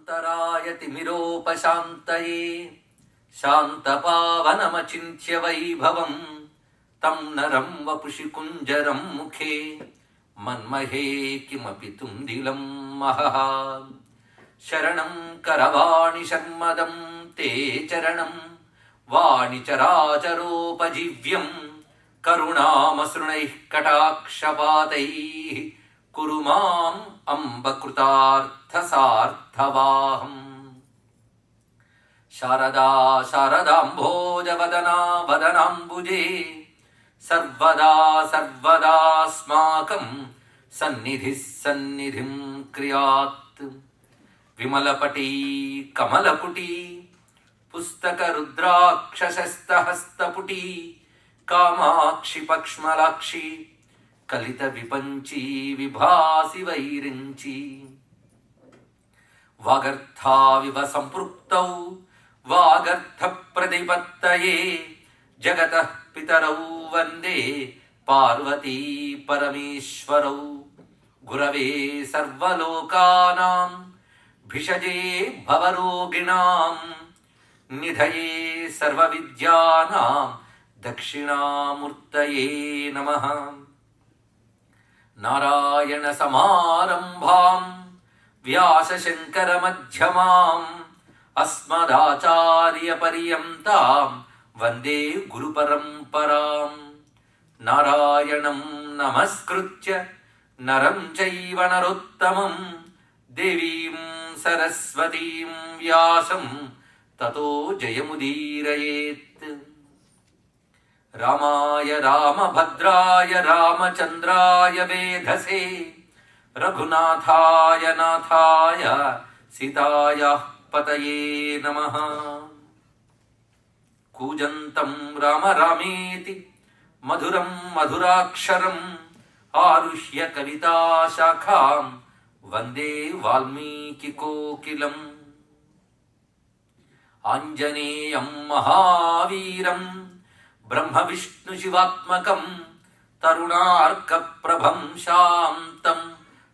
శాంతరాయ తిమిరోపశాంతయే శాంతపావనమచింత్య వైభవం తం నరం వపుషి కుంజరం ముఖే మన్మహే కిమపి తుందిలం మహః. శరణం కరవాణి శర్మదం తే చరణం వాణి చరాచరోపజీవ్యం కరుణామసృణైః కటాక్షపాతైః కురు మాం అంబ కృతార్థసార్థవాహం. శారదా శారదాంభోజవదనా వదనాంబుజే సర్వదా సర్వదాస్మాకం సన్నిధిః సన్నిధిం క్రియాత్. విమలపటీ కమలపుటీ పుస్తక రుద్రాక్షసస్తహస్తపుటీ కామాక్షి పక్ష్మలాక్షి కలిత విపంచీ విభాసి వైరించి. వాగర్థావివ సంపృక్తౌ వాగర్థ ప్రతిపత్తయే జగతః పితరౌ వందే పార్వతీ పరమేశ్వరౌ. గురవే సర్వలోకానాం భిషజే భవరోగిణాం నిధయే సర్వవిద్యానాం దక్షిణామూర్తయే నమః. నారాయణ సమారంభాం వ్యాసశంకర మధ్యమాం అస్మదాచార్య పర్యంతాం వందే గురు పరంపరాం. నారాయణం నమస్కృత్య నరం చైవ నరోత్తమం దేవీం సరస్వతీం వ్యాసం తతో జయముదీరయేత్. రామాయ రామభద్రాయ రామచంద్రాయ వేధసే రఘునాథాయ నాథాయ సీతాయాః పతయే నమః. కూజంతం రామ రామేతి మధురం మధురాక్షరం ఆరుహ్య కవితాశాఖాం వందే వాల్మీకి కోకిలం. ఆంజనేయం మహావీరం బ్రహ్మ విష్ణు శివాత్మకం తరుణార్కప్రభం శాంతం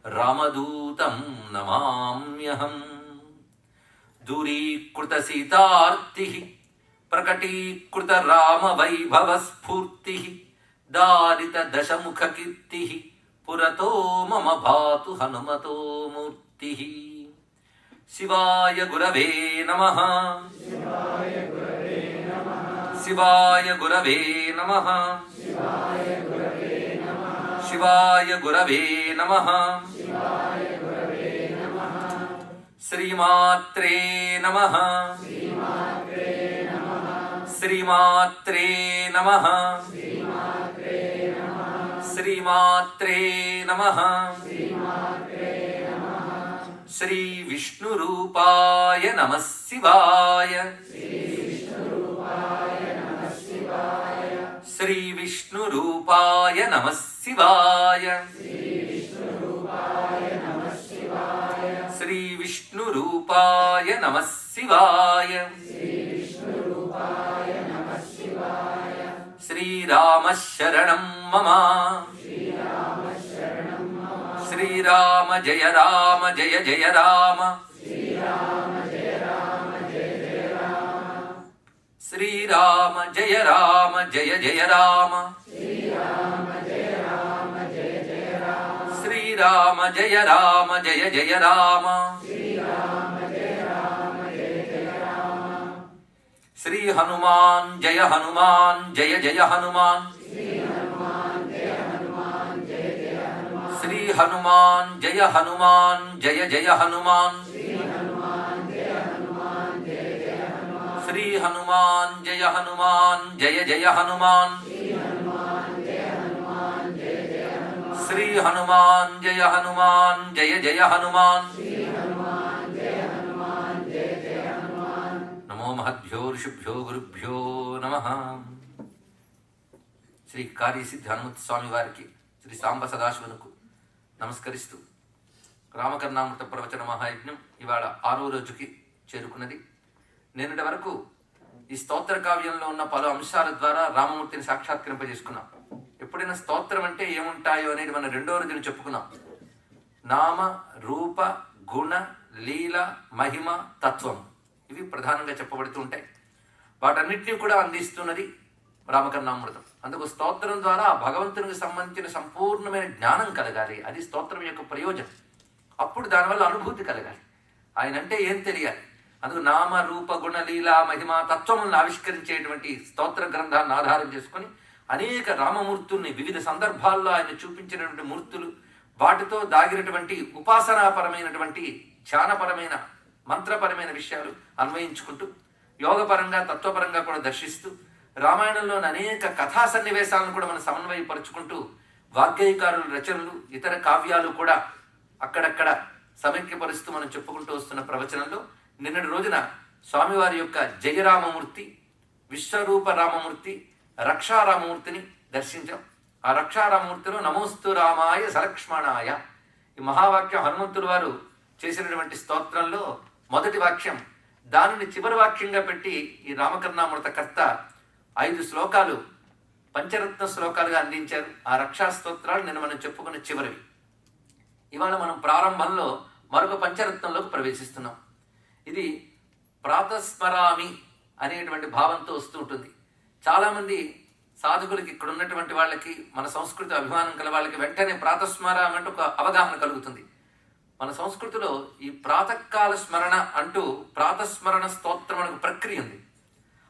రామదూతం నమామ్యహం. దూరీకృత సీతార్తిః ప్రకటీకృత రామవైభవస్ఫూర్తిః దారిత దశముఖ కీర్తిః పురతో మమ భాతు హనుమతో మూర్తిః. శివాయ గురవే నమః. శివాయ గురవే నమః. శివాయ గురవే నమః. శ్రీమాత్రే నమః. శ్రీమాత్రే నమః. శ్రీమాత్రే నమః. శ్రీ విష్ణురూపాయ నమః శివాయ. శ్రీ విష్ణురూపాయ నమః శివాయ. శ్రీ విష్ణురూపాయ నమః శివాయ. శ్రీరామ శరణం మమ. శ్రీరామ జయ రామ జయ జయ రామ. శ్రీరామ జయ రామ జయ జయ రామ. శ్రీరామ జయ రామ జయ జయ రామ. శ్రీ హనుమాన్ జయ హనుమాన్ జయ జయ హనుమాన్. శ్రీ హనుమాన్ జయ హనుమాన్ జయ జయ హనుమాన్. శ్రీ హనుమాన్ జయ హనుమాన్ జయ జయ హనుమాన్. శ్రీ హనుమాన్ జయ హనుమాన్ జయ జయ హనుమాన్. నమో మహద్భ్యో ఋషిభ్యో గురుభ్యో నమః. శ్రీ కార్యసిద్ధి హనుమత్ స్వామి వారికి శ్రీ సాంబ సదాశివునకు నమస్కరిస్తూ రామకర్ణామృత ప్రవచన మహాయజ్ఞం ఇవాళ 6వ రోజుకి చేరుకున్నది. నిన్నటి వరకు ఈ స్తోత్ర కావ్యంలో ఉన్న పలు అంశాల ద్వారా రామమూర్తిని సాక్షాత్కరింపజేసుకున్నాం. ఎప్పుడైనా స్తోత్రం అంటే ఏముంటాయో అనేది మనం 2వ రోజున చెప్పుకున్నాం. నామ రూప గుణ లీల, మహిమ, తత్వం ఇవి ప్రధానంగా చెప్పబడుతూ ఉంటాయి. వాటన్నిటినీ కూడా అందిస్తున్నది రామకర్ణామృతం. అందుకు స్తోత్రం ద్వారా భగవంతునికి సంబంధించిన సంపూర్ణమైన జ్ఞానం కలగాలి. అది స్తోత్రం యొక్క ప్రయోజనం. అప్పుడు దానివల్ల అనుభూతి కలగాలి. ఆయన అంటే ఏం తెలియాలి. అందుకు నామ, రూప, గుణ, లీల, మహిమ, తత్వములను ఆవిష్కరించేటువంటి స్తోత్ర గ్రంథాన్ని ఆధారం చేసుకొని అనేక రామమూర్తుల్ని వివిధ సందర్భాల్లో ఆయన చూపించినటువంటి మూర్తులు, వాటితో దాగినటువంటి ఉపాసనాపరమైనటువంటి ధ్యానపరమైన మంత్రపరమైన విషయాలు అన్వయించుకుంటూ యోగపరంగా తత్వపరంగా కూడా దర్శిస్తూ రామాయణంలోని అనేక కథా సన్నివేశాలను కూడా మనం సమన్వయపరుచుకుంటూ వాగ్గేయకారుల రచనలు, ఇతర కావ్యాలు కూడా అక్కడక్కడ సమైక్యపరుస్తూ మనం చెప్పుకుంటూ వస్తున్న ప్రవచనంలో నిన్నటి రోజున స్వామివారి యొక్క జయరామమూర్తి, విశ్వరూప రామమూర్తి, రక్షారామమూర్తిని దర్శించాం. ఆ రక్షారామమూర్తిలో నమోస్తు రామాయ సలక్ష్మణాయ ఈ మహావాక్యం హనుమంతుల వారు చేసినటువంటి స్తోత్రంలో మొదటి వాక్యం. దానిని చివరి వాక్యంగా పెట్టి ఈ రామకర్ణామృత కర్త 5 శ్లోకాలు పంచరత్న శ్లోకాలుగా అందించారు. ఆ రక్షా స్తోత్రాలు నిన్న మనం చెప్పుకున్న చివరివి. ఇవాళ మనం ప్రారంభంలో మరొక పంచరత్నంలోకి ప్రవేశిస్తున్నాం. ఇది ప్రాతస్మరామి అనేటువంటి భావంతో వస్తూ ఉంటుంది. చాలామంది సాధకులకి, ఇక్కడ ఉన్నటువంటి వాళ్ళకి, మన సంస్కృతి అభిమానం కల వాళ్ళకి వెంటనే ప్రాతస్మరామి అంటే ఒక అవగాహన కలుగుతుంది. మన సంస్కృతిలో ఈ ప్రాతకాల స్మరణ అంటూ ప్రాతస్మరణ స్తోత్రం అనే ప్రక్రియ ఉంది.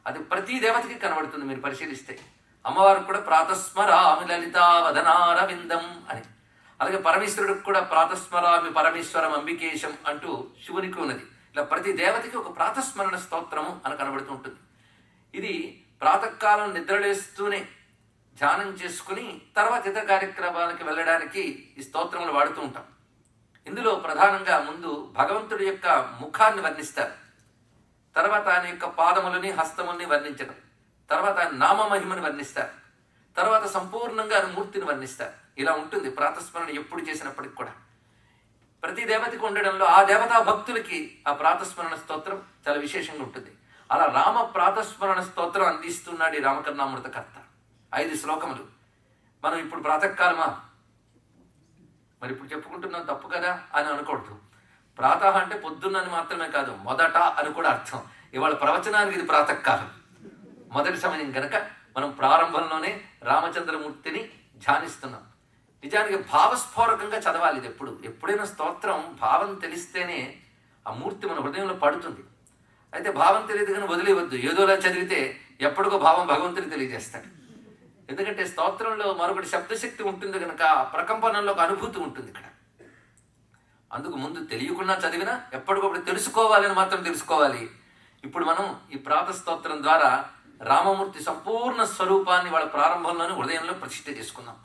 అది ప్రతి దేవతకి కనబడుతుంది. మీరు పరిశీలిస్తే అమ్మవారు కూడా ప్రాతస్మరామి లలితావదనారవిందం అని, అలాగే పరమేశ్వరుడికి కూడా ప్రాతస్మరామి పరమేశ్వరం అంబికేశం అంటూ శివునికి ఉన్నది. ఇలా ప్రతి దేవతకి ఒక ప్రాతస్మరణ స్తోత్రము అని కనబడుతూ ఉంటుంది. ఇది ప్రాతకాలం నిద్రలేస్తూనే ధ్యానం చేసుకుని తర్వాత ఇతర కార్యక్రమాలకి వెళ్ళడానికి ఈ స్తోత్రములు వాడుతూ ఉంటాం. ఇందులో ప్రధానంగా ముందు భగవంతుడి యొక్క ముఖాన్ని వర్ణిస్తారు, తర్వాత ఆయన యొక్క పాదములని, హస్తముల్ని వర్ణించడం, తర్వాత ఆయన నామమహిమని వర్ణిస్తారు, తర్వాత సంపూర్ణంగా ఆయన మూర్తిని వర్ణిస్తారు. ఇలా ఉంటుంది ప్రాతస్మరణ ఎప్పుడు చేసినప్పటికి కూడా. ప్రతి దేవతకి ఉండడంలో ఆ దేవతా భక్తులకి ఆ ప్రాతస్మరణ స్తోత్రం చాలా విశేషంగా ఉంటుంది. అలా రామ ప్రాతస్మరణ స్తోత్రం అందిస్తున్నాడు ఈ రామకర్ణామృత కర్త. 5 శ్లోకములు. మనం ఇప్పుడు ప్రాతకాలమా, మరి ఇప్పుడు చెప్పుకుంటున్నాం తప్పు కదా అని అనకూడదు. ప్రాతః అంటే పొద్దున్నని మాత్రమే కాదు, మొదట అని కూడా అర్థం. ఇవాళ ప్రవచనానికి ఇది ప్రాతకాలం, మొదటి సమయం కనుక మనం ప్రారంభంలోనే రామచంద్రమూర్తిని ధ్యానిస్తున్నాం. నిజానికి భావస్ఫోరకంగా చదవాలి. ఇది ఎప్పుడైనా స్తోత్రం భావం తెలిస్తేనే ఆ మూర్తి మన హృదయంలో పడుతుంది. అయితే భావం తెలియదు కానీ వదిలేవద్దు. ఏదోలా చదివితే ఎప్పటికో భావం భగవంతుని తెలియజేస్తాడు. ఎందుకంటే స్తోత్రంలో మరొకటి శబ్దశక్తి ఉంటుంది కనుక ప్రకంపనంలో ఒక అనుభూతి ఉంటుంది ఇక్కడ. అందుకు ముందు తెలియకుండా చదివినా ఎప్పటికప్పుడు తెలుసుకోవాలని మాత్రం తెలుసుకోవాలి. ఇప్పుడు మనం ఈ ప్రాత స్తోత్రం ద్వారా రామమూర్తి సంపూర్ణ స్వరూపాన్ని వాళ్ళ ప్రారంభంలోనే హృదయంలో ప్రతిష్ఠ చేసుకున్నాం.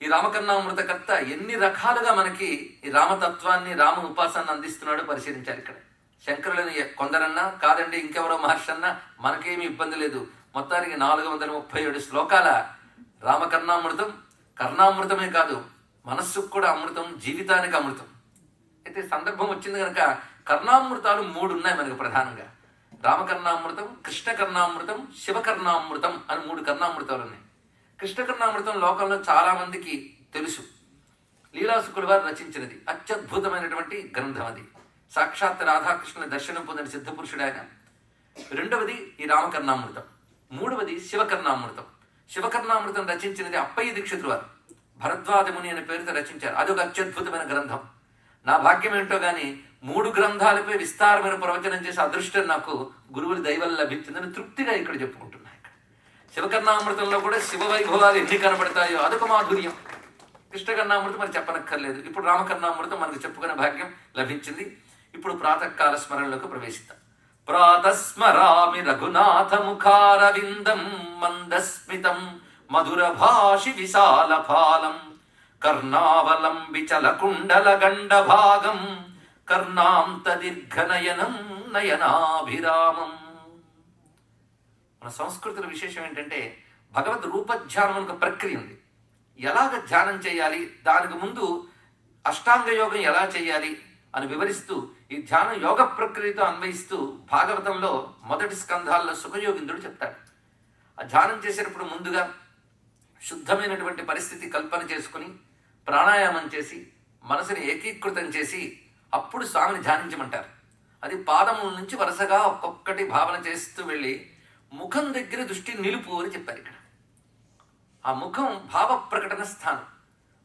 ఈ రామకర్ణామృతకర్త ఎన్ని రకాలుగా మనకి ఈ రామతత్వాన్ని, రామ ఉపాసనను అందిస్తున్నాడో పరిశీలించాలి. ఇక్కడ శంకరులని కొందరన్నా, కాదండి ఇంకెవరో మహర్షి అన్నా మనకేమీ ఇబ్బంది లేదు. మొత్తానికి 437 శ్లోకాల రామకర్ణామృతం. కర్ణామృతమే కాదు, మనస్సుకు కూడా అమృతం, జీవితానికి అమృతం. అయితే సందర్భం వచ్చింది కనుక కర్ణామృతాలు 3 ఉన్నాయి మనకు ప్రధానంగా. రామకర్ణామృతం, కృష్ణకర్ణామృతం, శివకర్ణామృతం అని 3 కర్ణామృతాలు ఉన్నాయి. కృష్ణకర్ణామృతం లోకంలో చాలా మందికి తెలుసు. లీలాసుకుల వారు రచించినది అత్యద్భుతమైనటువంటి గ్రంథం. అది సాక్షాత్ రాధాకృష్ణుల దర్శనం పొందిన సిద్ధపురుషుడు ఆయన. రెండవది ఈ రామకర్ణామృతం. మూడవది శివకర్ణామృతం. శివకర్ణామృతం రచించినది అప్పయ్య దీక్షితులు వారు. భరద్వాజముని అనే పేరుతో రచించారు. అదొక అత్యద్భుతమైన గ్రంథం. నా భాగ్యం ఏంటో గాని 3 గ్రంథాలపై విస్తారమైన ప్రవచనం చేసే అదృష్టం నాకు గురువుల దైవం లభించిందని తృప్తిగా ఇక్కడ చెప్పుకుంటున్నా. ఇక్కడ శివకర్ణామృతంలో కూడా శివ వైభవాలు ఎన్ని కనబడతాయో అదొక మాధుర్యం. కృష్ణకర్ణామృతం మరి చెప్పనక్కర్లేదు. ఇప్పుడు రామకర్ణామృతం మనకు చెప్పుకునే భాగ్యం లభించింది. ఇప్పుడు ప్రాతకాల స్మరణలోకి ప్రవేశిద్దాం. ప్రాతస్మరామి రఘునాథ ముఖారవిందం మందస్మితం మధుర భాషి విశాల ఫాలం కర్ణావలంబి చలకుండల గండ భాగం కర్ణాంత దీర్ఘనయనం నయనాభిరామం. మన సంస్కృతిలో విశేషం ఏంటంటే భగవద్ రూపధ్యానం ఒక ప్రక్రియ ఉంది. ఎలాగ ధ్యానం చేయాలి, దానికి ముందు అష్టాంగ యోగం ఎలా చేయాలి అని వివరిస్తూ ఈ ధ్యాన యోగ ప్రక్రియతో అన్వయిస్తూ భాగవతంలో మొదటి స్కంధాల్లో సుఖయోగింద్రుడు చెప్తాడు. ఆ ధ్యానం చేసేటప్పుడు ముందుగా శుద్ధమైనటువంటి పరిస్థితి కల్పన చేసుకుని ప్రాణాయామం చేసి మనసుని ఏకీకృతం చేసి అప్పుడు స్వామిని ధ్యానించమంటారు. అది పాదముల నుంచి వరుసగా ఒక్కొక్కటి భావన చేస్తూ వెళ్ళి ముఖం దగ్గర దృష్టి నిలుపు అని చెప్పారు. ఇక్కడ ఆ ముఖం భావ ప్రకటన స్థానం.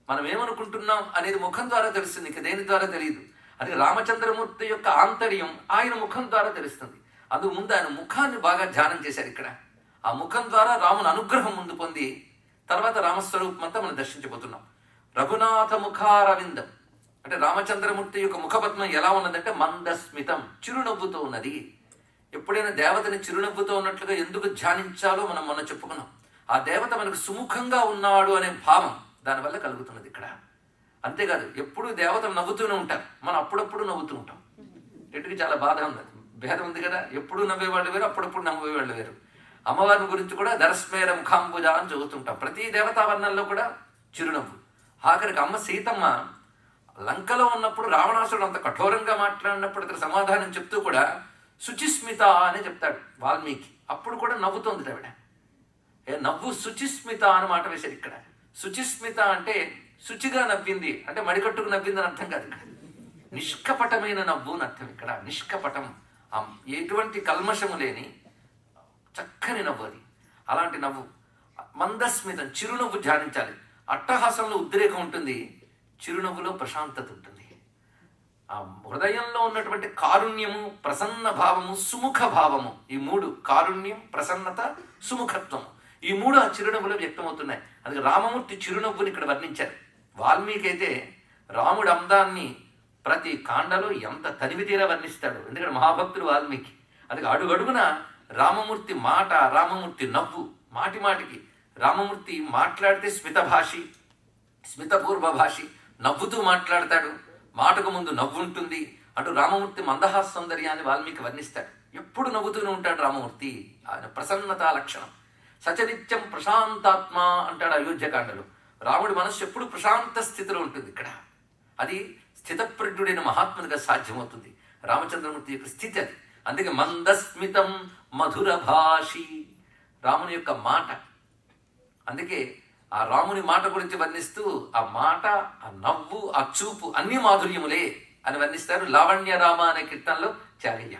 మనం ఏమనుకుంటున్నాం అనేది ముఖం ద్వారా తెలుస్తుంది, ఇక దేని ద్వారా తెలియదు. అది రామచంద్రమూర్తి యొక్క ఆంతర్యం ఆయన ముఖం ద్వారా తెలుస్తుంది. అందుకు ముందు ఆయన ముఖాన్ని బాగా ధ్యానం చేశారు. ఇక్కడ ఆ ముఖం ద్వారా రాముని అనుగ్రహం ముందు పొంది తర్వాత రామస్వరూపం అంతా మనం దర్శించబోతున్నాం. రఘునాథ ముఖారవిందం అంటే రామచంద్రమూర్తి యొక్క ముఖపద్మం ఎలా ఉన్నదంటే మందస్మితం, చిరునవ్వుతో ఉన్నది. ఎప్పుడైనా దేవతని చిరునవ్వుతో ఉన్నట్లుగా ఎందుకు ధ్యానించాలో మనం మొన్న చెప్పుకున్నాం. ఆ దేవత మనకు సుముఖంగా ఉన్నాడు అనే భావం దానివల్ల కలుగుతున్నది ఇక్కడ. అంతేకాదు ఎప్పుడు దేవతలు నవ్వుతూనే ఉంటారు, మనం అప్పుడప్పుడు నవ్వుతూ ఉంటాం. రెండుకి చాలా బాధ ఉంది, భేదం ఉంది కదా. ఎప్పుడు నవ్వేవాళ్ళు వేరు, అప్పుడప్పుడు నవ్వేవాళ్ళు వేరు. అమ్మవారిని గురించి కూడా దరస్మేర ముఖాంబుజ అని చదువుతుంటాం. ప్రతి దేవతావర్ణంలో కూడా చిరునవ్వు. ఆఖరికి అమ్మ సీతమ్మ లంకలో ఉన్నప్పుడు రావణాసురుడు అంత కఠోరంగా మాట్లాడినప్పుడు అతను సమాధానం చెప్తూ కూడా శుచిస్మిత అని చెప్తాడు వాల్మీకి. అప్పుడు కూడా నవ్వుతోంది ఆవిడ. నవ్వు శుచిస్మిత అని మాట వేశారు ఇక్కడ. శుచిస్మిత అంటే శుచిగా నవ్వింది, అంటే మడికట్టుకు నవ్వింది అని అర్థం కాదు. ఇక్కడ నిష్కపటమైన నవ్వు అని అర్థం. ఇక్కడ నిష్కపటం, ఎటువంటి కల్మషము లేని చక్కని నవ్వు అది. అలాంటి నవ్వు మందస్మితం, చిరునవ్వు ధ్యానించాలి. అట్టహాసంలో ఉద్రేకం ఉంటుంది, చిరునవ్వులో ప్రశాంతత ఉంటుంది. ఆ హృదయంలో ఉన్నటువంటి కారుణ్యము, ప్రసన్న భావము, సుముఖ భావము, ఈ మూడు, కారుణ్యం, ప్రసన్నత, సుముఖత్వం, ఈ మూడు ఆ చిరునవ్వులో వ్యక్తమవుతున్నాయి. అందుకే రామమూర్తి చిరునవ్వుని ఇక్కడ వర్ణించారు. వాల్మీకి అయితే రాముడి అందాన్ని ప్రతి కాండలో ఎంత తనివి తీరా వర్ణిస్తాడు, ఎందుకంటే మహాభక్తుడు వాల్మీకి. అందుకే అడుగడుగున రామమూర్తి మాట, రామమూర్తి నవ్వు, మాటి మాటికి రామమూర్తి మాట్లాడితే స్మితభాషి, స్మితపూర్వ భాషి, నవ్వుతూ మాట్లాడతాడు, మాటకు ముందు నవ్వు ఉంటుంది అంటూ రామమూర్తి మందహాస సౌందర్యాన్ని వాల్మీకి వర్ణిస్తాడు. ఎప్పుడు నవ్వుతూనే ఉంటాడు రామమూర్తి, ఆయన ప్రసన్నత లక్షణం. సచనిత్యం ప్రశాంతాత్మ అంటాడు అయోధ్యకాండలో. రాముడి మనస్సు ఎప్పుడు ప్రశాంత స్థితిలో ఉంటుంది. ఇక్కడ అది స్థితప్రజ్ఞుడైన మహాత్మునిగా సాధ్యమవుతుంది. రామచంద్రమూర్తి యొక్క స్థితి అది. అందుకే మందస్మితం మధుర భాషి, రాముని యొక్క మాట. అందుకే ఆ రాముని మాట గురించి వర్ణిస్తూ ఆ మాట, ఆ నవ్వు, ఆ చూపు అన్ని మాధుర్యములే అని వర్ణిస్తారు లావణ్య రామ అనే కీర్తనలో త్యాగయ్య.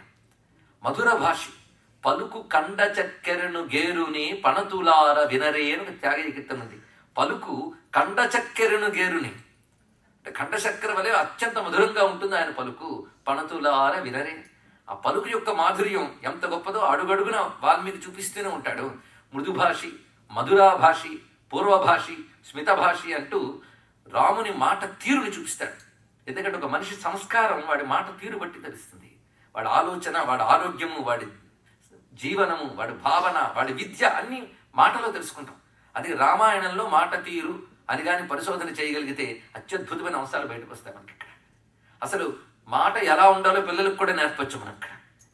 మధుర భాషి, పలుకు కండ చక్కెరను గేరుని పణతులార వినరే అని త్యాగయ్య కీర్తన ఉంది. పలుకు కండ చక్కెరను గేరుని అంటే కండ చక్కెర వలె అత్యంత మధురంగా ఉంటుంది ఆయన పలుకు. పణతులార వినరే, ఆ పలుకు యొక్క మాధుర్యం ఎంత గొప్పదో అడుగడుగున వాల్మీకి చూపిస్తూనే ఉంటాడు. మృదుభాషి, మధురాభాషి, పూర్వభాషి, స్మితభాషి అంటూ రాముని మాట తీరుని చూపిస్తాడు. ఎందుకంటే ఒక మనిషి సంస్కారం వాడి మాట తీరు బట్టి తెలుస్తుంది. వాడి ఆలోచన, వాడి ఆరోగ్యము, వాడి జీవనము, వాడి భావన, వాడి విద్య అన్ని మాటలో తెలుసుకుంటాం. అది రామాయణంలో మాట తీరు అని కానీ పరిశోధన చేయగలిగితే అత్యద్భుతమైన అంశాలు బయటకు వస్తాయి మనకి. ఇక్కడ అసలు మాట ఎలా ఉండాలో పిల్లలకు కూడా నేర్పచ్చు మనం. ఇక్కడ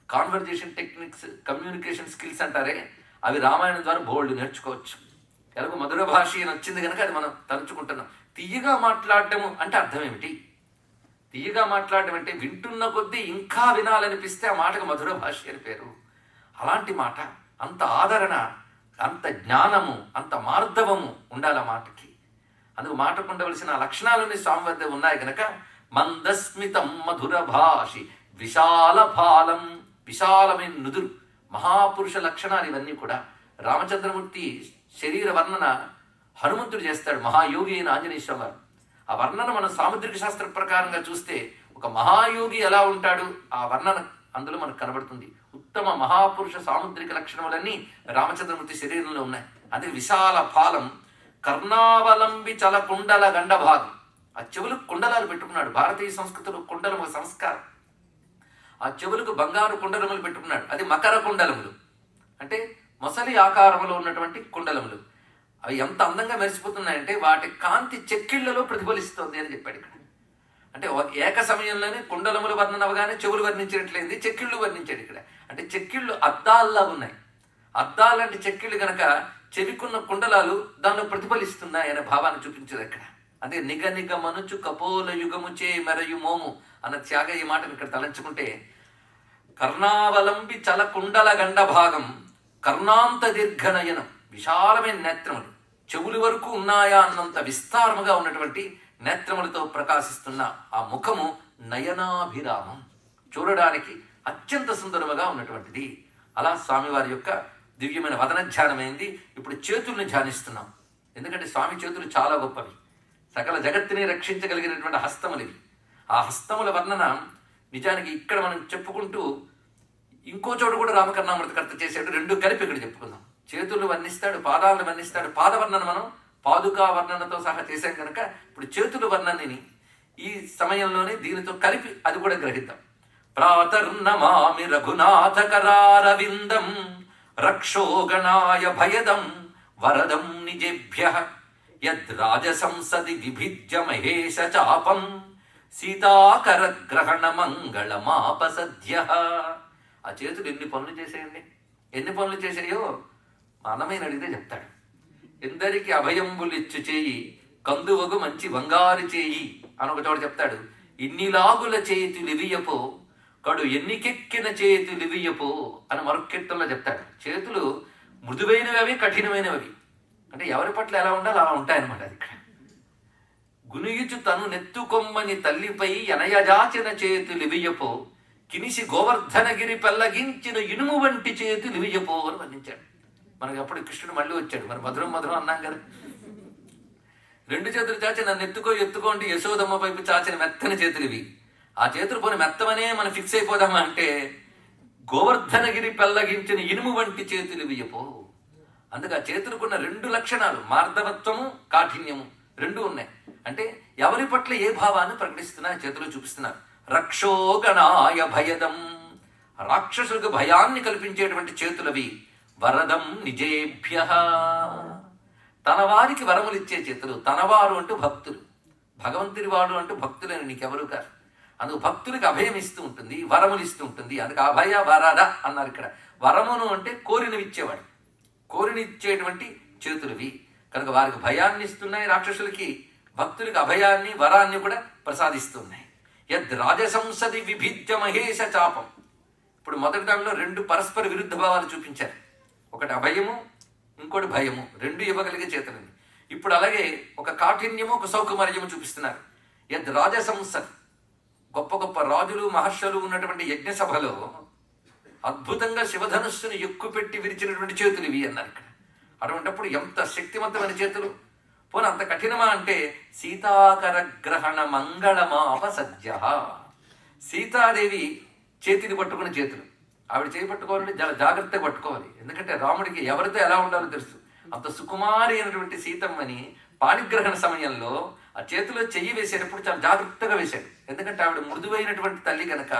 కాన్వర్జేషన్ టెక్నిక్స్, కమ్యూనికేషన్ స్కిల్స్ అంటారే, అవి రామాయణం ద్వారా బోల్డ్ నేర్చుకోవచ్చు. ఎలాగో మధుర భాష అని వచ్చింది కనుక అది మనం తలుచుకుంటున్నాం. తీయగా మాట్లాడటము అంటే అర్థం ఏమిటి? తీయగా మాట్లాడటం అంటే వింటున్న కొద్దీ ఇంకా వినాలనిపిస్తే ఆ మాటకు మధుర భాష అని పేరు. అలాంటి మాట, అంత ఆదరణ, అంత జ్ఞానము, అంత మార్ధవము ఉండాలి ఆ మాటకి. అందుకు మాటకు ఉండవలసిన లక్షణాలని స్వామి వద్ద ఉన్నాయి కనుక మందస్మితం మధుర భాషి విశాల ఫాలం, విశాలమైన నుదురు, మహాపురుష లక్షణాలు ఇవన్నీ కూడా. రామచంద్రమూర్తి శరీర వర్ణన హనుమంతుడు చేస్తాడు, మహాయోగి అయిన ఆంజనేయ వారు. ఆ వర్ణన మనం సాముద్రిక శాస్త్ర ప్రకారంగా చూస్తే ఒక మహాయోగి ఎలా ఉంటాడు ఆ వర్ణన అందులో మనకు కనబడుతుంది. ఉత్తమ మహాపురుష సాముద్రిక లక్షణములన్నీ రామచంద్రమూర్తి శరీరంలో ఉన్నాయి. అదే విశాల ఫాలం, కర్ణావలంబి చల కుండల గండభాగం, ఆ చెవులకు కుండలాలు పెట్టుకున్నాడు. భారతీయ సంస్కృతిలో కుండలం ఒక సంస్కారం. ఆ చెవులకు బంగారు కుండలములు పెట్టుకున్నాడు. అది మకర కుండలములు అంటే మొసలి ఆకారంలో ఉన్నటువంటి కుండలములు. అవి ఎంత అందంగా మెరిసిపోతున్నాయంటే వాటి కాంతి చెక్కిళ్లలో ప్రతిఫలిస్తోంది అని చెప్పాడు ఇక్కడ. అంటే ఏక సమయంలోనే కుండలములు వర్ణన అవగానే చెవులు వర్ణించినట్లయింది, చెక్కిళ్ళు వర్ణించాడు ఇక్కడ. అంటే చెక్కిళ్ళు అద్దాల్లా ఉన్నాయి. అద్దాలంటే చెక్కిళ్ళు గనక చెవికున్న కుండలాలు దానిలో ప్రతిఫలిస్తున్నాయి అనే భావాన్ని చూపించారు అక్కడ. అదే నిగ నిగ మనుచు కపోల యుగము చే మెరయు మోము అన్న త్యాగ ఈ మాటను ఇక్కడ తలంచుకుంటే, కర్ణావలంబి చల కుండల గండ భాగం, కర్ణాంత దీర్ఘనయనం, విశాలమైన నేత్రములు, చెవుల వరకు ఉన్నాయా అన్నంత విస్తారముగా ఉన్నటువంటి నేత్రములతో ప్రకాశిస్తున్న ఆ ముఖము నయనాభిరామం, చూడడానికి అత్యంత సుందరముగా ఉన్నటువంటిది. అలా స్వామివారి యొక్క దివ్యమైన వదన ధ్యానమైంది. ఇప్పుడు చేతుల్ని ధ్యానిస్తున్నాం. ఎందుకంటే స్వామి చేతులు చాలా గొప్పవి, సకల జగత్తుని రక్షించగలిగినటువంటి హస్తములు ఇవి. ఆ హస్తముల వర్ణన నిజానికి ఇక్కడ మనం చెప్పుకుంటూ ఇంకో చోటు కూడా రామకర్ణామృతకర్త చేసేట్టు రెండు కలిపి ఇక్కడ చెప్పుకుందాం. చేతులు వర్ణిస్తాడు, పాదాలను వర్ణిస్తాడు. పాదవర్ణన మనం పాదుకా వర్ణనతో సహా చేశాం కనుక ఇప్పుడు చేతుల వర్ణనని ఈ సమయంలోనే దీనితో కలిపి అది కూడా గ్రహిద్దాం. ప్రాతర్నమామి రఘునాథకరారవిందం రక్షోగణాయ భయదం వరదం నిజేభ్యః యద్రాజసంసది విభిజ్య మహేశ చాపం సీతాకరగ్రహణ మంగళమాపసద్యః. ఆ చేతులు ఎన్ని పనులు చేసేయండి, ఎన్ని పనులు చేసాయో మా అన్నమైన అడిగితే చెప్తాడు. ఎందరికి అభయంబులిచ్చు చేయి కందువగు మంచి బంగారు చేయి అని ఒక చోట చెప్తాడు. ఇన్నిలాగుల చేతులివియపో కడు ఎన్నికెక్కిన చేతులివియపో అని మరొక కీర్తనలో చెప్తాడు. చేతులు మృదువైనవి, కఠినమైనవి. అంటే ఎవరి పట్ల ఎలా ఉండాలో అలా ఉంటాయన్నమాట. అది ఇక్కడ గునియుచు తను నెత్తుకొమ్మని తల్లిపై ఎనయజాచిన చేతులివియపో కినిసి గోవర్ధనగిరి పెల్లగించిన ఇనుము వంటి చేతులివియపో అని వర్ణించాడు. మనకి అప్పుడు కృష్ణుడు మళ్ళీ వచ్చాడు. మరి మధురం మధురం అన్నాం కదా. రెండు చేతులు చాచి నన్ను ఎత్తుకోండి యశోదమ్మ వైపు చాచిన మెత్తని చేతులు ఇవి. ఆ చేతులు పోని మెత్తమనే మనం ఫిక్స్ అయిపోదామా అంటే గోవర్ధనగిరి పెల్లగించిన ఇనుము వంటి చేతులు ఇవియపో. అందుకే ఆ చేతులకున్న రెండు లక్షణాలు, మార్దవత్వము, కాఠిన్యము రెండు ఉన్నాయి. అంటే ఎవరి పట్ల ఏ భావాన్ని ప్రకటిస్తున్నా చేతులు చూపిస్తున్నారు. రక్షోగణాయ భయదం, రాక్షసులకు భయాన్ని కల్పించేటువంటి చేతులవి. వరదం నిజేభ్యః, తన వారికి వరములిచ్చే చేతులు. తనవారు అంటూ భక్తులు, భగవంతుని వాడు అంటూ భక్తులని నీకెవరు కాదు. అందుకు భక్తులకు అభయం ఇస్తూ ఉంటుంది, వరములు ఇస్తూ ఉంటుంది. అందుకు అభయ వరద అన్నారు ఇక్కడ. వరమును అంటే కోరినవి ఇచ్చేవాడు, కోరినిచ్చేటువంటి చేతులవి కనుక వారికి భయాన్ని ఇస్తున్నాయి. రాక్షసులకి, భక్తులకి అభయాన్ని, వరాన్ని కూడా ప్రసాదిస్తున్నాయి. యద్ రాజసంసది విభిజ్య మహేశ చాపం. ఇప్పుడు మొదటి దానిలో రెండు పరస్పర విరుద్ధ భావాలు చూపించారు. ఒకటి అభయము, ఇంకోటి భయము, రెండు ఇవ్వగలిగే చేతులని. ఇప్పుడు అలాగే ఒక కాఠిన్యము, ఒక సౌకుమార్యము చూపిస్తున్నారు. యద్ రాజసంసది, గొప్ప గొప్ప రాజులు మహర్షులు ఉన్నటువంటి యజ్ఞ సభలో అద్భుతంగా శివధనుస్సును ఎక్కుపెట్టి విరిచినటువంటి చేతులు ఇవి అన్నారు ఇక్కడ. అటువంటిప్పుడు ఎంత శక్తివంతమైన చేతులు. పోనీ అంత కఠినమా అంటే సీతాకరగ్రహణ మంగళమాపసద్యః. సీతాదేవి చేతిని పట్టుకున్న చేతులు. ఆవిడ చేయి పట్టుకోవాలంటే చాలా జాగ్రత్తగా పట్టుకోవాలి. ఎందుకంటే రాముడికి ఎవరితో ఎలా ఉండాలో తెలుసు. అంత సుకుమారి అయినటువంటి సీతమ్మని పాణిగ్రహణ సమయంలో ఆ చేతిలో చెయ్యి వేసేటప్పుడు చాలా జాగ్రత్తగా వేశాడు. ఎందుకంటే ఆవిడ మృదువైనటువంటి తల్లి కనుక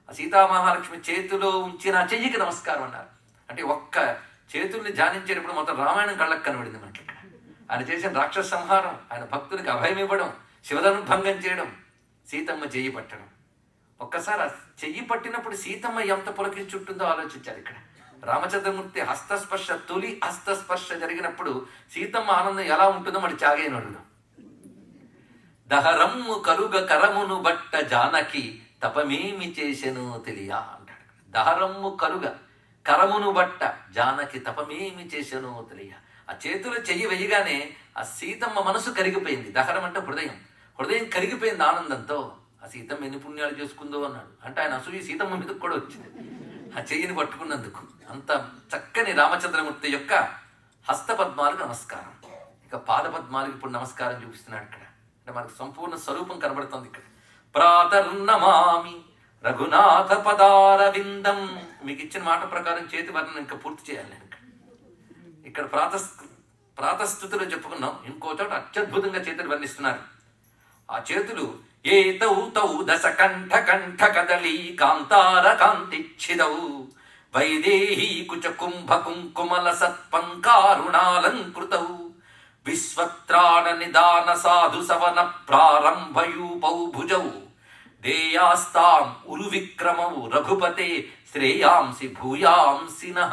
ఆ సీతామహాలక్ష్మి చేతిలో ఉంచిన ఆ చెయ్యికి నమస్కారం అన్నారు. అంటే ఒక్క చేతుల్ని ధ్యానించేటప్పుడు మొత్తం రామాయణం కళ్ళకు కనబడింది మనకి. ఆయన చేసిన రాక్షస సంహారం, ఆయన భక్తులకి అభయం ఇవ్వడం, శివధనుర్భంగం చేయడం, సీతమ్మ చెయ్యి పట్టడం. ఒక్కసారి ఆ చెయ్యి పట్టినప్పుడు సీతమ్మ ఎంత పులకించుంటుందో ఆలోచించారు ఇక్కడ. రామచంద్రమూర్తి హస్తస్పర్శ, తొలి హస్తస్పర్శ జరిగినప్పుడు సీతమ్మ ఆనందం ఎలా ఉంటుందో మరి చాగైనడు. దహరమ్ము కరుగ కరమును బట్ట జానకి తపమేమి చేసెను తెలియా అంటాడు. దహరమ్ము కరుగ కరమును బట్ట జానకి తపమేమి చేసెను తెలియా. ఆ చేతులు చెయ్యి వేయగానే ఆ సీతమ్మ మనసు కరిగిపోయింది. దహరం అంటే హృదయం, హృదయం కరిగిపోయింది ఆనందంతో. ఆ సీతమ్మ ఎన్ని పుణ్యాలు చేసుకుందో అన్నాడు. అంటే ఆయన అసూయ సీతమ్మ మీదకు కూడా వచ్చింది ఆ చెయ్యిని పట్టుకున్నందుకు. అంత చక్కని రామచంద్రమూర్తి యొక్క హస్తపద్మాలకు నమస్కారం. ఇక పాదపద్మాలకు ఇప్పుడు నమస్కారం చూపిస్తున్నాడు ఇక్కడ. అంటే మనకు సంపూర్ణ స్వరూపం కనబడుతుంది ఇక్కడ. ప్రాతర్నమామి రఘునాథ పదారవిందం. మీకు ఇచ్చిన మాట ప్రకారం చేతి వర్ణన ఇంకా పూర్తి చేయాలి నేను ఇక్కడ. ప్రాతస్థుతిలో చెప్పుకున్నాం. ఇంకో చోట అత్యద్భుతంగా చేతులు వర్ణిస్తున్నారు. ఆ చేతులు ఏ తౌ తౌ దశ కంఠ కంఠ కదళీ కాంతార కాంతిచ్చిదౌ వైదేహీ కుచ కుంభ కుంకుమల సత్పంకారుణాలంకృతౌ విశ్వత్రాణ నిదాన సాధు సవన ప్రారంభయూపౌ భుజౌ దేయాస్తాం ఉరు విక్రమౌ రఘుపతే శ్రేయాంసి భూయాంసినః.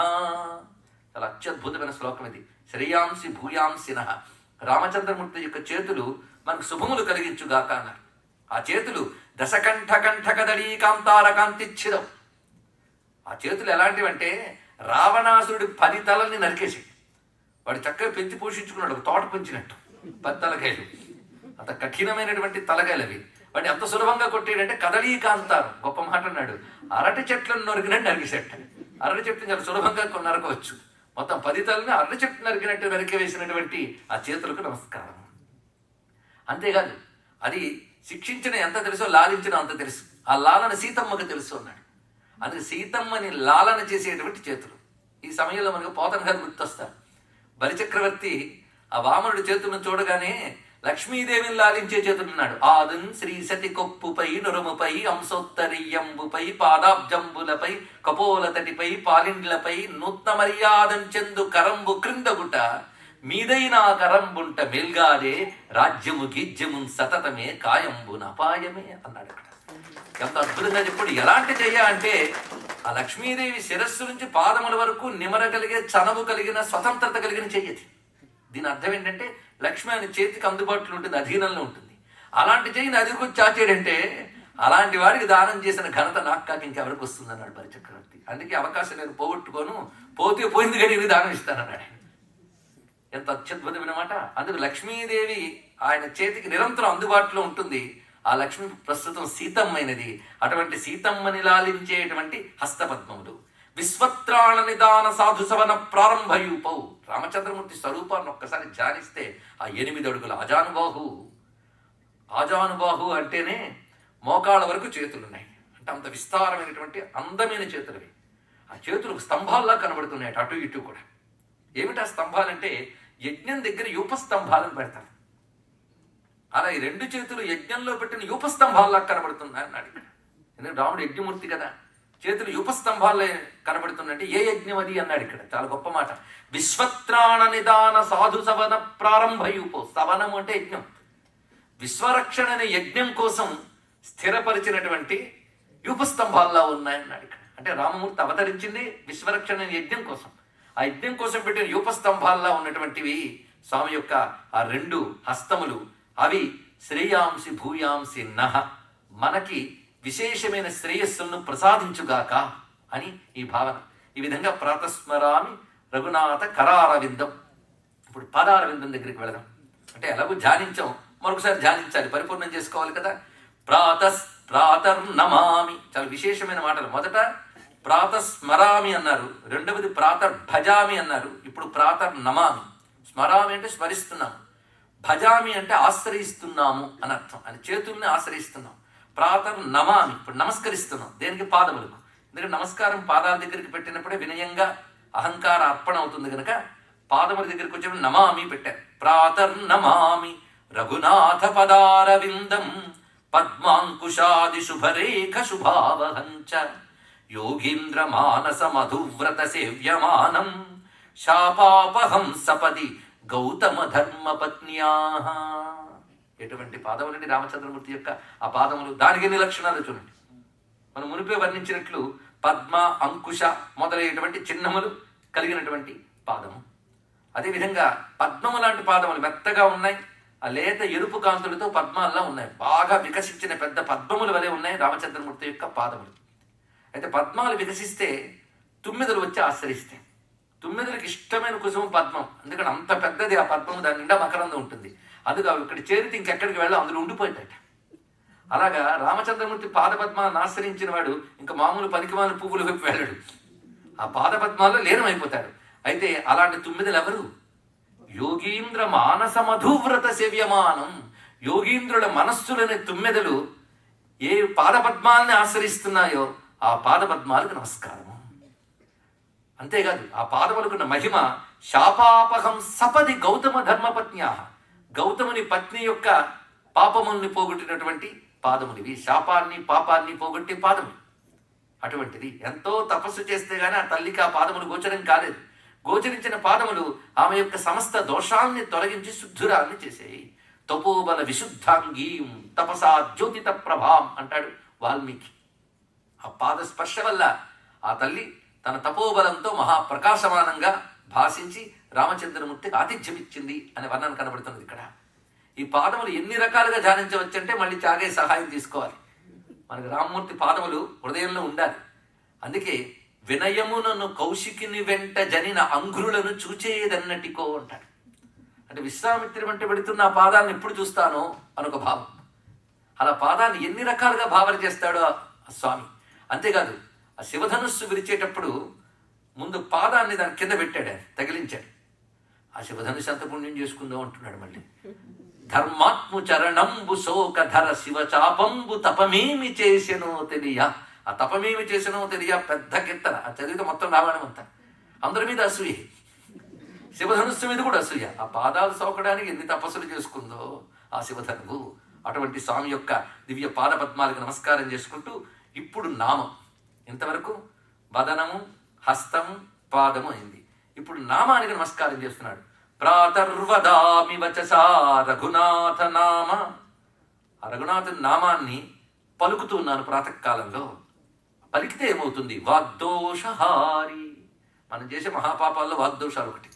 చాలా అత్యద్భుతమైన శ్లోకం ఇది. శ్రేయాంసి భూయాంసినః. రామచంద్రమూర్తి యొక్క చేతులు మనకు శుభములు కలిగించుగాక అన్నారు. ఆ చేతులు దశకంఠ కంఠ కదళీ కాంతార కాంతిచ్చిదం. ఆ చేతులు ఎలాంటివంటే రావణాసురుడి 10 తలల్ని నరికేసి వాడు చక్కగా పెంచి పోషించుకున్నాడు, ఒక తోట పెంచినట్టు 10 తలకాయలు. అంత కఠినమైనటువంటి తలకాయలు అవి. వాడిని ఎంత సులభంగా కొట్టేయంటే కదలీకాంతారు, గొప్ప మాట అన్నాడు. అరటి చెట్లను నరికినట్టు నరికిసేట. అరటి చెట్టుని చాలా సులభంగా నరకవచ్చు. మొత్తం 10 తలని అరటి చెట్టు నరికినట్టు నరికి వేసినటువంటి ఆ చేతులకు నమస్కారం. అంతేకాదు, అది శిక్షించిన ఎంత తెలుసో లాలించిన అంత తెలుసు. ఆ లాలన సీతమ్మకు తెలుసు అన్నాడు. అందుకే సీతమ్మని లాలన చేసేటువంటి చేతులు. ఈ సమయంలో మనకు పోతన గారు గుర్తొస్తారు. బలిచక్రవర్తి ఆ వామనుడి చేతులను చూడగానే లక్ష్మీదేవిని లాలించే చేతులున్నాడు. ఆదున్ శ్రీ సతి కొప్పుపై నురుముపై అంశోత్తరీయంబుపై పాదాబ్జంబులపై కపోలతటిపై పాలిండ్లపై నూత్న మర్యాదం చెందు కరంబు క్రిందగుట మీదైనా కరంబుంట మెల్గారే రాజ్యము గీజ్యము సతతమే కాయంబున అపాయమే అన్నాడు. అక్కడ ఎంత అద్భుతంగా చెప్పాడు. ఎలాంటి చెయ్య అంటే ఆ లక్ష్మీదేవి శిరస్సు నుంచి పాదముల వరకు నిమరగలిగే చనవు కలిగిన స్వతంత్రత కలిగిన చెయ్యది. దీని అర్థం ఏంటంటే లక్ష్మి ఆయన చేతికి అందుబాటులో ఉంటుంది, అధీనంలో ఉంటుంది. అలాంటి చెయ్యిని అదిరికొచ్చి చాచాడంటే అలాంటి వాడికి దానం చేసిన ఘనత నాకు కాక ఇంకెవరికి వస్తుంది అన్నాడు బలిచక్రవర్తి. అందుకే అవకాశం నేను పోగొట్టుకోను, పోతే పోయింది కానీ ఇది దానం ఇస్తానన్నాడు. ఎంత అత్యద్భుతమైన మాట. అందుకు లక్ష్మీదేవి ఆయన చేతికి నిరంతరం అందుబాటులో ఉంటుంది. ఆ లక్ష్మి ప్రస్తుతం సీతమ్మైనది. అటువంటి సీతమ్మని లాలించేటువంటి హస్తపద్మములు. విశ్వత్రాణ నిదాన సాధు సవన ప్రారంభయూపౌ. రామచంద్రమూర్తి స్వరూపాన్ని ఒక్కసారి ధ్యానిస్తే ఆ 8 అడుగుల ఆజానుబాహు అంటేనే మోకాళ్ళ వరకు చేతులున్నాయి. అంటే అంత విస్తారమైనటువంటి అందమైన చేతులవి. ఆ చేతులు స్తంభాల్లా కనబడుతున్నాయి అటు ఇటు కూడా. ఏమిటా స్తంభాలంటే యజ్ఞం దగ్గర యూపస్తంభాలను పెడతారు. అలా ఈ 2 చేతులు యజ్ఞంలో పెట్టిన యూపస్తంభాల్లా కనబడుతున్నాయి అన్నాడు ఇక్కడ. ఎందుకంటే రాముడు యజ్ఞమూర్తి కదా, చేతులు యూపస్తంభాలే కనబడుతున్నట్టు ఏ యజ్ఞం అది అన్నాడు ఇక్కడ. చాలా గొప్ప మాట. విశ్వత్రాణ నిదాన సాధు సవన ప్రారంభయూపో. సవనం అంటే యజ్ఞం. విశ్వరక్షణ అనే యజ్ఞం కోసం స్థిరపరిచినటువంటి యూపస్తంభాల్లా ఉన్నాయన్నాడు ఇక్కడ. అంటే రామమూర్తి అవతరించింది విశ్వరక్షణ అనే యజ్ఞం కోసం. ఆ యజ్ఞం కోసం పెట్టిన యూపస్తంభాల్లా ఉన్నటువంటివి స్వామి యొక్క ఆ 2 హస్తములు. అవి శ్రేయాంసి భూయాంసి నహ, మనకి విశేషమైన శ్రేయస్సులను ప్రసాదించుగాక అని ఈ భావన. ఈ విధంగా ప్రాతస్మరామి రఘునాథ కరారవిందం. ఇప్పుడు పాదారవిందం దగ్గరికి వెళదాం. అంటే ఎలాగో ధ్యానించాం, మరొకసారి ధ్యానించాలి, పరిపూర్ణం చేసుకోవాలి కదా. ప్రాతర్నమామి, చాలా విశేషమైన మాటలు. మొదట ప్రాతస్మరామి అన్నారు, రెండవది ప్రాతర్భజామి అన్నారు, ఇప్పుడు ప్రాతర్నమామి. స్మరామి అంటే స్మరిస్తున్నాము, భజామి అంటే ఆశ్రయిస్తున్నాము అని అర్థం. అని చేతుల్ని ఆశ్రయిస్తున్నాం. ప్రాతర్నమామి, ఇప్పుడు నమస్కరిస్తున్నాం. దేనికి? పాదములకు. ఎందుకంటే నమస్కారం పాదాల దగ్గరికి పెట్టినప్పుడే వినయంగా అహంకార అర్పణ అవుతుంది కనుక పాదముల దగ్గరికి వచ్చేప్పుడు నమామి పెట్టారు. ప్రాతర్నమామి రఘునాథ పదారవిందం పద్మాంకుశాది శుభరేఖ శుభావహంచ యోగీంద్ర మానస మధువ్రత సేవ్యమానం శాపాపహం సపది గౌతమ ధర్మపత్న్యా. ఎటువంటి పాదములండి రామచంద్రమూర్తి యొక్క ఆ పాదములు. దానికి ఎన్ని లక్షణాలు చూడండి. మనం మునిపే వర్ణించినట్లు పద్మ, అంకుశ మొదలైనటువంటి చిహ్నములు కలిగినటువంటి పాదము. అదేవిధంగా పద్మము లాంటి పాదములు మెత్తగా ఉన్నాయి. ఆ లేత ఎరుపు కాంతులతో పద్మాల్లా ఉన్నాయి. బాగా వికసించిన పెద్ద పద్మముల వలె ఉన్నాయి రామచంద్రమూర్తి యొక్క పాదములు. అయితే పద్మాలు వికసిస్తే తుమ్మెదలు వచ్చి ఆశ్రయిస్తాయి. తుమ్మెదలకు ఇష్టమైన కుసుమం పద్మం. ఎందుకంటే అంత పెద్దది ఆ పద్మము, దాని నిండా మకరందం ఉంటుంది. అందుకు అవి ఇక్కడ చేరితే ఇంకెక్కడికి వెళ్ళా అందులో ఉండిపోయిందట. అలాగా రామచంద్రమూర్తి పాదపద్మాలను ఆశ్రయించిన వాడు ఇంకా మామూలు పనికిమాల పువ్వులు వైపు వెళ్ళడు, ఆ పాదపద్మాల్లో లీనమైపోతాడు. అయితే అలాంటి తుమ్మెదలు ఎవరు? యోగీంద్ర మానస మధువ్రత సేవ్యమానం. యోగీంద్రుల మనస్సులనే తుమ్మెదలు ఏ పాదపద్మాలని ఆశ్రయిస్తున్నాయో ఆ పాదపద్మాలకు నమస్కారము. అంతేకాదు ఆ పాదములకున్న మహిమ శాపాపహం సపది గౌతమ ధర్మపత్న్యా. గౌతముని పత్ని యొక్క పాపముల్ని పోగొట్టినటువంటి పాదమునివి. శాపాన్ని పాపాన్ని పోగొట్టే పాదములు. అటువంటిది ఎంతో తపస్సు చేస్తే గానీ ఆ తల్లికి ఆ పాదములు గోచరం కాలేదు. గోచరించిన పాదములు ఆమె యొక్క సమస్త దోషాల్ని తొలగించి శుద్ధురాల్ని చేసేయి. తపోబల విశుద్ధాంగీం తపసా జ్యోతిత ప్రభాం అంటాడు వాల్మీకి. ఆ పాద స్పర్శ వల్ల ఆ తల్లి తన తపోబలంతో మహాప్రకాశమానంగా భాషించి రామచంద్రమూర్తికి ఆతిథ్యమిచ్చింది అనే వర్ణన కనబడుతున్నది ఇక్కడ. ఈ పాదములు ఎన్ని రకాలుగా ధ్యానించవచ్చు అంటే మళ్ళీ త్యాగే సహాయం తీసుకోవాలి. మనకి రామమూర్తి పాదములు హృదయంలో ఉండాలి. అందుకే వినయమునను కౌశికిని వెంట జనిన అంఘ్రులను చూచేదన్నటికో అంటాడు. అంటే విశ్వామిత్రి వెంట పెడుతున్న ఆ పాదాలను ఎప్పుడు చూస్తానో అనొక భావం. అలా పాదాన్ని ఎన్ని రకాలుగా భావన చేస్తాడో ఆ స్వామి. అంతేకాదు ఆ శివధనుస్సు విరిచేటప్పుడు ముందు పాదాన్ని దాని కింద పెట్టాడు, ఆయన తగిలించాడు. ఆ శివధనుస్సు అంత పుణ్యం చేసుకుందాం అంటున్నాడు మళ్ళీ. ధర్మాత్ము చరణంబు శోకధర శివచాపంబు తపమేమి చేసెనో తెలియ. ఆ తపమేమి చేసెనో తెలియ పెద్ద కీర్తన. ఆ చదివితే మొత్తం రావడం అంతా. అందరి మీద అసూయ, శివధనుస్సు మీద కూడా అసూయ. ఆ పాదాలు సోకడానికి ఎన్ని తపస్సులు చేసుకుందో ఆ శివధనువు. అటువంటి స్వామి యొక్క దివ్య పాద పద్మాలకు నమస్కారం చేసుకుంటూ ఇప్పుడు నామం. ఇంతవరకు వదనము, హస్తము, పాదము అయింది. ఇప్పుడు నామానికి నమస్కారం చేస్తున్నాడు. ప్రాతర్వదామి వచసా రఘునాథ నామ. ఆ రఘునాథుని నామాన్ని పలుకుతున్నాను ప్రాతకాలంలో. పలికితే ఏమవుతుంది? వాగ్దోషహారి. మనం చేసే మహాపాపాల్లో వాగ్దోషాలు ఒకటి.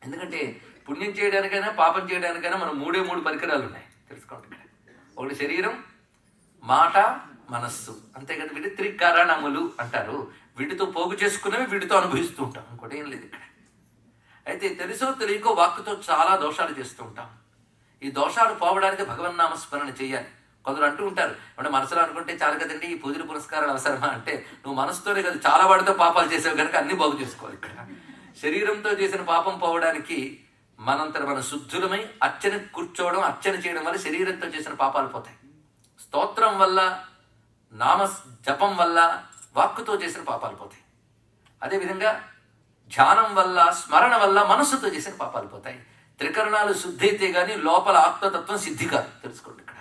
ఎందుకంటే పుణ్యం చేయడానికైనా పాపం చేయడానికైనా మనం మూడు పరికరాలు ఉన్నాయి, తెలుసుకోండి. ఇక్కడ ఒకటి శరీరం, మాట, మనస్సు. అంతేకాదు వీటి త్రికరణములు అంటారు. వీటితో పోగు చేసుకునేవి వీటితో అనుభవిస్తూ ఉంటాం, ఇంకోటి ఏం లేదు ఇక్కడ. అయితే తెలుసో తెలియకో వాక్కుతో చాలా దోషాలు చేస్తూ ఉంటాం. ఈ దోషాలు పోవడానికి భగవన్నామ స్మరణ చేయాలి. కొందరు అంటూ ఉంటారు, అంటే మనసులో అనుకుంటే చాలు కదండి ఈ పూజలు పురస్కారాలు అవసరమా అంటే, నువ్వు మనసుతోనే కదా చాలా వాడితో పాపాలు చేసావు కనుక అన్ని బాగు చేసుకోవాలి. ఇక్కడ శరీరంతో చేసిన పాపం పోవడానికి మనంతట మన శుద్ధులమై అర్చన కూర్చోవడం, అర్చన చేయడం వల్ల శరీరంతో చేసిన పాపాలు పోతాయి. స్తోత్రం వల్ల, నామ జపం వల్ల, వాక్కుతో చేసిన పాపాలు పోతాయి. అదేవిధంగా ధ్యానం వల్ల, స్మరణ వల్ల మనస్సుతో చేసిన పాపాలు పోతాయి. త్రికరణాలు శుద్ధి అయితే గానీ లోపల ఆత్మతత్వం సిద్ధి కాదు, తెలుసుకోండి. ఇక్కడ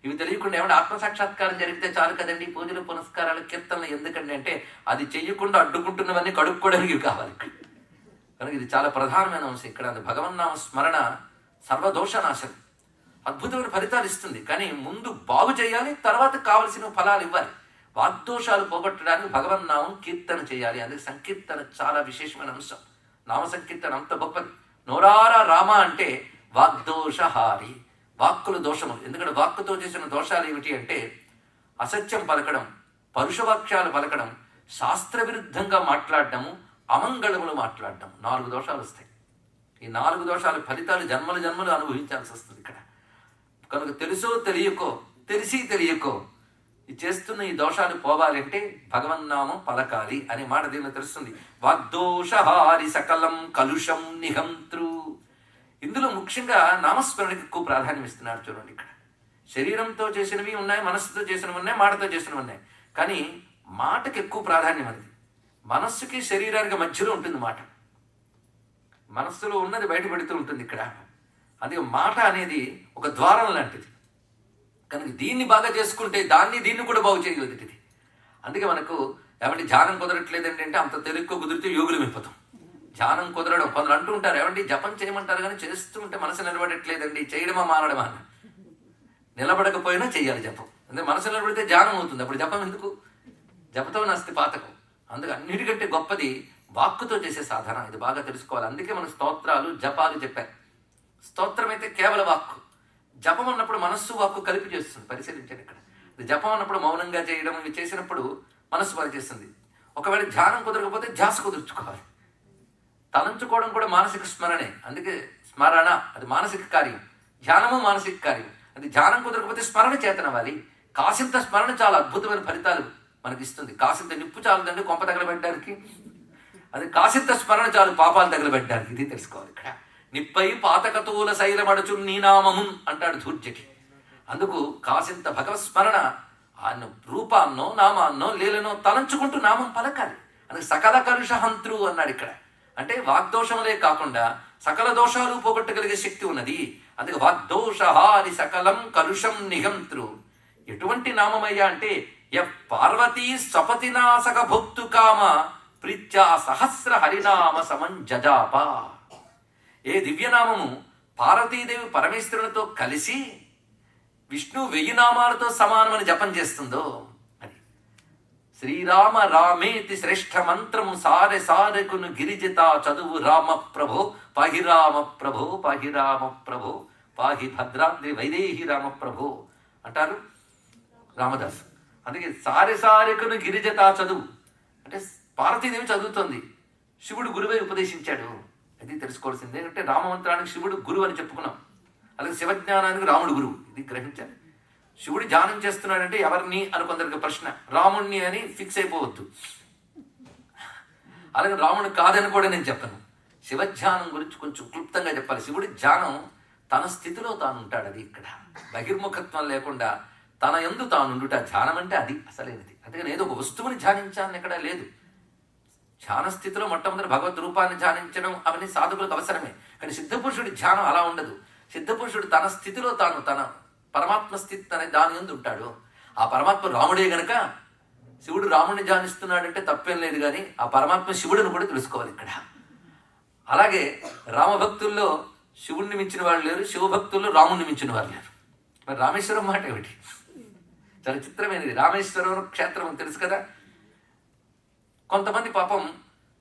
ఇవి తెలియకుండా ఏమంటే ఆత్మసాక్షాత్కారం జరిగితే చాలు కదండి పూజలు పునస్కారాలు కీర్తనలు ఎందుకండి అంటే, అది చెయ్యకుండా అడ్డుకుంటున్నవన్నీ కడుక్కోవడానికి ఇవి కావాలి. కనుక ఇది చాలా ప్రధానమైన అంశం ఇక్కడ. భగవన్నామ స్మరణ సర్వదోషనాశనం, అద్భుతమైన ఫలితాలు ఇస్తుంది. కానీ ముందు బాగు చేయాలి, తర్వాత కావలసిన ఫలాలు ఇవ్వాలి. వాగ్దోషాలు పోగొట్టడానికి భగవన్నామం కీర్తన చేయాలి. అందుకే సంకీర్తన చాలా విశేషమైన అంశం. నామ సంకీర్తన అంత గొప్పది. నోరారా రామ అంటే వాగ్దోషహారి, వాక్కుల దోషములు. ఎందుకంటే వాక్కుతో చేసిన దోషాలు ఏమిటి అంటే అసత్యం పలకడం, పరుషవాక్యాలు పలకడం, శాస్త్ర విరుద్ధంగా మాట్లాడటము, అమంగళములు మాట్లాడటం. 4 దోషాలు వస్తాయి. ఈ 4 దోషాల ఫలితాలు జన్మలు జన్మలు అనుభవించాల్సి వస్తుంది ఇక్కడ. కనుక తెలుసో తెలియకో, తెలిసి తెలియకో ఈ చేస్తున్న ఈ దోషాలు పోవాలంటే భగవన్నామం పలకాలి అనే మాట దీనిలో తెలుస్తుంది. వాగ్దోషహారి సకలం కలుషం నిహంత్రు. ఇందులో ముఖ్యంగా నామస్మరణకి ఎక్కువ ప్రాధాన్యం ఇస్తున్నారు. చూడండి, ఇక్కడ శరీరంతో చేసినవి ఉన్నాయి, మనస్సుతో చేసినవి ఉన్నాయి, మాటతో చేసినవి ఉన్నాయి. కానీ మాటకి ఎక్కువ ప్రాధాన్యం అనేది. మనస్సుకి శరీరానికి మధ్యలో ఉంటుంది మాట. మనస్సులో ఉన్నది బయటపడుతూ ఉంటుంది ఇక్కడ. అది మాట అనేది ఒక ద్వారం లాంటిది. కనుక దీన్ని బాగా చేసుకుంటే దీన్ని కూడా బాగు చేయగలుగుతుంది ఇది. అందుకే మనకు ఏమంటే ధ్యానం కుదరట్లేదండి అంటే అంత తెలుగు కుదిరితే యోగులు అయిపోతాం. ధ్యానం కుదరడం కొందరు అంటూ ఉంటారు, ఏమంటే జపం చేయమంటారు కానీ చేస్తూ ఉంటే మనసు నిలబడట్లేదండి, చేయడమా మారడమా అని. నిలబడకపోయినా చేయాలి జపం. అంటే మనసు నిలబడితే ధ్యానం అవుతుంది, అప్పుడు జపం ఎందుకు? జపతో నస్తి పాతకం. అందుకే అన్నిటికంటే గొప్పది వాక్కుతో చేసే సాధన. ఇది బాగా తెలుసుకోవాలి. అందుకే మన స్తోత్రాలు జపాలు చెప్పారు. స్తోత్రం అయితే కేవల వాక్కు, జపం అన్నప్పుడు మనస్సు వాక్కు కలిపి చేస్తుంది. పరిశీలించండి ఇక్కడ. జపం అన్నప్పుడు మౌనంగా చేయడం, ఇవి చేసినప్పుడు మనస్సు పనిచేస్తుంది. ఒకవేళ ధ్యానం కుదరకపోతే ధ్యాస కుదుర్చుకోవాలి. తలంచుకోవడం కూడా మానసిక స్మరణే. అందుకే స్మరణ అది మానసిక కార్యం, ధ్యానము మానసిక కార్యం. అది ధ్యానం కుదరకపోతే స్మరణ చేతనవ్వాలి. కాసింత స్మరణ చాలా అద్భుతమైన ఫలితాలు మనకి ఇస్తుంది. కాసింత నిప్పు చాలుదండి కొంప తగలబెట్టడానికి, అది కాసింత స్మరణ చాలు పాపాలు తగలబెట్టడానికి. ఇది తెలుసుకోవాలి ఇక్కడ. నిప్పై పాతకతూల శైలమడుచు నీ నామము అంటాడు ధూర్జటి. అందుకు కాసింత భగవత్ స్మరణ ఆయన రూపాన్నో నామాన్నో లీలనో తలంచుకుంటూ నామం పలకాలి. అందుకే సకల కలుషహంత్రు అన్నాడు ఇక్కడ. అంటే వాగ్దోషములే కాకుండా సకల దోషాలు పోగొట్టగలిగే శక్తి ఉన్నది. అందుకే వాగ్దోషహారి సకలం కలుషం నిహంత్రు. ఎటువంటి నామమయ్యా అంటే పార్వతీ స్వపతినాశక భోక్తు కామ ప్రీత్యా సహస్ర హరినామ సమంజజాప. ఏ దివ్యనామము పార్వతీదేవి పరమేశ్వరునితో కలిసి విష్ణు 1000 నామాలతో సమానమని జపం చేస్తుందో అది. శ్రీరామ రామేతి శ్రేష్ఠ మంత్రము సారె సారెకును గిరిజిత చదువు రామ ప్రభో పాహి రామ ప్రభో పాహి రామ ప్రభో పాహి భద్రాద్రి వైదేహి రామ ప్రభో అంటారు రామదాసు. అందుకే సారె సారెకును గిరిజిత చదువు అంటే పార్వతీదేవి చదువుతోంది, శివుడు గురువై ఉపదేశించాడు. అది తెలుసుకోవాల్సింది. ఏంటంటే రామమంత్రానికి శివుడు గురువు అని చెప్పుకున్నాం. అలాగే శివజ్ఞానానికి రాముడు గురువు. ఇది గ్రహించాలి. శివుడు ధ్యానం చేస్తున్నాడంటే ఎవరిని అని కొందరికి ప్రశ్న, రాముణ్ణి అని ఫిక్స్ అయిపోవద్దు. అలాగే రాముడు కాదని కూడా నేను చెప్పను. శివధ్యానం గురించి కొంచెం క్లుప్తంగా చెప్పాలి. శివుడి ధ్యానం తన స్థితిలో తాను ఉంటాడు. అది ఇక్కడ బహిర్ముఖత్వం లేకుండా తన యందు తాను ఉండుట ధ్యానం అంటే అది అసలేనిది. అందుకని ఏదో ఒక వస్తువుని ధ్యానించాలని ఎక్కడ లేదు. ధ్యాన స్థితిలో మొట్టమొదటి భగవద్ రూపాన్ని ధ్యానించడం అవన్నీ సాధకులకు అవసరమే. కానీ సిద్ధపురుషుడి ధ్యానం అలా ఉండదు. సిద్ధపురుషుడు తన స్థితిలో తాను, తన పరమాత్మ స్థితి అనే దాని యందు ఉంటాడు. ఆ పరమాత్మ రాముడే గనక శివుడు రాముడిని ధ్యానిస్తున్నాడంటే తప్పేం లేదు. కానీ ఆ పరమాత్మ శివుడిని కూడా తెలుసుకోవాలి ఇక్కడ. అలాగే రామభక్తుల్లో శివుణ్ణి మించిన వాళ్ళు లేరు, శివభక్తుల్లో రాముణ్ణి మించిన వారు లేరు. మరి రామేశ్వరం మాట ఏమిటి? చాలా చిత్రమైనది. రామేశ్వరం క్షేత్రం తెలుసు కదా. కొంతమంది పాపం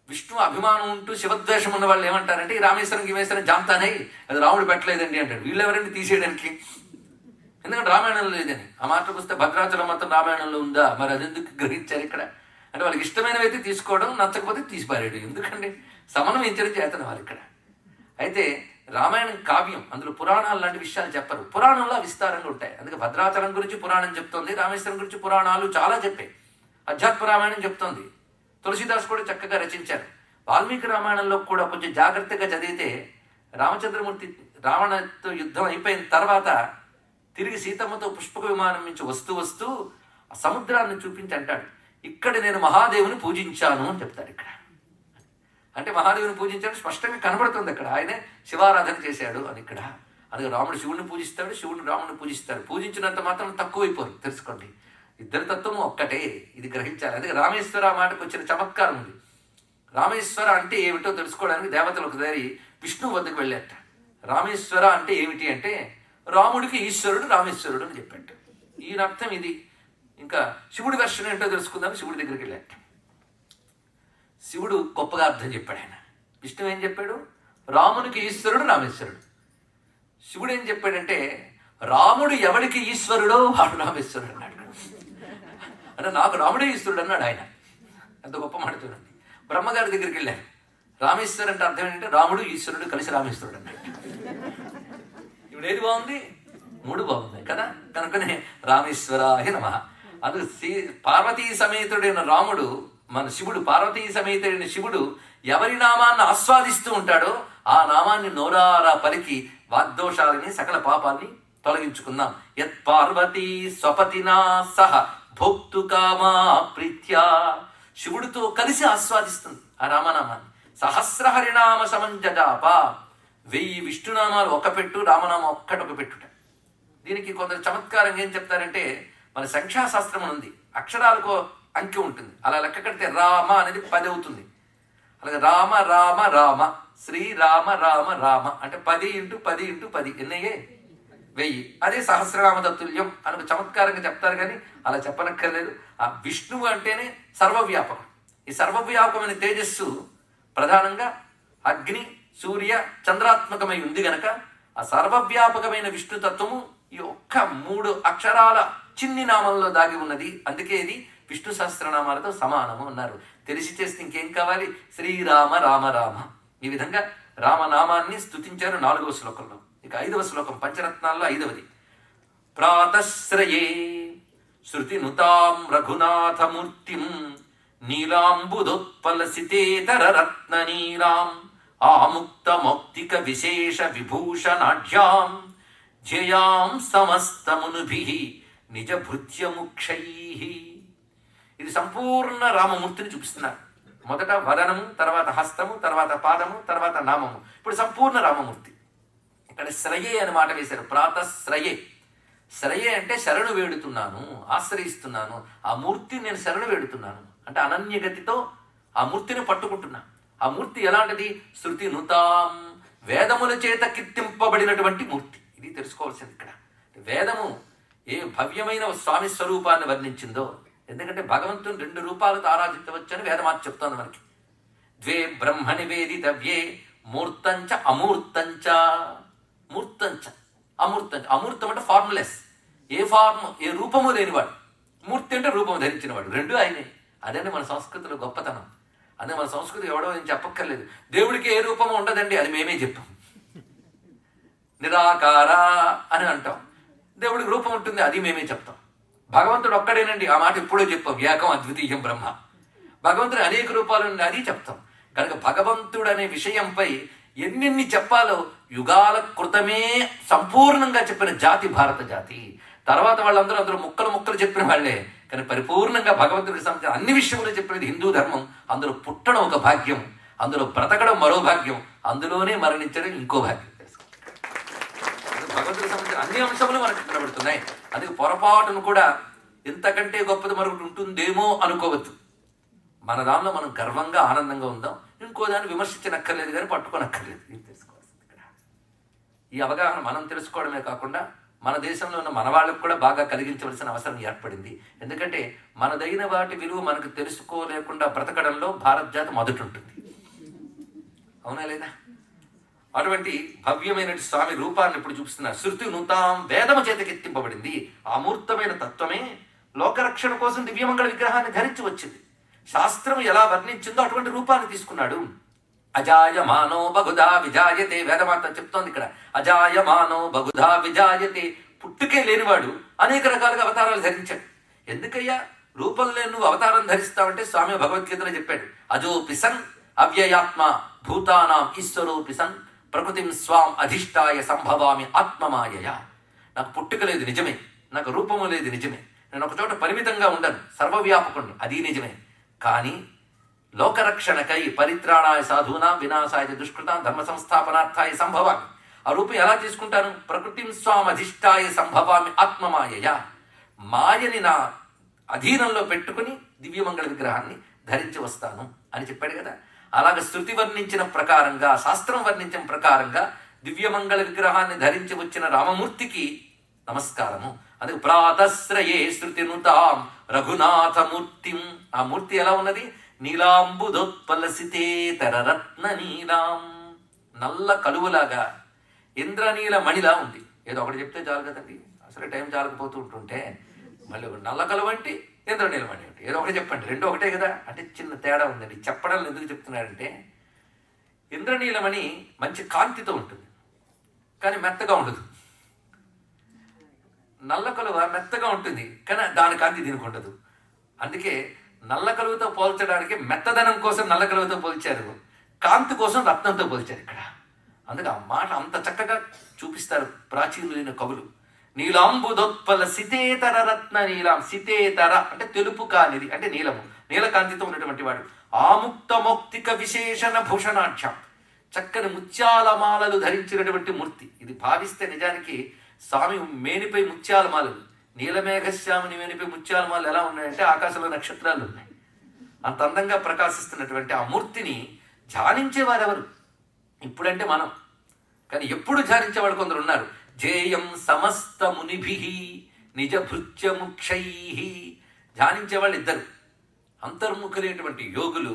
విష్ణు అభిమానం ఉంటూ శివద్వేషం ఉన్న వాళ్ళు ఏమంటారంటే, ఈ రామేశ్వరం గిమేశ్వరం జాంతానే, అది రాముడు పెట్టలేదండి అంటాడు. వీళ్ళెవరండి తీసేయడానికి? ఎందుకంటే రామాయణంలో లేదని. ఆ మాటకు వస్తే భద్రాచలం మాత్రం రామాయణంలో ఉందా? మరి అది ఎందుకు గ్రహించారు ఇక్కడ? అంటే వాళ్ళకి ఇష్టమైనవైతే తీసుకోవడం, నచ్చకపోతే తీసిపారేయడం. ఎందుకండి? సమన్వయించడం చేతన వాళ్ళు ఇక్కడ. అయితే రామాయణం కావ్యం, అందులో పురాణాలు లాంటి విషయాలు చెప్పరు. పురాణంలో విస్తారంగా ఉంటాయి. అందుకే భద్రాచలం గురించి పురాణం చెప్తోంది, రామేశ్వరం గురించి పురాణాలు చాలా చెప్పాయి. అధ్యాత్మ రామాయణం చెప్తోంది. తులసిదాస్ కూడా చక్కగా రచించారు. వాల్మీకి రామాయణంలో కూడా కొంచెం జాగ్రత్తగా చదివితే రామచంద్రమూర్తి రావణతో యుద్ధం అయిపోయిన తర్వాత తిరిగి సీతమ్మతో పుష్పక విమానం నుంచి వస్తూ ఆ సముద్రాన్ని చూపించి అంటాడు, ఇక్కడ నేను మహాదేవుని పూజించాను అని చెప్తారు ఇక్కడ. అంటే మహాదేవుని పూజించాడు స్పష్టంగా కనబడుతుంది అక్కడ. ఆయనే శివారాధన చేశాడు అని ఇక్కడ. అందుకే రాముడు శివుడిని పూజిస్తాడు, శివుడు రాముడిని పూజిస్తాడు. పూజించినంత మాత్రం తక్కువైపోరు, తెలుసుకోండి. ఇద్దరి తత్వము ఒక్కటే, ఇది గ్రహించాలి. అందుకే రామేశ్వర మాటకు వచ్చిన చమత్కారం ఉంది. రామేశ్వర అంటే ఏమిటో తెలుసుకోవడానికి దేవతలు ఒకసారి విష్ణువు వద్దకు వెళ్ళాట. రామేశ్వర అంటే ఏమిటి అంటే, రాముడికి ఈశ్వరుడు రామేశ్వరుడు అని చెప్పాడు. ఈయన అర్థం ఇది. ఇంకా శివుడి వెర్షన్ ఏంటో తెలుసుకుందాం. శివుడి దగ్గరికి వెళ్ళాట. శివుడు గొప్పగా అర్థం చెప్పాడు. ఆయన విష్ణువు ఏం చెప్పాడు? రామునికి ఈశ్వరుడు రామేశ్వరుడు. శివుడు ఏం చెప్పాడంటే, రాముడు ఎవడికి ఈశ్వరుడో వాడు రామేశ్వరుడు అన్నాడు. అంటే నాకు రాముడే ఈశ్వరుడు అన్నాడు ఆయన. ఎంత గొప్ప మాట చూడండి. బ్రహ్మగారి దగ్గరికి వెళ్ళారు. రామేశ్వరు అంటే అర్థం ఏంటంటే రాముడు ఈశ్వరుడు కలిసి రామేశ్వరుడు అన్నాడు. ఇప్పుడు ఏది బాగుంది? మూడు బాగుంది కదా. కనుకనే రామేశ్వరాయ నమః. అందుకు పార్వతీ సమేతుడైన రాముడు, మన శివుడు, పార్వతీ సమేతుడైన శివుడు ఎవరి నామాన్ని ఆస్వాదిస్తూ ఉంటాడో ఆ నామాన్ని నోరారా పలికి వాగ్దోషాలని సకల పాపాన్ని తొలగించుకుందాం. యత్ పార్వతీ స్వపతినా సహ భోక్తు కామా ప్రీత్యా. శివుడితో కలిసి ఆస్వాదిస్తుంది ఆ రామనామాన్ని. సహస్ర హరినామ సమంజజాప. 1000 విష్ణునామాలు ఒక పెట్టు, రామనామం ఒక్కటొక పెట్టుట. దీనికి కొందరు చమత్కారంగా ఏం చెప్తారంటే, మన సంఖ్యాశాస్త్రం ఉంది, అక్షరాలకు అంకె ఉంటుంది. అలా లెక్క కడితే రామ అనేది 10 అవుతుంది. అలాగే రామ రామ రామ, శ్రీరామ రామ రామ అంటే 10 × 10 × 10 ఎన్నయ్యే? 1000. అదే సహస్రనామ తత్తుల్యం అని చమత్కారంగా చెప్తారు. కానీ అలా చెప్పనక్కర్లేదు. ఆ విష్ణువు అంటేనే సర్వవ్యాపకం. ఈ సర్వవ్యాపకమైన తేజస్సు ప్రధానంగా అగ్ని, సూర్య, చంద్రాత్మకమై ఉంది గనక ఆ సర్వవ్యాపకమైన విష్ణుతత్వము ఈ ఒక్క 3 అక్షరాల చిన్ని నామంలో దాగి ఉన్నది. అందుకే ఇది విష్ణు సహస్రనామాలతో సమానము అన్నారు. తెలిసి చేస్తే ఇంకేం కావాలి? శ్రీరామ రామ రామ. ఈ విధంగా రామనామాన్ని స్తుతించారు 4వ శ్లోకంలో. ఇక 5వ శ్లోకం పంచరత్నాల్లో 5వది. ప్రాతశ్రయే శృతినుతాం రఘునాథమూర్తిం నీలాంబుదోత్పలసితేతర రత్న నీలాం ఆముక్త మౌక్తిక విశేష విభూషణాఢ్యాం జయాం సమస్తమునుభిః నిజ భృత్యముక్షైః. ఇది సంపూర్ణ రామమూర్తిని చూపిస్తున్నారు. మొదట వదనము, తర్వాత హస్తము, తర్వాత పాదము, తర్వాత నామము. ఇప్పుడు సంపూర్ణ రామమూర్తి. ఇక్కడ శ్రయే అని మాట వేశారు. ప్రాతశ్రయే. శ్రయే అంటే శరణు వేడుతున్నాను, ఆశ్రయిస్తున్నాను. ఆ మూర్తిని నేను శరణు వేడుతున్నాను అంటే అనన్యగతితో ఆ మూర్తిని పట్టుకుంటున్నా. ఆ మూర్తి ఎలాంటిది? శృతి నుతాం, వేదముల చేత కీర్తింపబడినటువంటి మూర్తి. ఇది తెలుసుకోవాల్సింది ఇక్కడ. వేదము ఏ భవ్యమైన స్వామి స్వరూపాన్ని వర్ణించిందో, ఎందుకంటే భగవంతుని 2 రూపాలతో ఆరాధించవచ్చని వేదమాత చెప్తోంది మనకి. 2 బ్రహ్మ నివేదితవ్యే మూర్తంచ అమూర్తంచ. మూర్తంచ అమూర్తంచ. అమూర్తం అంటే ఫార్ములెస్, ఏ ఫార్మ్, ఏ రూపము లేనివాడు. మూర్తి అంటే రూపం ధరించినవాడు. 2 ఆయనే. అదే మన సంస్కృతిలో గొప్పతనం. అదే మన సంస్కృతి ఎవడో ఏం చెప్పక్కర్లేదు. దేవుడికి ఏ రూపము ఉండదండి, అది మేమే చెప్పాం. నిరాకార అని అంటాం. దేవుడికి రూపం ఉంటుంది, అది మేమే చెప్తాం. భగవంతుడు ఒక్కడేనండి, ఆ మాట ఎప్పుడో చెప్పాం, ఏకం అద్వితీయం బ్రహ్మ. భగవంతుడు అనేక రూపాలు ఉంది, అది చెప్తాం. కనుక భగవంతుడు అనే విషయంపై ఎన్నెన్ని చెప్పాలో యుగాల క్రితమే సంపూర్ణంగా చెప్పిన జాతి భారత జాతి. తర్వాత వాళ్ళందరూ అందరూ ముక్కలు చెప్పిన వాళ్ళే, కానీ పరిపూర్ణంగా భగవంతుడికి సంబంధించిన అన్ని విషయంలో చెప్పినది హిందూ ధర్మం. అందులో పుట్టడం ఒక భాగ్యం, అందులో బ్రతకడం మరో భాగ్యం, అందులోనే మరణించడం ఇంకో భాగ్యం. భగవంతుడికి సంబంధించిన అన్ని అంశములు మనకు కనబడుతున్నాయి. అందుకే పొరపాటును కూడా ఇంతకంటే గొప్పది మరొకటి ఉంటుందేమో అనుకోవద్దు. మన దానిలో మనం గర్వంగా ఆనందంగా ఉందాం. ఇంకో దాన్ని విమర్శించనక్కర్లేదు, కానీ పట్టుకోనక్కర్లేదు. ఇది తెలుసుకోవాల్సింది ఇక్కడ. ఈ అవగాహన మనం తెలుసుకోవడమే కాకుండా మన దేశంలో ఉన్న మన వాళ్ళకు కూడా బాగా కలిగించవలసిన అవసరం ఏర్పడింది. ఎందుకంటే మనదైన వాటి విలువ మనకు తెలుసుకోలేకుండా బ్రతకడంలో భారత జాతి మొదటి ఉంటుంది. అవునా లేదా? అటువంటి భవ్యమైన స్వామి రూపాన్ని ఇప్పుడు చూపిస్తున్నారు. శృతి నూతాం, వేదము చేతకెత్తింపబడింది. అమూర్తమైన తత్వమే లోకరక్షణ కోసం దివ్యమంగళ విగ్రహాన్ని ధరించి వచ్చింది. శాస్త్రం ఎలా వర్ణించిందో అటువంటి రూపాన్ని తీసుకున్నాడు. అజాయమానో బహుధా విజాయతే, వేదమాత చెప్తోంది ఇక్కడ. అజాయమానో బహుధా విజాయతే, పుట్టుకే లేనివాడు అనేక రకాలుగా అవతారాలు ధరించాడు. ఎందుకయ్యా రూపం లేని నువ్వు అవతారం ధరిస్తావంటే స్వామి భగవద్గీతలో చెప్పాడు. అజో పిసన్ అవ్యయాత్మ భూతానాం ఈశ్వరో పిసన్ ప్రకృతిం స్వాం అధిష్టాయ సంభవామి ఆత్మమాయయ. నాకు పుట్టుక లేదు నిజమే, నాకు రూపము లేదు నిజమే, నేను ఒక చోట పరిమితంగా ఉండను, సర్వవ్యాపకుణ్ణి, అది నిజమే. కానీ లోకరక్షణకై పరిత్రాణాయ సాధూనా వినాశాయ దుష్కృతాం ధర్మ సంస్థాపనార్థాయ సంభవామి. ఆ రూపం ఎలా తీసుకుంటాను? ప్రకృతిం స్వాం అధిష్టాయ సంభవామి ఆత్మమాయయ. మాయని నా అధీనంలో పెట్టుకుని దివ్యమంగళ విగ్రహాన్ని ధరించి వస్తాను అని చెప్పాడు కదా. అలాగ శృతి వర్ణించిన ప్రకారంగా, శాస్త్రం వర్ణించిన ప్రకారంగా దివ్యమంగళ విగ్రహాన్ని ధరించి వచ్చిన రామమూర్తికి నమస్కారము. అందుకే ప్రాతశ్రయే శృతినుతాం రఘునాథమూర్తిం. ఆ మూర్తి ఎలా ఉన్నది? నీలాంబుదోత్పలసితే తరరత్న నీలాం, నల్ల కలువులాగా ఇంద్రనీల మణిలా ఉంది. ఏదో ఒకటి చెప్తే చాలు కదండి, అసలు టైం చాలకపోతూ ఉంటుంటే మళ్ళీ నల్ల కలువ అంటే ఇంద్రనీల మణి అంటే ఏదో ఒకటి చెప్పండి, రెండు ఒకటే కదా అంటే చిన్న తేడా ఉందండి. చెప్పడం ఎందుకు చెప్తున్నారంటే ఇంద్రనీలమణి మంచి కాంతితో ఉంటుంది, కానీ మెత్తగా ఉండదు. నల్ల కలువ మెత్తగా ఉంటుంది, కానీ దాని కాంతి దీనికి ఉండదు. అందుకే నల్ల కలువతో పోల్చడానికి మెత్తదనం కోసం నల్ల కలువతో పోల్చారు, కాంతి కోసం రత్నంతో పోల్చారు ఇక్కడ. అందుకే ఆ మాట అంత చక్కగా చూపిస్తారు ప్రాచీనులైన కవులు. నీలాంబుదోత్పల సితేతర రత్న నీలాం. సితేతర అంటే తెలుపు కానిది, అంటే నీలము, నీలకాంతితో ఉన్నటువంటి వాడు. ఆముక్త మౌక్తిక విశేషణ భూషణాఢ్యం, చక్కని ముత్యాల మాలలు ధరించినటువంటి మూర్తి. ఇది భావిస్తే నిజానికి స్వామి మేనిపై ముత్యాల మాలలు, నీలమేఘశ్యాముని మేనిపై ముత్యాల మాలలు ఎలా ఉన్నాయంటే ఆకాశంలో నక్షత్రాలు ఉన్నాయి. అంత అందంగా ప్రకాశిస్తున్నటువంటి ఆ మూర్తిని ధ్యానించేవారెవరు? ఇప్పుడంటే మనం, కానీ ఎప్పుడు ధ్యానించేవాడు కొందరు ఉన్నారు. జేయం సమస్త మునిభి నిజ భృత్యముక్షై. ధ్యానించేవాళ్ళు ఇద్దరు, అంతర్ముఖులైనటువంటి యోగులు,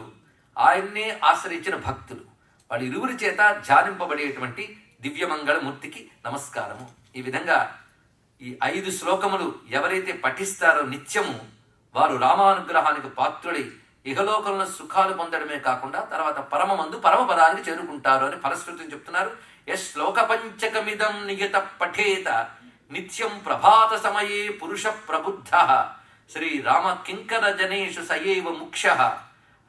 ఆయన్నే ఆశ్రయించిన భక్తులు. వాళ్ళ ఇరువురి చేత ధ్యానింపబడేటువంటి దివ్యమంగళ మూర్తికి నమస్కారము. ఈ విధంగా ఈ 5 శ్లోకములు ఎవరైతే పఠిస్తారో నిత్యము, వారు రామానుగ్రహానికి పాత్రుడై ఇహలోకంలో సుఖాలు పొందడమే కాకుండా తర్వాత పరమమందు పరమపదానికి చేరుకుంటారు అని ఫలశ్రుతిని చెప్తున్నారు. శ్లోక పంచకమిదం నియత పఠేత నిత్యం ప్రభాత సమయే పురుష ప్రబుద్ధ శ్రీ రామ కింకర జనేషు సయేవ ముఖ్య.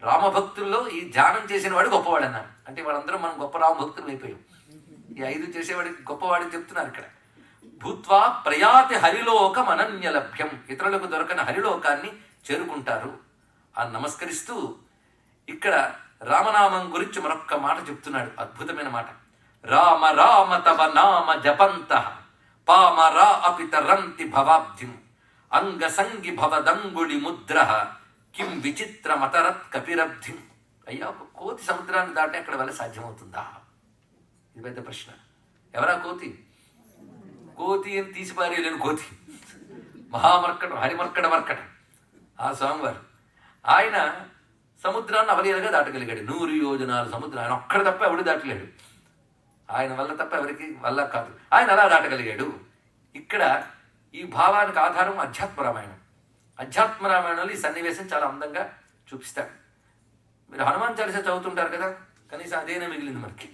రామభక్తుల్లో ఈ ధ్యానం చేసిన వాడు గొప్పవాడు అన్నారు. అంటే వాళ్ళందరూ మనం గొప్ప రామభక్తులు అయిపోయాం. ఈ 5 చేసేవాడికి గొప్పవాడిని చెప్తున్నారు ఇక్కడ. భూత్వా ప్రయాతి హరిలోకం అనన్యలభ్యం, ఇతరులకు దొరకని హరిలోకాన్ని చేరుకుంటారు అని నమస్కరిస్తూ ఇక్కడ రామనామం గురించి మరొక్క మాట చెప్తున్నాడు, అద్భుతమైన మాట. రామ రామ తవ నామ జపంతః పామరా అపి తరంతి భవాబ్ధిం అంగసంగి భవదంగుళి ముద్రః కిం విచిత్రమతరత్ కపిరబ్ధిం. అయ్యా, ఒక కోతి సముద్రాన్ని దాటి అక్కడ వల్ల సాధ్యమవుతుందా? ఇది పెద్ద ప్రశ్న. ఎవరా కోతి? కోతి అని తీసిపారేయలేని కోతి, మహామర్కటం, హరిమర్కట మర్కటం ఆ స్వామివారు. ఆయన సముద్రాన్ని అవలీలగా దాటగలిగాడు. 100 యోజనాలు సముద్రం ఆయన ఒక్కడ తప్ప ఎవడు దాటలేడు. ఆయన వల్ల తప్ప ఎవరికి వల్ల కాదు, ఆయన అలా దాటగలిగాడు. ఇక్కడ ఈ భావానికి ఆధారం అధ్యాత్మ రామాయణం. అధ్యాత్మ రామాయణంలో ఈ సన్నివేశం చాలా అందంగా చూపిస్తాడు. మీరు హనుమాన్ చాలీసా చదువుతుంటారు కదా, కనీసం అదేనే మిగిలింది మనకి.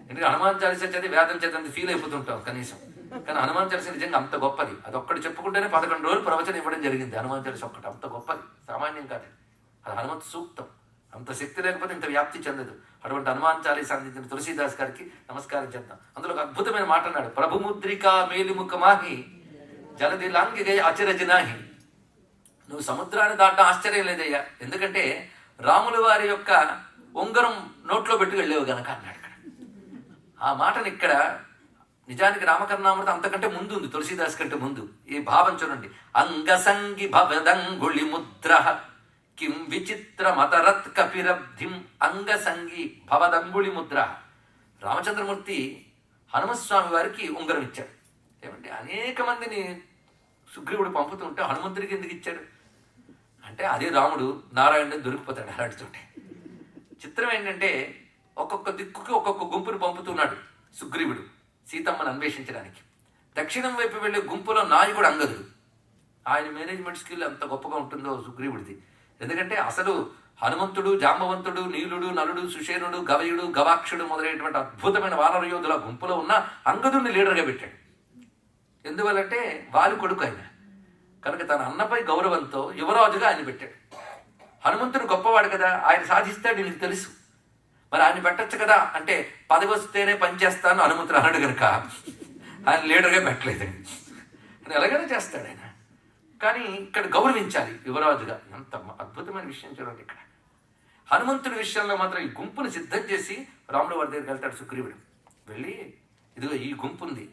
ఎందుకంటే హనుమాన్ చాలీసా చదివి వేదం చదివి ఫీల్ అయిపోతుంటాం కనీసం. కానీ హనుమాన్ చాలీస నిజంగా అంత గొప్పది. అది ఒక్కటి చెప్పుకుంటేనే 11 రోజులు ప్రవచనం ఇవ్వడం జరిగింది. హనుమాన్ చాలీస ఒక్కటి అంత గొప్పది, సామాన్యం కాదు. అది హనుమంతు సూక్తం. అంత శక్తి లేకపోతే ఇంత వ్యాప్తి చెందదు. అటువంటి హనుమాన్ చాలీస అందించిన తులసీదాస్ గారికి నమస్కారం చేద్దాం. అందులో ఒక అద్భుతమైన మాట అన్నాడు, ప్రభుముద్రిక మేలిముఖమాహి జలది లాంగిగై అచరజనాహి. నువ్వు సముద్రాన్ని దాటడం ఆశ్చర్యం లేదయ్యా, ఎందుకంటే రాముల వారి యొక్క ఉంగరం నోట్లో పెట్టుకు వెళ్ళేవు గనక అన్నాడు. ఆ మాటని ఇక్కడ నిజానికి రామకర్ణామృతం అంతకంటే ముందు ఉంది, తులసీదాస్ కంటే ముందు. ఈ భావం చూడండి, అంగసంగి భవదంగుళి ముద్ర కిం విచిత్ర మతరత్ కపిరబ్ధిం అంగసంగి భవదంగుళి ముద్ర. రామచంద్రమూర్తి హనుమస్వామి వారికి ఉంగరం ఇచ్చాడు. ఏమంటే అనేక మందిని సుగ్రీవుడు పంపుతుంటే హనుమంతుడికి ఎందుకు ఇచ్చాడు అంటే, అదే రాముడు నారాయణుడు దొరికిపోతాడు అలాంటి చోటే. చిత్రం ఏంటంటే, ఒక్కొక్క దిక్కుకి ఒక్కొక్క గుంపుని పంపుతున్నాడు సుగ్రీవుడు సీతమ్మను అన్వేషించడానికి. దక్షిణం వైపు వెళ్ళే గుంపులో నాయకుడు అంగదుడు. ఆయన మేనేజ్మెంట్ స్కిల్ ఎంత గొప్పగా ఉంటుందో సుగ్రీవుడిది. ఎందుకంటే అసలు హనుమంతుడు, జాంబవంతుడు, నీలుడు, నలుడు, సుషేనుడు, గవయుడు, గవాక్షుడు మొదలైనటువంటి అద్భుతమైన వానర యోధుల గుంపులో ఉన్న అంగదుడిని లీడర్గా పెట్టాడు. ఎందువల్లంటే వారి కొడుకు ఆయన కనుక తన అన్నపై గౌరవంతో యువరాజుగా ఆయన పెట్టాడు. హనుమంతుడు గొప్పవాడు కదా, ఆయన సాధిస్తాడు నీకు తెలుసు, మరి ఆయన పెట్టచ్చు కదా అంటే, పదవి వస్తేనే పనిచేస్తాను హనుమంతుడు అన్నాడు కనుక ఆయన లీడర్గా పెట్టలేదండి. అని ఎలాగైనా చేస్తాడు ఆయన, కానీ ఇక్కడ గౌరవించాలి యువరాజుగా. ఎంత అద్భుతమైన విషయం చూడండి. ఇక్కడ హనుమంతుడి విషయంలో మాత్రం ఈ గుంపుని సిద్ధం చేసి రాముడు వారి దగ్గరికి వెళ్తాడు సుగ్రీవుడు. వెళ్ళి ఇదిగో ఈ గుంపు ఉంది,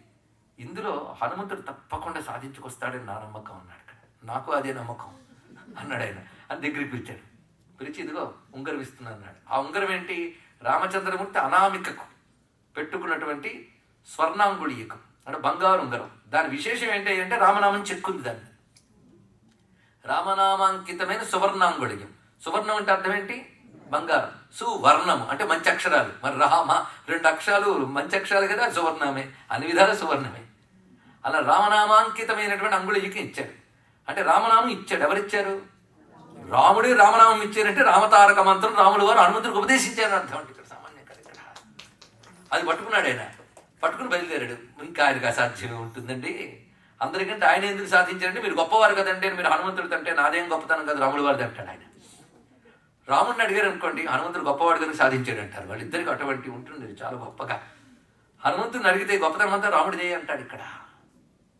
ఇందులో హనుమంతుడు తప్పకుండా సాధించుకొస్తాడని నా నమ్మకం అన్నాడు. నాకు అదే నమ్మకం అన్నాడు ఆయన. అని దగ్గరికి పిలిచాడు. పిలిచి ఇదిగో ఉంగరం ఇస్తున్నా అన్నాడు. ఆ ఉంగరం ఏంటి, రామచంద్రమూర్తి అనామికకు పెట్టుకున్నటువంటి స్వర్ణాంగుళీయకం అంటే బంగారు ఉంగరం. దాని విశేషం ఏంటి అంటే రామనామం చెక్కుంది దాన్ని. రామనామాంకితమైన సువర్ణాంగుళీయం. సువర్ణం అంటే అర్థం ఏంటి, బంగారం. సువర్ణము అంటే మంచి అక్షరాలు. మరి రామ 2 అక్షరాలు మంచి అక్షరాలు కదా, సువర్ణమే, అన్ని విధాలు సువర్ణమే. అలా రామనామాంకితమైనటువంటి అంగుళీయకి ఇచ్చాడు. అంటే రామనామం ఇచ్చాడు. ఎవరిచ్చారు, రాముడే రామనామం ఇచ్చారంటే రామతారక మంత్రం రాముడు వారు హనుమంతుడికి ఉపదేశించారని అర్థం. అంటే ఇక్కడ సామాన్యం కదా. ఇక్కడ అది పట్టుకున్నాడు ఆయన. పట్టుకుని బయలుదేరాడు. ఇంకా ఆయనకు అసాధ్యమే ఉంటుందండి, అందరికంటే ఆయన ఎందుకు సాధించారంటే మీరు గొప్పవారు కదండి, మీరు హనుమంతుడితో అంటే నాదేం గొప్పతనం కదా రాముడు వారిది అంటాడు ఆయన. రాముడిని అడిగారు అనుకోండి, హనుమంతుడు గొప్పవాడు కనుక సాధించాడు అంటారు. వాళ్ళిద్దరికి అటువంటి ఉంటుంది చాలా గొప్పగా. హనుమంతుడిని అడిగితే గొప్పతనం అంతా రాముడిదే అంటాడు. ఇక్కడ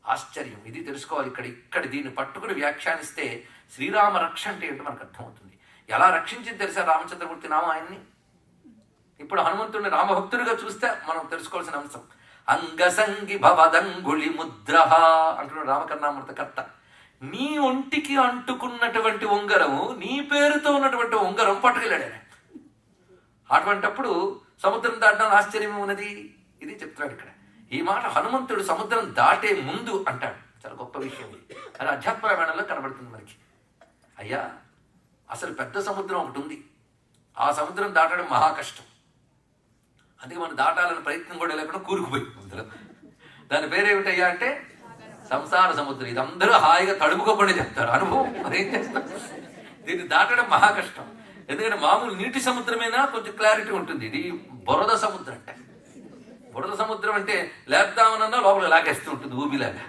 ఆశ్చర్యం ఇది తెలుసుకోవాలి. ఇక్కడ దీన్ని పట్టుకుని వ్యాఖ్యానిస్తే శ్రీరామ రక్ష అంటే ఏంటో మనకు అర్థమవుతుంది. ఎలా రక్షించింది తెలుసా రామచంద్రమూర్తి నామం ఆయన్ని. ఇప్పుడు హనుమంతుడిని రామభక్తుడిగా చూస్తే మనం తెలుసుకోవాల్సిన అంశం, అంగసంగి భవదంగుళి ముద్ర అంటున్నాడు రామకర్ణామృత కర్త. నీ ఒంటికి అంటుకున్నటువంటి ఉంగరము, నీ పేరుతో ఉన్నటువంటి ఉంగరం పట్టుకెళ్ళాడు ఆయన. అటువంటప్పుడు సముద్రం దాటడం ఆశ్చర్యం ఉన్నది. ఇది చెప్తున్నాడు ఇక్కడ. ఈ మాట హనుమంతుడు సముద్రం దాటే ముందు అంటాడు. చాలా గొప్ప విషయం ఇది. అది అధ్యాత్మ రామాయణంలో కనబడుతుంది మనకి. అయ్యా అసలు పెద్ద సముద్రం ఒకటి ఉంది, ఆ సముద్రం దాటడం మహా కష్టం. అందుకే మనం దాటాలని ప్రయత్నం కూడా లేకుండా కూరుకుపోయి అందులో. దాని పేరేమిటయ్యా అంటే సంసార సముద్రం. ఇది అందరూ హాయిగా తడుపుకోకుండా చెప్తారు, అనుభవం. మరేం చేస్తారు, దీన్ని దాటడం మహా కష్టం. ఎందుకంటే మామూలు నీటి సముద్రమైనా కొంచెం క్లారిటీ ఉంటుంది. ఇది బురద సముద్రం. అంటే బురద సముద్రం అంటే లేద్దామనన్నా లోపల లాగేస్తూ ఉంటుంది ఊబిలాగా.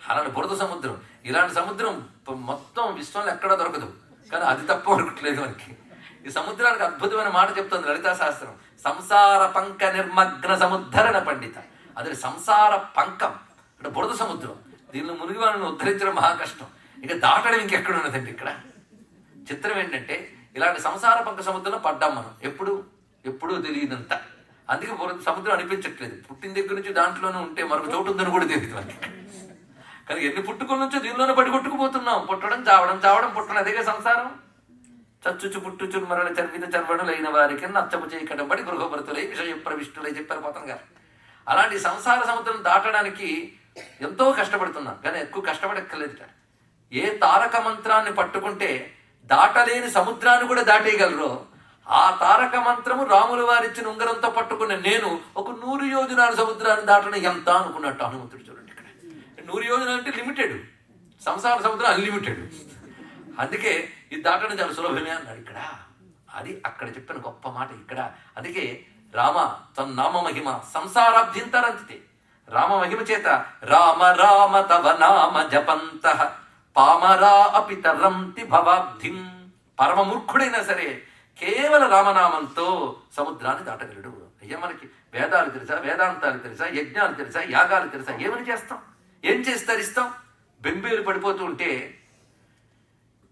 అలాంటి బురద సముద్రం. ఇలాంటి సముద్రం మొత్తం విశ్వంలో ఎక్కడా దొరకదు, కానీ అది తప్ప దొరకట్లేదు మనకి. ఈ సముద్రానికి అద్భుతమైన మాట చెప్తుంది లలితా శాస్త్రం, సంసార పంక నిర్మగ్న సముద్ధరణ పండిత. అది సంసార పంకం అంటే బురద సముద్రం. దీనిలో మునిగి వాళ్ళని ఉద్ధరించడం మహా కష్టం. ఇక దాటడం ఇంకెక్కడ ఉన్నదండి. ఇక్కడ చిత్రం ఏంటంటే ఇలాంటి సంసార పంక సముద్రంలో పడ్డాం మనం. ఎప్పుడూ తెలియదంత. అందుకే సముద్రం అనిపించట్లేదు. పుట్టిన దగ్గర నుంచి దాంట్లోనే ఉంటే మరొక చోటు ఉందని కూడా తెలియదు మనకి. కానీ ఎన్ని పుట్టుకుల నుంచో దీనిలోనే పడి కొట్టుకుపోతున్నాం. పుట్టడం చావడం పుట్టడం, అదేగా సంసారం. చచ్చుచు పుట్టుచు మరణ చర్విత చర్వణులైన వారికి నచ్చపు చేయకడబడి గృహభరతులై విషయ ప్రవిష్టులై చెప్పారు పోతన్ గారు. అలాంటి సంసార సముద్రం దాటడానికి ఎంతో కష్టపడుతున్నాం, కానీ ఎక్కువ కష్టపడక్కర్లేదు. ఏ తారక మంత్రాన్ని పట్టుకుంటే దాటలేని సముద్రాన్ని కూడా దాటేయగలరో ఆ తారక మంత్రము రాముల వారిచ్చిన ఉంగరంతో పట్టుకున్న నేను ఒక 100 యోజనాల సముద్రాన్ని దాటడం ఎంత అనుకున్నట్టు హనుమంతుడు. చూడండి ఇక్కడ 100 యోజనాలు అంటే లిమిటెడ్, సంసార సముద్రం అన్లిమిటెడ్. అందుకే ఇది దాటడం చాలా సులభమే అన్నాడు ఇక్కడ. అది అక్కడ చెప్పిన గొప్ప మాట ఇక్కడ. అందుకే రామ తన నామ మహిమ సంసారాభ్యంతరంతితే. రామ మహిమ చేత రామ రామ తవ నామ జపంతః పామరా అపి తరంతి భవాబ్ధిం. పరమమూర్ఖుడైనా సరే కేవల రామనామంతో సముద్రాన్ని దాటగలడు. అయ్యా, మనకి వేదాలు తెలుసా, వేదాంతాలు తెలుసా, యజ్ఞాలు తెలుసా, యాగాలు తెలుసా? ఏమని చేస్తాం? ఏం చేసి తరిస్తాం? బెంబేలు పడిపోతూ ఉంటే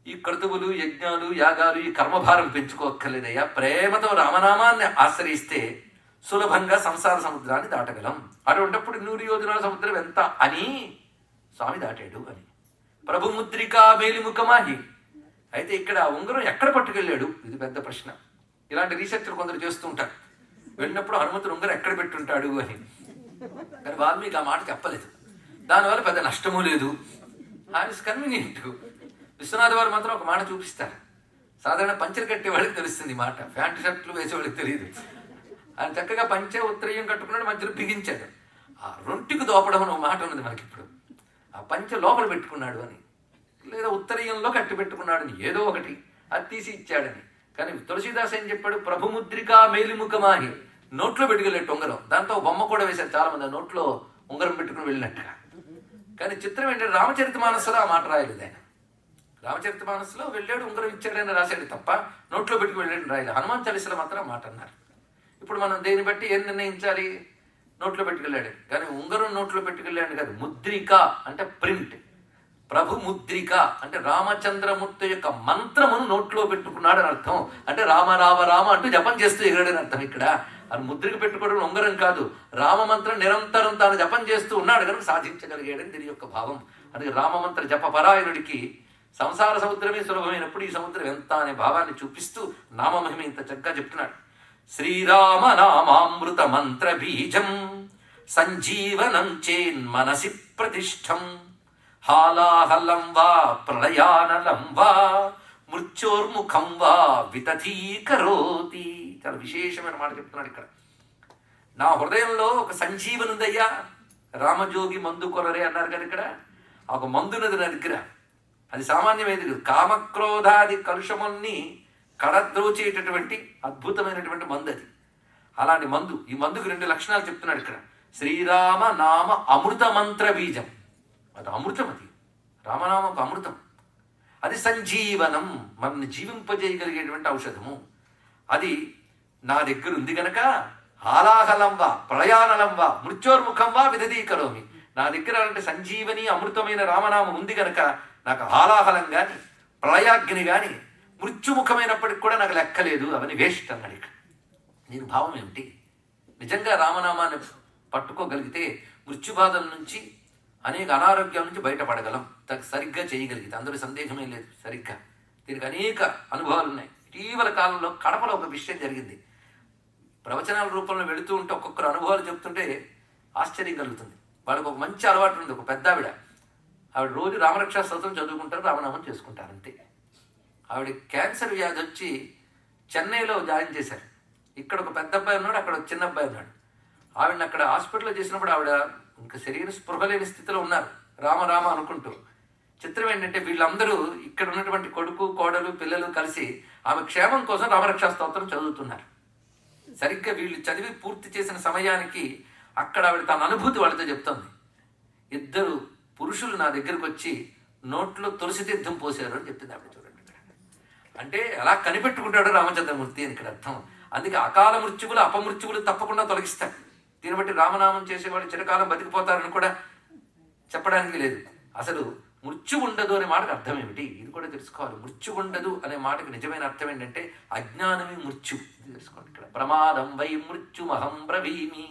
ఈ క్రతువులు, యజ్ఞాలు, యాగాలు, ఈ కర్మభారం పెంచుకోక్కర్లేదయ్యా. ప్రేమతో రామనామాన్ని ఆశ్రయిస్తే సులభంగా సంసార సముద్రాన్ని దాటగలం. అటువంటిప్పుడు 100 యోజనాల సముద్రం ఎంత అని స్వామి దాటాడు అని. ప్రభుముద్రికా మేలిముఖమాహి. అయితే ఇక్కడ ఉంగరం ఎక్కడ పట్టుకెళ్ళాడు? ఇది పెద్ద ప్రశ్న. ఇలాంటి రీసెర్చ్లు కొందరు చేస్తూ ఉంటారు. వెళ్ళినప్పుడు హనుమంతుడు ఉంగరం ఎక్కడ పెట్టుంటాడు అని. కానీ వాల్మీకి ఆ మాట చెప్పలేదు. దానివల్ల పెద్ద నష్టము లేదు. ఆయన కన్వీనియంట్. విశ్వనాథ వారు మాత్రం ఒక మాట చూపిస్తారు. సాధారణ పంచెలు కట్టే వాళ్ళకి తెలుస్తుంది మాట, ప్యాంటు షర్ట్లు వేసేవాళ్ళకి తెలియదు. ఆయన చక్కగా పంచె ఉత్తరీయం కట్టుకున్నాడు, మధ్యలో బిగించాడు. ఆ రొంటికి దోపడం అని ఒక మాట ఉన్నది మనకి. ఇప్పుడు ఆ పంచె లోపల పెట్టుకున్నాడు అని, లేదా ఉత్తరీయంలో కట్టి పెట్టుకున్నాడు అని, ఏదో ఒకటి అది తీసి ఇచ్చాడని. కానీ తులసీదాస్ ఏం చెప్పాడు? ప్రభుముద్రికా మేలిముఖమాహి. నోట్లో పెట్టుకెళ్ళేట్టు ఉంగరం. దాంతో బొమ్మ కూడా వేశారు చాలా మంది, నోట్లో ఉంగరం పెట్టుకుని వెళ్ళినట్టుగా. కానీ చిత్రం ఏంటంటే రామచరితమానస్సులో ఆ మాట రాయలేదు ఆయన. రామచరితమానస్సులో వెళ్ళాడు, ఉంగరం ఇచ్చాడని రాశాడు తప్ప నోట్లో పెట్టుకు వెళ్ళాడని రాయలేదు. హనుమాన్ చాలీసాలో మాత్రం ఆ మాట అన్నారు. ఇప్పుడు మనం దేన్ని బట్టి ఏం నిర్ణయించాలి? నోట్లో పెట్టుకెళ్ళాడు. కానీ ఉంగరం నోట్లో పెట్టుకెళ్ళాడు కాదు. ముద్రిక అంటే ప్రింట్. ప్రభు ముద్రిక అంటే రామచంద్రమూర్తి యొక్క మంత్రమును నోట్లో పెట్టుకున్నాడు అని అర్థం. అంటే రామ రామ రామ అంటూ జపం చేస్తూ ఎగరాడని అర్థం. ఇక్కడ అది ముద్రిక పెట్టుకోవడం ఉంగరం కాదు, రామమంత్రం నిరంతరం తాను జపం చేస్తూ ఉన్నాడు కనుక సాధించగలిగాడని దీని యొక్క భావం. అందుకే రామమంత్ర జప పరాయణుడికి సంసార సముద్రమే సులభమైనప్పుడు ఈ సముద్రం ఎంత అనే భావాన్ని చూపిస్తూ నామమహిమ ఇంత చక్కగా చెప్తున్నాడు. శ్రీరామ నామామృత మంత్ర బీజం సంజీవనం చేన్మనసి ప్రతిష్టం హాలాహలం వా ప్రళయానలం వా మృత్యోర్ముఖం వా వితథీకరోతి. చాలా విశేషమైన మాట చెప్తున్నాడు ఇక్కడ. నా హృదయంలో ఒక సంజీవని ఉందయ్యా. రామజోగి మందు కొనరే అన్నారు కదా ఇక్కడ. ఒక మందున్నది నా దగ్గర. అది సామాన్యమైనది. కామక్రోధాది కలుషముల్ని కడద్రోచేటటువంటి అద్భుతమైనటువంటి మందు అది. అలాంటి మందు. ఈ మందుకు 2 లక్షణాలు చెప్తున్నాడు ఇక్కడ. శ్రీరామ నామ అమృత మంత్ర బీజం. అది అమృతం. అది రామనామ ఒక అమృతం. అది సంజీవనం, మనల్ని జీవింపజేయగలిగేటువంటి ఔషధము. అది నా దగ్గర ఉంది గనక హాలాహలం వా ప్రళయానలం వా మృత్యోర్ముఖం వా విదధీకరోమి. నా దగ్గర అంటే సంజీవని అమృతమైన రామనామం ఉంది గనక నాకు హాలాహలం కానీ ప్రళయాగ్ని కానీ మృత్యుముఖమైనప్పటికి కూడా నాకు లెక్కలేదు. అవన్నీ వేస్ట్ అన్నాడు ఇక్కడ. దీని భావం ఏమిటి? నిజంగా రామనామాన్ని పట్టుకోగలిగితే మృత్యుబాధల నుంచి అనేక అనారోగ్యాల నుంచి బయటపడగలం. సరిగ్గా చేయగలిగితే అందులో సందేహమే లేదు. సరిగ్గా దీనికి అనేక అనుభవాలు ఉన్నాయి. ఇటీవల కాలంలో కడపలో ఒక విషయం జరిగింది. ప్రవచనాల రూపంలో వెళుతూ ఉంటే ఒక్కొక్కరు అనుభవాలు చెప్తుంటే ఆశ్చర్యం కలుగుతుంది. వాళ్ళకి ఒక మంచి అలవాటు ఉంది. ఒక పెద్ద ఆవిడ రోజు రామరక్షా స్తోత్రం చదువుకుంటారు, రామనామం చేసుకుంటారు అంతే. ఆవిడ క్యాన్సర్ వ్యాధి వచ్చి చెన్నైలో జాయిన్ చేశారు. ఇక్కడ ఒక పెద్ద అబ్బాయి ఉన్నాడు, అక్కడ ఒక చిన్న అబ్బాయి ఉన్నాడు. ఆవిడని అక్కడ హాస్పిటల్లో చేసినప్పుడు ఆవిడ ఇంకా శరీర స్పృహ లేని స్థితిలో ఉన్నారు, రామ అనుకుంటూ. చిత్రం ఏంటంటే వీళ్ళందరూ ఇక్కడ ఉన్నటువంటి కొడుకు, కోడలు, పిల్లలు కలిసి ఆమె క్షేమం కోసం రామరక్షా స్తోత్రం చదువుతున్నారు. సరిగ్గా వీళ్ళు చదివి పూర్తి చేసిన సమయానికి అక్కడ ఆవిడ తన అనుభూతి వాళ్ళతో చెప్తోంది. 2 పురుషులు నా దగ్గరకు వచ్చి నోట్లో తులసి తీర్థం పోసారు అని చెప్పింది ఆవిడ. చూడండి, అంటే అలా కనిపెట్టుకుంటాడు రామచంద్రమూర్తి అని ఇక్కడ అర్థం. అందుకే అకాల మృత్యువులు అపమృత్యువులు తప్పకుండా తొలగిస్తాడు. దీన్ని బట్టి రామనామం చేసేవాళ్ళు చిరకాలం బతికిపోతారని కూడా చెప్పడానికి లేదు. అసలు మృత్యు ఉండదు అనే మాటకు అర్థం ఏమిటి ఇది కూడా తెలుసుకోవాలి. మృత్యు ఉండదు అనే మాటకు నిజమైన అర్థం ఏంటంటే అజ్ఞానమే మృత్యు. ఇది తెలుసుకోండి ఇక్కడ. ప్రమాదం వై మృత్యుమహం బ్రవీమి.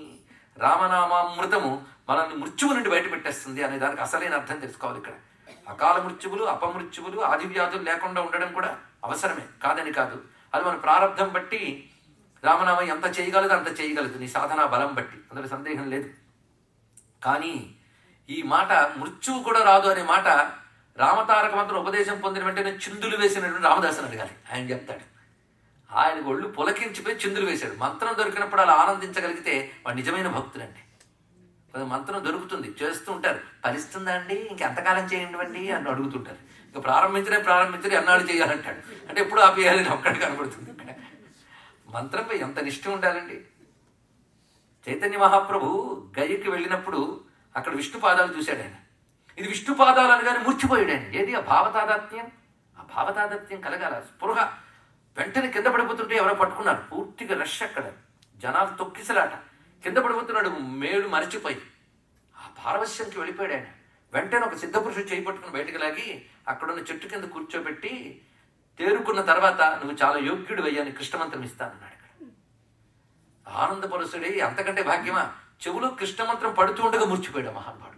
రామనామామృతము మనల్ని మృత్యువు నుండి బయట పెట్టేస్తుంది అనే దానికి అసలైన అర్థం తెలుసుకోవాలి ఇక్కడ. అకాల మృత్యువులు, అపమృత్యువులు, ఆది వ్యాధులు లేకుండా ఉండడం కూడా అవసరమే, కాదని కాదు. అది మన ప్రారంధం బట్టి రామనామం ఎంత చేయగలదు అంత చేయగలదు, నీ సాధనా బలం బట్టి, అందులో సందేహం లేదు. కానీ ఈ మాట మృత్యువు కూడా రాదు అనే మాట రామతారక మంత్రం ఉపదేశం పొందిన వెంటనే చిందులు వేసినటువంటి రామదాసుని అడగాలి. ఆయన చెప్తాడు. ఆయన ఒళ్ళు పులకించిపోయి చిందులు వేశాడు. మంత్రం దొరికినప్పుడు అలా ఆనందించగలిగితే వాడు నిజమైన భక్తులండి. మంత్రం దొరుకుతుంది, చేస్తూ ఉంటారు, ఫలిస్తుందా అండి, ఇంకెంతకాలం చేయండి అని అడుగుతుంటారు. ఇక ప్రారంభించరే అన్నాడు చేయాలంటాడు. అంటే ఎప్పుడు ఆపేయాలని ఒక్కడికి కనబడుతుంది ఇక్కడ. మంత్రంపై ఎంత నిష్ఠ ఉండాలండి. చైతన్య మహాప్రభు గయకి వెళ్ళినప్పుడు అక్కడ విష్ణు పాదాలు చూశాడు ఆయన. ఇది విష్ణు పాదాలు అనగానే మూర్చిపోయాడు ఆయన. ఏది ఆ భావతాదాత్మ్యం? ఆ భావతాదాత్మ్యం కలగాల, స్పృహ. వెంటనే కింద పడిపోతుంటే ఎవరో పట్టుకున్నారు, పూర్తిగా రష్ అక్కడ, జనాలు తొక్కిసలాట, కింద పడిపోతున్నాడు మేడు మరచిపోయి. ఆ పారవశ్యంకి వెళ్ళిపోయాడు ఆయన. వెంటనే ఒక సిద్ధపురుషుడు చేయి పట్టుకుని బయటకు లాగి అక్కడున్న చెట్టు కింద కూర్చోబెట్టి, తేరుకున్న తర్వాత నువ్వు చాలా యోగ్యుడు అయ్యాని కృష్ణమంత్రం ఇస్తానన్నాడు. ఆనందపరుసుడే అంతకంటే భాగ్యమా? చెవులో కృష్ణమంత్రం పడుతూ ఉండగా మూర్చిపోయాడు మహానుభావుడు.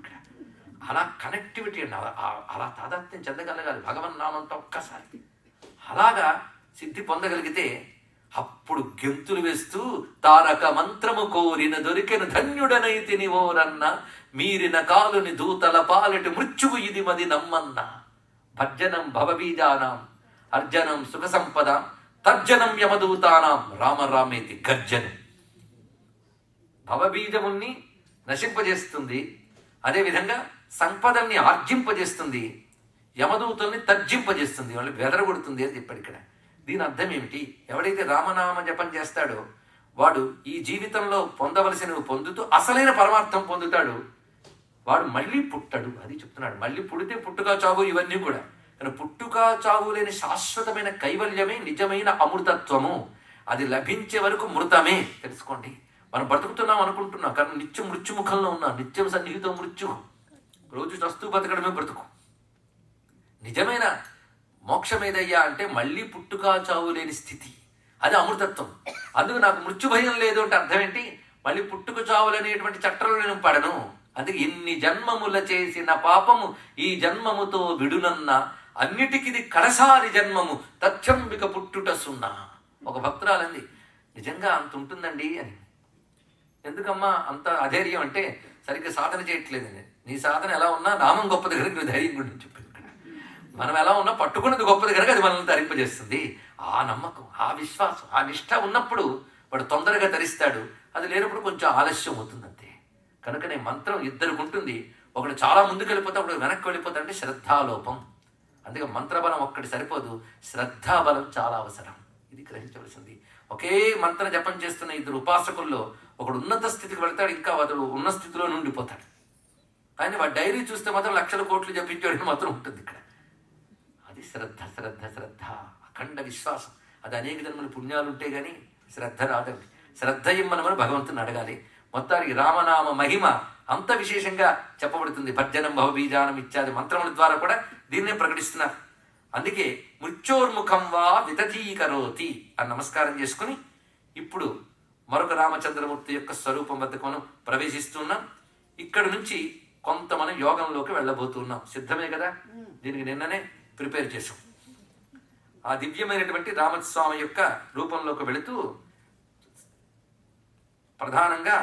అలా కనెక్టివిటీ అండి, అలా తాదాత్మ్యం చెందగలగాలి భగవన్నామంతో ఒక్కసారి. అలాగా సిద్ధి పొందగలిగితే అప్పుడు గెంతులు వేస్తూ తారక మంత్రము కోరిన దొరికెను ధన్యుడనైతిని ఓరన్న మీరిన కాలుని దూతల పాలటి మృత్యువు ఇది మది నమ్మన్న భర్జనం భవబీజానాం అర్జనం సుఖ సంపద తర్జనం యమదూతానాం రామరామేతి గర్జనం. భవబీజముల్ని నశింపజేస్తుంది, అదేవిధంగా సంపదల్ని ఆర్జింపజేస్తుంది, యమదూతుల్ని తర్జింపజేస్తుంది, వాళ్ళు వెదరగొడుతుంది అని చెప్పాడు ఇక్కడ. దీని అర్థం ఏమిటి? ఎవడైతే రామనామ జపం చేస్తాడో వాడు ఈ జీవితంలో పొందవలసినవి పొందుతూ అసలైన పరమార్థం పొందుతాడు. వాడు మళ్ళీ పుట్టడు, అది చెప్తున్నాడు. మళ్ళీ పుడితే పుట్టుక చావు ఇవన్నీ కూడా, కానీ పుట్టుక చావు లేని శాశ్వతమైన కైవల్యమే నిజమైన అమృతత్వము. అది లభించే వరకు మృతమే. తెలుసుకోండి, మనం బ్రతుకుతున్నాం అనుకుంటున్నాం, కానీ నిత్యం మృత్యుముఖంలో ఉన్నాం. నిత్యం సన్నిహితం మృత్యు, రోజు చస్తూ బతకడమే బ్రతుకు. నిజమైన మోక్షం ఏదయ్యా అంటే మళ్ళీ పుట్టుక చావు లేని స్థితి, అది అమృతత్వం. అందుకు నాకు మృత్యు భయం లేదు అంటే అర్థం ఏంటి? మళ్ళీ పుట్టుక చావులనేటువంటి చట్టంలో నేను పడను. అందుకే ఇన్ని జన్మముల చేసిన పాపము ఈ జన్మముతో విడునన్న అన్నిటికిది కడసారి జన్మము తథ్యంబిక పుట్టుట సున్నా. ఒక భక్తురాలంది, నిజంగా అంత ఉంటుందండి అని. ఎందుకమ్మా అంత అధైర్యం అంటే, సరిగ్గా సాధన చేయట్లేదండి. నీ సాధన ఎలా ఉన్నా నామం గొప్పది కనుక నువ్వు ధైర్యం గురించి చెప్పింది. మనం ఎలా ఉన్నా పట్టుకున్నది గొప్పది కనుక అది మనల్ని తరింపజేస్తుంది. ఆ నమ్మకం, ఆ విశ్వాసం, ఆ నిష్ట ఉన్నప్పుడు వాడు తొందరగా తరిస్తాడు. అది లేనప్పుడు కొంచెం ఆలస్యం అవుతుంది అంతే. కనుకనే మంత్రం ఇద్దరికి ఉంటుంది. ఒకడు చాలా ముందుకు వెళ్ళిపోతే ఒకడు వెనక్కి వెళ్ళిపోతా అంటే శ్రద్ధాలోపం. అందుకే మంత్రబలం ఒక్కటి సరిపోదు, శ్రద్ధాబలం చాలా అవసరం. ఇది గ్రహించవలసింది. ఒకే మంత్ర జపం చేస్తున్న ఇద్దరు ఉపాసకుల్లో ఒకడు ఉన్నత స్థితికి వెళ్తాడు, ఇంకా అతడు ఉన్న స్థితిలో ఉండిపోతాడు. కానీ వాడు డైరీ చూస్తే మాత్రం లక్షల కోట్లు జపించాడని మాత్రం ఉంటుంది ఇక్కడ. అది శ్రద్ధ, శ్రద్ధ, శ్రద్ధ, అఖండ విశ్వాసం. అది అనేక జన్మల పుణ్యాలు ఉంటే గానీ శ్రద్ధ రాదండి. శ్రద్ధ ఇమ్మనమని భగవంతుని అడగాలి. మొత్తానికి రామనామ మహిమ అంత విశేషంగా చెప్పబడుతుంది. భర్జనం భవబీజానం ఇత్యాది మంత్రముల ద్వారా కూడా దీన్నే ప్రకటిస్తున్నారు. అందుకే మృత్యోర్ముఖం వా విదధీకరోతి అని నమస్కారం చేసుకుని ఇప్పుడు మరొక రామచంద్రమూర్తి యొక్క స్వరూపం వద్దకు మనం ప్రవేశిస్తున్నాం. ఇక్కడ నుంచి కొంత మనం యోగంలోకి వెళ్ళబోతున్నాం. సిద్ధమే కదా? దీనికి నిన్ననే ప్రిపేర్ చేసాం. ఆ దివ్యమైనటువంటి రామస్వామి యొక్క రూపంలోకి వెళుతూ ప్రధానంగా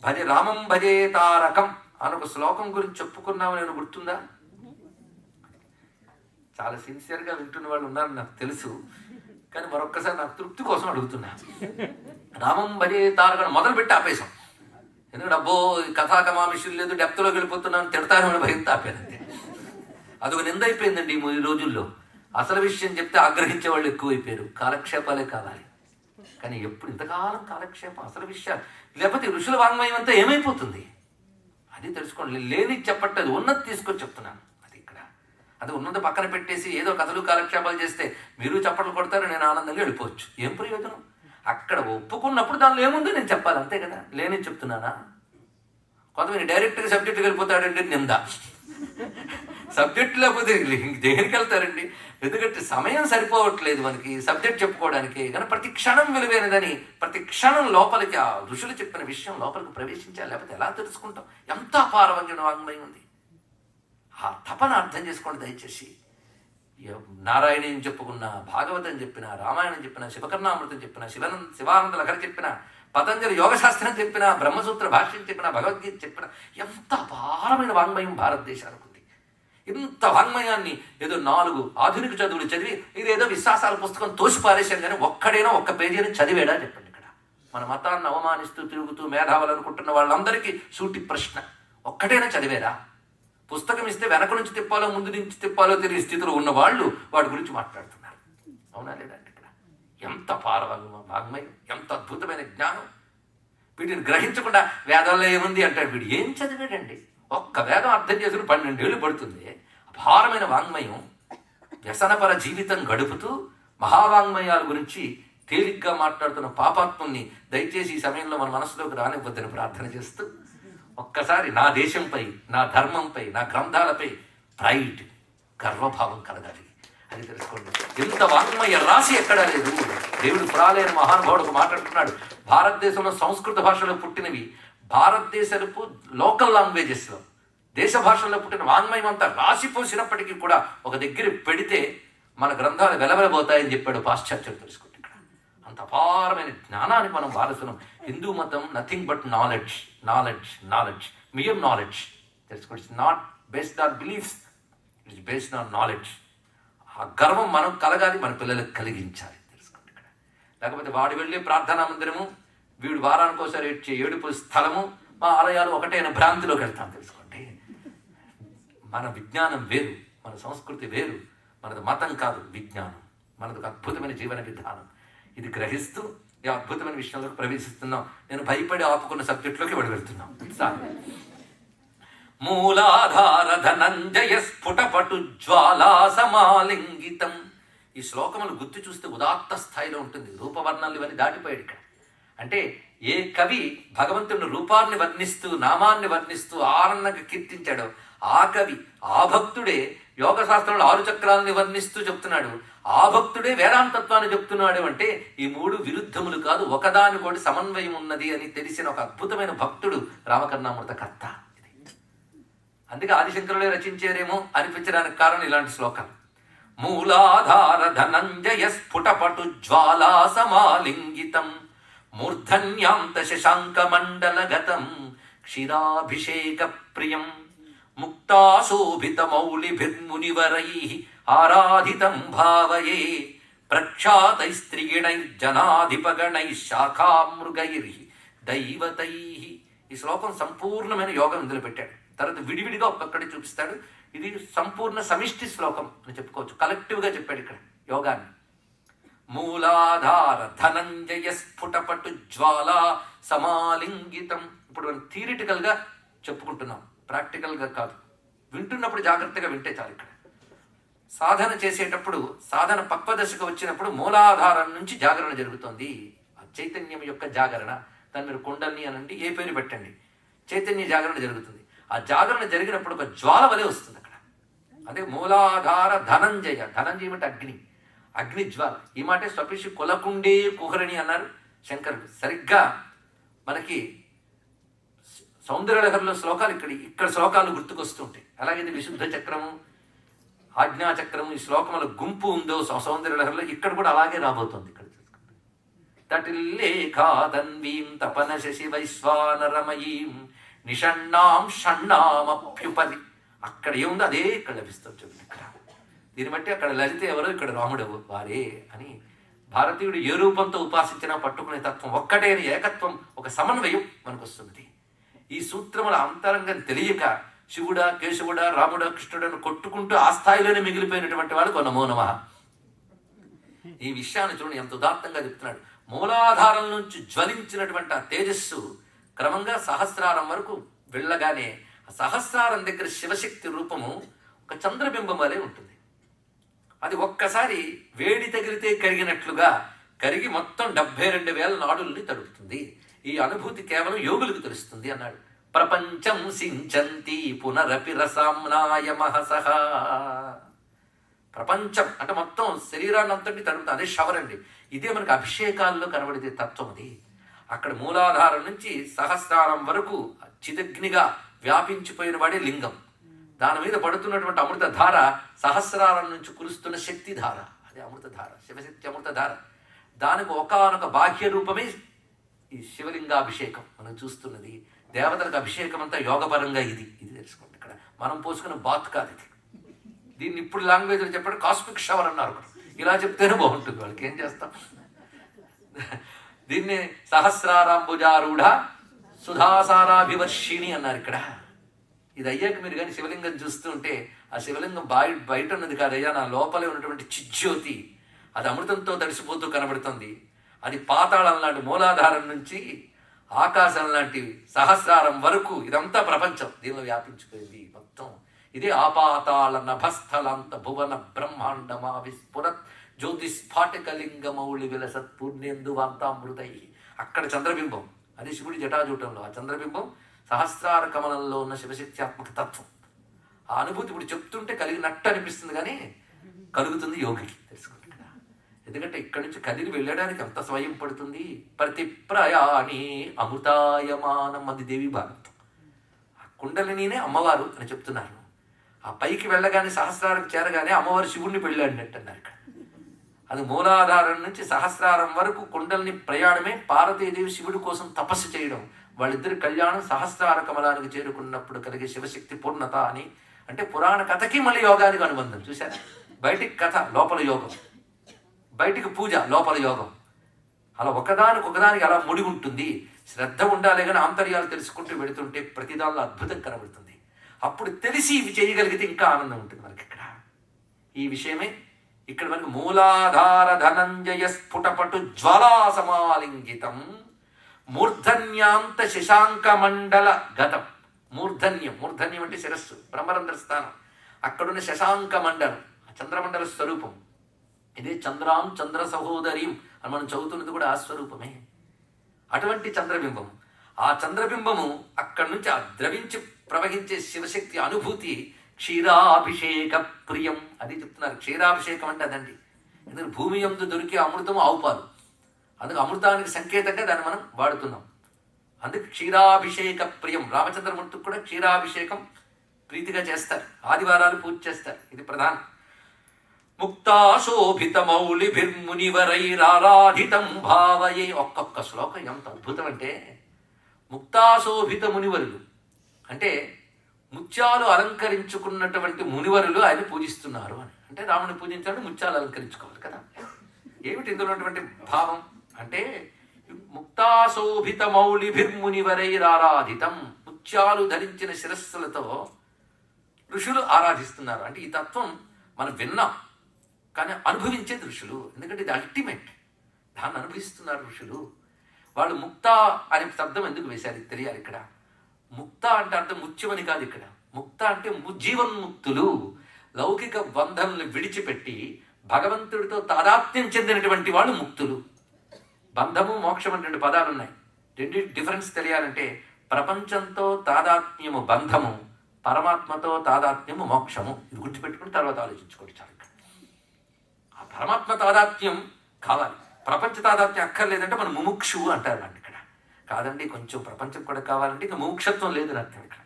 భజ రామం భజే తారకం అని ఒక శ్లోకం గురించి చెప్పుకున్నాము. నేను గుర్తుందా? చాలా సిన్సియర్గా వింటున్న వాళ్ళు ఉన్నారని నాకు తెలుసు, కానీ మరొక్కసారి నాకు తృప్తి కోసం అడుగుతున్నా. రామం భజే తారకం మొదలు పెట్టి ఆపేశాం. ఎందుకంటే అబ్బో కథాకమామిషులు లేదు, డెప్త్లోకి వెళ్ళిపోతున్నాను, తిడతానని భయంతో ఆపేదంతే. అదొక నింద అయిపోయిందండి ఈ రోజుల్లో. అసలు విషయం చెప్తే ఆగ్రహించే వాళ్ళు ఎక్కువైపోయారు. కాలక్షేపాలే కావాలి. కానీ ఎప్పుడు ఇంతకాలం కాలక్షేపం, అసలు విషయాలు లేకపోతే ఋషుల వాంగ్మయం అంతా ఏమైపోతుంది? అది తెలుసుకోండి. లేని చెప్పట్లేదు, ఉన్నది తీసుకొని చెప్తున్నాను. అది ఇక్కడ అది ఉన్నది పక్కన పెట్టేసి ఏదో కథలు కాలక్షేపాలు చేస్తే మీరు చప్పట్లు కొడతారు, నేను ఆనందంగా వెళ్ళిపోవచ్చు. ఏం ప్రయోజనం? అక్కడ ఒప్పుకున్నప్పుడు దానిలో ఏముందో నేను చెప్పాలి, అంతే కదా. లేని చెప్తున్నానా? కొంతమంది డైరెక్ట్గా సబ్జెక్టుకి వెళ్ళిపోతాడండి, నింద. సబ్జెక్ట్ లేకపోతే దేనికి వెళ్తారండి? ఎందుకంటే సమయం సరిపోవట్లేదు మనకి సబ్జెక్ట్ చెప్పుకోవడానికి. కానీ ప్రతి క్షణం విలువైనదని, ప్రతి క్షణం లోపలికి ఆ ఋషులు చెప్పిన విషయం లోపలికి ప్రవేశించాలి, లేకపోతే ఎలా తెలుసుకుంటాం? ఎంత అపారమైన వాంగ్మయం ఉంది. ఆ తపన అర్థం చేసుకోండి దయచేసి. నారాయణం చెప్పుకున్న, భాగవతం చెప్పిన, రామాయణం చెప్పిన, శివకర్ణామృతం చెప్పిన, శివానంద లహరి చెప్పిన, పతంజలి యోగశాస్త్రం చెప్పిన, బ్రహ్మసూత్ర భాష్యం చెప్పిన, భగవద్గీత చెప్పిన, ఎంత అపారమైన వాంగ్మయం భారతదేశానికి ఉంది. ఇంత వాంగ్మయాన్ని ఏదో 4 ఆధునిక చదువులు చదివి ఇదేదో విశ్వాసాల పుస్తకం తోసి పారేశాం, కానీ ఒక్కడైనా ఒక్క పేజీని చదివేడా చెప్పండి. ఇక్కడ మన మతాన్ని అవమానిస్తూ తిరుగుతూ మేధావులు అనుకుంటున్న వాళ్ళందరికీ సూటి ప్రశ్న, ఒక్కడైనా చదివేరా? పుస్తకం ఇస్తే వెనక నుంచి తిప్పాలో ముందు నుంచి తిప్పాలో తెలియని స్థితిలో ఉన్న వాళ్ళు వాడి గురించి మాట్లాడుతున్నారు. అవునా లేదండి? ఇక్కడ ఎంత వాంగ్మయం, ఎంత అద్భుతమైన జ్ఞానం. వీటిని గ్రహించకుండా వేదంలో ఏముంది అంటాడు. వీడు ఏం చదివాడండి? ఒక్క వేదం అర్థం చేసుకుని 12 ఏళ్ళు పడుతుంది. అపారమైన వాంగ్మయం, వ్యసనపర జీవితం గడుపుతూ మహావాంగ్మయాల గురించి తేలిగ్గా మాట్లాడుతున్న పాపాత్ముని దయచేసి ఈ సమయంలో మన మనసులోకి రానివ్వద్దని ప్రార్థన చేస్తూ, ఒక్కసారి నా దేశంపై, నా ధర్మంపై, నా గ్రంథాలపై ప్రైడ్, గర్వభావం కలగాలి. అది తెలుసుకోండి. ఎంత వాంగ్మయ రాశి ఎక్కడా లేదు. దేవుడు పురాలైన మహానుభావుడు మాట్లాడుతున్నాడు. భారతదేశంలో సంస్కృత భాషలో పుట్టినవి, భారతదేశపు లోకల్ లాంగ్వేజెస్లో దేశ భాషల్లో పుట్టిన వాంగ్మయం అంతా రాసిపోసినప్పటికీ కూడా ఒక దగ్గర పెడితే మన గ్రంథాలు వెలవెలబోతాయని చెప్పాడు పాశ్చాత్యులు. తెలుసుకోండి, ఇక్కడ అంత అపారమైన జ్ఞానానికి మనం వారసులం. హిందూ మతం nothing but knowledge, knowledge, knowledge, మియం నాలెడ్జ్. తెలుసుకోండి, it's not based on beliefs, it's based on knowledge. ఆ గర్వం మనం కలగాలి, మన పిల్లలకు కలిగించాలి. తెలుసుకోండి ఇక్కడ. లేకపోతే వాడు వెళ్ళే ప్రార్థనా మందిరము, వీడు వారానికి ఒకసారి ఏడ్చే ఏడుపు స్థలము, మా ఆలయాలు ఒకటే అనే భ్రాంతిలోకి వెళ్తాం. తెలుసుకోండి, మన విజ్ఞానం వేరు, మన సంస్కృతి వేరు. మనది మతం కాదు, విజ్ఞానం. మనది ఒక అద్భుతమైన జీవన విధానం. ఇది గ్రహిస్తూ ఈ అద్భుతమైన విషయంలోకి ప్రవేశిస్తున్నాం. నేను భయపడి ఆపుకున్న సబ్జెక్టులోకి వెళ్తున్నాం. మూలాధార ధనంజయ స్ఫుటపటు జ్వాలా సమాలింగితం. ఈ శ్లోకములు గుర్తు చూస్తే ఉదాత్త స్థాయిలో ఉంటుంది. రూపవర్ణాలు ఇవన్నీ దాటిపోయాడు ఇక్కడ. అంటే ఏ కవి భగవంతుని రూపాన్ని వర్ణిస్తూ, నామాన్ని వర్ణిస్తూ ఆనందంగా కీర్తించాడో ఆ కవి, ఆ భక్తుడే యోగ శాస్త్రంలో 6 చక్రాలని వర్ణిస్తూ చెప్తున్నాడు. ఆ భక్తుడే వేదాంతత్వాన్ని చెప్తున్నాడు. అంటే ఈ 3 విరుద్ధములు కాదు, ఒకదానికోటి సమన్వయం ఉన్నది అని తెలిసిన ఒక అద్భుతమైన భక్తుడు రామకర్ణామృత కర్త. అందుకే ఆదిశంకరులే రచించారేమో అనిపించడానికి కారణం ఇలాంటి శ్లోకాలు. మూలాధార ధనంజయ స్ఫుటపటు జ్వాలా సమాలింగితం మూర్ధన్యాంత శశాంక మండల గతం క్షీరాభిషేక ప్రియం ముక్తాశోభిత మౌళిభిర్మునివరై ఆరాధితం భావయే ప్రఖ్యాతైస్త్రిగిణైర్జనాధిపగణై శాఖామృగైర్ దైవతై. ఈ శ్లోకం సంపూర్ణమైన యోగం ఇందులో పెట్టాడు. తర్వాత విడివిడిగా ఒక్కొక్కటి చూపిస్తాడు. ఇది సంపూర్ణ సమిష్టి శ్లోకం అని చెప్పుకోవచ్చు. కలెక్టివ్గా చెప్పాడు ఇక్కడ యోగాన్ని. మూలాధార ధనంజయ స్ఫుటపటు జ్వాలా సమాలింగితం. ఇప్పుడు మనం థియరిటికల్గా చెప్పుకుంటున్నాం, ప్రాక్టికల్గా కాదు. వింటున్నప్పుడు జాగ్రత్తగా వింటే చాలు. ఇక్కడ సాధన చేసేటప్పుడు, సాధన పక్వదశకు వచ్చినప్పుడు మూలాధారం నుంచి జాగరణ జరుగుతుంది. ఆ చైతన్యం యొక్క జాగరణ. దాన్ని మీరు కుండల్ని అనండి, ఏ పేరు పెట్టండి, చైతన్య జాగరణ జరుగుతుంది. ఆ జాగరణ జరిగినప్పుడు ఒక జ్వాల వలె వస్తుంది అక్కడ. అదే మూలాధార ధనంజయ. ధనంజయం అంటే అగ్ని, అగ్ని జ్వాల. ఈ మాటే స్వపిషి కొలకుండే కుహరణి అన్నారు శంకరుడు. సరిగ్గా మనకి సౌందర్యలహరిలో శ్లోకాలు ఇక్కడ శ్లోకాలు గుర్తుకొస్తుంటాయి. అలాగే విశుద్ధ చక్రము, ఆజ్ఞాచక్రము, ఈ శ్లోకముల గుంపు ఉందో సౌందర్యలహరిలో, ఇక్కడ కూడా అలాగే రాబోతోంది. ఇక్కడ తటిల్లేఖాదన్వీం తపన శశి వైశ్వానరమయీం నిషణ్ణాం షణ్ణామప్యుపరి. అక్కడ ఏముందో అదే ఇక్కడ లభిస్తుంది. ఇక్కడ దీన్ని బట్టి అక్కడ లలిత ఎవరో, ఇక్కడ రాముడు వారే అని భారతీయుడు ఏ రూపంతో ఉపాసించినా పట్టుకునే తత్వం ఒక్కటే అని ఏకత్వం, ఒక సమన్వయం మనకు వస్తుంది. ఈ సూత్రముల అంతరంగం తెలియక శివుడా, కేశవుడా, రాముడా, కృష్ణుడని కొట్టుకుంటూ ఆ స్థాయిలోనే మిగిలిపోయినటువంటి వాళ్ళకు నమో నమః. ఈ విషయాన్ని చూడండి ఎంత ఉదాత్తంగా చెప్తున్నాడు. మూలాధారం నుంచి జ్వలించినటువంటి ఆ తేజస్సు క్రమంగా సహస్రారం వరకు వెళ్ళగానే ఆ సహస్రారం దగ్గర శివశక్తి రూపము ఒక చంద్రబింబం వలె ఉంటుంది. అది ఒక్కసారి వేడి తగిలితే కరిగినట్లుగా కరిగి మొత్తం 72,000 నాడుల్ని తడుపుతుంది. ఈ అనుభూతి కేవలం యోగులకు తెలుస్తుంది అన్నాడు. ప్రపంచం సించంతి పునరపి రసామ్నాయ మహసహ. ప్రపంచం అంటే మొత్తం శరీరాన్ని అంతటి తడుపుతుంది. అదే షవర్ అండి. ఇదే మనకు అభిషేకాల్లో కనబడితే తత్వం అది. అక్కడ మూలాధారం నుంచి సహస్రారం వరకు చిదగ్నిగా వ్యాపించిపోయిన వాడే లింగం. దాని మీద పడుతున్నటువంటి అమృతధార సహస్రారం నుంచి కురుస్తున్న శక్తిధార, అదే అమృతధార, శివశక్తి అమృతధార. దానికి ఒకానొక బాహ్య రూపమే ఈ శివలింగాభిషేకం మనం చూస్తున్నది. దేవతలకు అభిషేకం అంతా యోగపరంగా ఇది తెలుసుకోండి. ఇక్కడ మనం పోసుకున్న బాత్ కాదు ఇది. దీన్ని ఇప్పుడు లాంగ్వేజ్లో చెప్పాడు కాస్మిక్ షవర్ అన్నారు. ఇలా చెప్తేనే బాగుంటుంది. వాళ్ళకి ఏం చేస్తాం. దీన్ని సహస్రారాంబుజారూఢ సుధాసారాభివర్షిణి అన్నారు ఇక్కడ. ఇది అయ్యాక మీరు కానీ శివలింగం చూస్తూ ఉంటే ఆ శివలింగం బయట ఉన్నది కాదయ్యా, నా లోపలే ఉన్నటువంటి చిజ్యోతి, అది అమృతంతో తడిసిపోతూ కనబడుతుంది. అది పాతాళం లాంటి మూలాధారం నుంచి ఆకాశం లాంటి సహస్రారం వరకు ఇదంతా ప్రపంచం దీనిలో వ్యాపించిపోయింది మొత్తం. ఇదే ఆపాతాళ నభస్థలాంత భువన బ్రహ్మాండమా విస్ఫురత్ జ్యోతిస్ఫాటికలింగ మౌళి విలసత్ పూర్ణేందు వాంతామృతై. అక్కడ చంద్రబింబం, అది శివుడి జటాజూటంలో ఆ చంద్రబింబం సహస్రార కమలంలో ఉన్న శివశక్త్యాత్మక తత్వం. ఆ అనుభూతి ఇప్పుడు చెప్తుంటే కలిగినట్టు అనిపిస్తుంది, కానీ కలుగుతుంది యోగికి తెలుసుకుంటాడు. ఎందుకంటే ఇక్కడి నుంచి కదిలి వెళ్ళడానికి ఎంత స్వయం పడుతుంది. ప్రతి ప్రయాణి అమృతాయమానం అది దేవి భాగవతం. ఆ కుండలినీనే అమ్మవారు అని చెప్తున్నారు. ఆ పైకి వెళ్ళగానే సహస్రారం చేరగానే అమ్మవారు శివుణ్ణి పెళ్ళాడినట్టు అన్నారు ఇక్కడ. అది మూలాధారం నుంచి సహస్రారం వరకు కుండలిని ప్రయాణమే పార్వతీదేవి శివుడి కోసం తపస్సు చేయడం. వాళ్ళిద్దరి కళ్యాణం సహస్రార కమలానికి చేరుకున్నప్పుడు కలిగే శివశక్తి పూర్ణత అని. అంటే పురాణ కథకి మళ్ళీ యోగానికి అనుబంధం. చూశారు, బయటికి కథ లోపల యోగం, బయటికి పూజ లోపల యోగం. అలా ఒకదానికి అలా ముడి ఉంటుంది. శ్రద్ధ ఉండాలి, కానీ ఆంతర్యాలు తెలుసుకుంటూ వెళుతుంటే ప్రతిదానిలో అద్భుతం కనబడుతుంది. అప్పుడు తెలిసి ఇవి చేయగలిగితే ఇంకా ఆనందం ఉంటుంది మనకి. ఇక్కడ ఈ విషయమే ఇక్కడ మనకి మూలాధార ధనంజయ స్ఫుటపటు జ్వాలా సమాలింగితం మూర్ధన్యాంత శశాంక మండల గతం. మూర్ధన్యం అంటే శిరస్సు, బ్రహ్మరంధ్ర స్థానం. అక్కడున్న శశాంక మండలం చంద్రమండల స్వరూపం. ఇదే చంద్రాం చంద్ర సహోదరీం అని మనం చదువుతున్నది కూడా ఆ స్వరూపమే. అటువంటి చంద్రబింబం, ఆ చంద్రబింబము అక్కడి నుంచి ఆ ద్రవించి ప్రవహించే శివశక్తి అనుభూతి క్షీరాభిషేక ప్రియం. అది చెప్తున్నారు. క్షీరాభిషేకం అంటే అదండి. ఎందుకంటే భూమి యందు దొరికే అమృతము ఆవుపాలు, అందుకు అమృతానికి సంకేతంగా దాన్ని మనం వాడుతున్నాం. అందుకు క్షీరాభిషేక ప్రియం. రామచంద్రమూర్తికి కూడా క్షీరాభిషేకం ప్రీతిగా చేస్తారు. ఆదివారాలు పూజ చేస్తారు. ఇది ప్రధానం. ముక్తాశోభిత మౌళిభిర్మునివరైరారాధితం భావయే. ఒక్కొక్క శ్లోకం ఎంత అద్భుతం అంటే, ముక్తాశోభిత మునివరులు అంటే ముత్యాలు అలంకరించుకున్నటువంటి మునివరులు ఆయన పూజిస్తున్నారు అని. అంటే రాముని పూజించాలంటే ముత్యాలు అలంకరించుకోవాలి కదా. ఏమిటి ఇందులో ఉన్నటువంటి భావం అంటే, ముక్తాశోభిత మౌళిభిర్మునివరైరారాధితం, ముత్యాలు ధరించిన శిరస్సులతో ఋషులు ఆరాధిస్తున్నారు. అంటే ఈ తత్వం మనం విన్నాం, కానీ అనుభవించేది ఋషులు. ఎందుకంటే ఇది అల్టిమేట్, దాన్ని అనుభవిస్తున్నారు ఋషులు. వాళ్ళు ముక్త అనే శబ్దం ఎందుకు వేశారు ఇది తెలియాలి. ఇక్కడ ముక్త అంటే అర్థం ముత్యమని కాదు. ఇక్కడ ముక్త అంటే జీవన్ముక్తులు, లౌకిక బంధంను విడిచిపెట్టి భగవంతుడితో తాదాత్మ్యం చెందినటువంటి వాళ్ళు ముక్తులు. బంధము మోక్షం అని 2 పదాలు ఉన్నాయి. రెండు డిఫరెన్స్ తెలియాలంటే, ప్రపంచంతో తాదాత్మ్యము బంధము, పరమాత్మతో తాదాత్మ్యము మోక్షము. ఇది గుర్తుపెట్టుకుని తర్వాత ఆలోచించుకోండి చాలు. ఆ పరమాత్మ తాదాత్మ్యం కావాలి, ప్రపంచ తాదాత్మ్యం అక్కర్లేదంటే మనం ముముక్షువు అంటారు అండి. ఇక్కడ కాదండి, కొంచెం ప్రపంచం కూడా కావాలంటే ఇంకా ముముక్షత్వం లేదని అర్థం. ఇక్కడ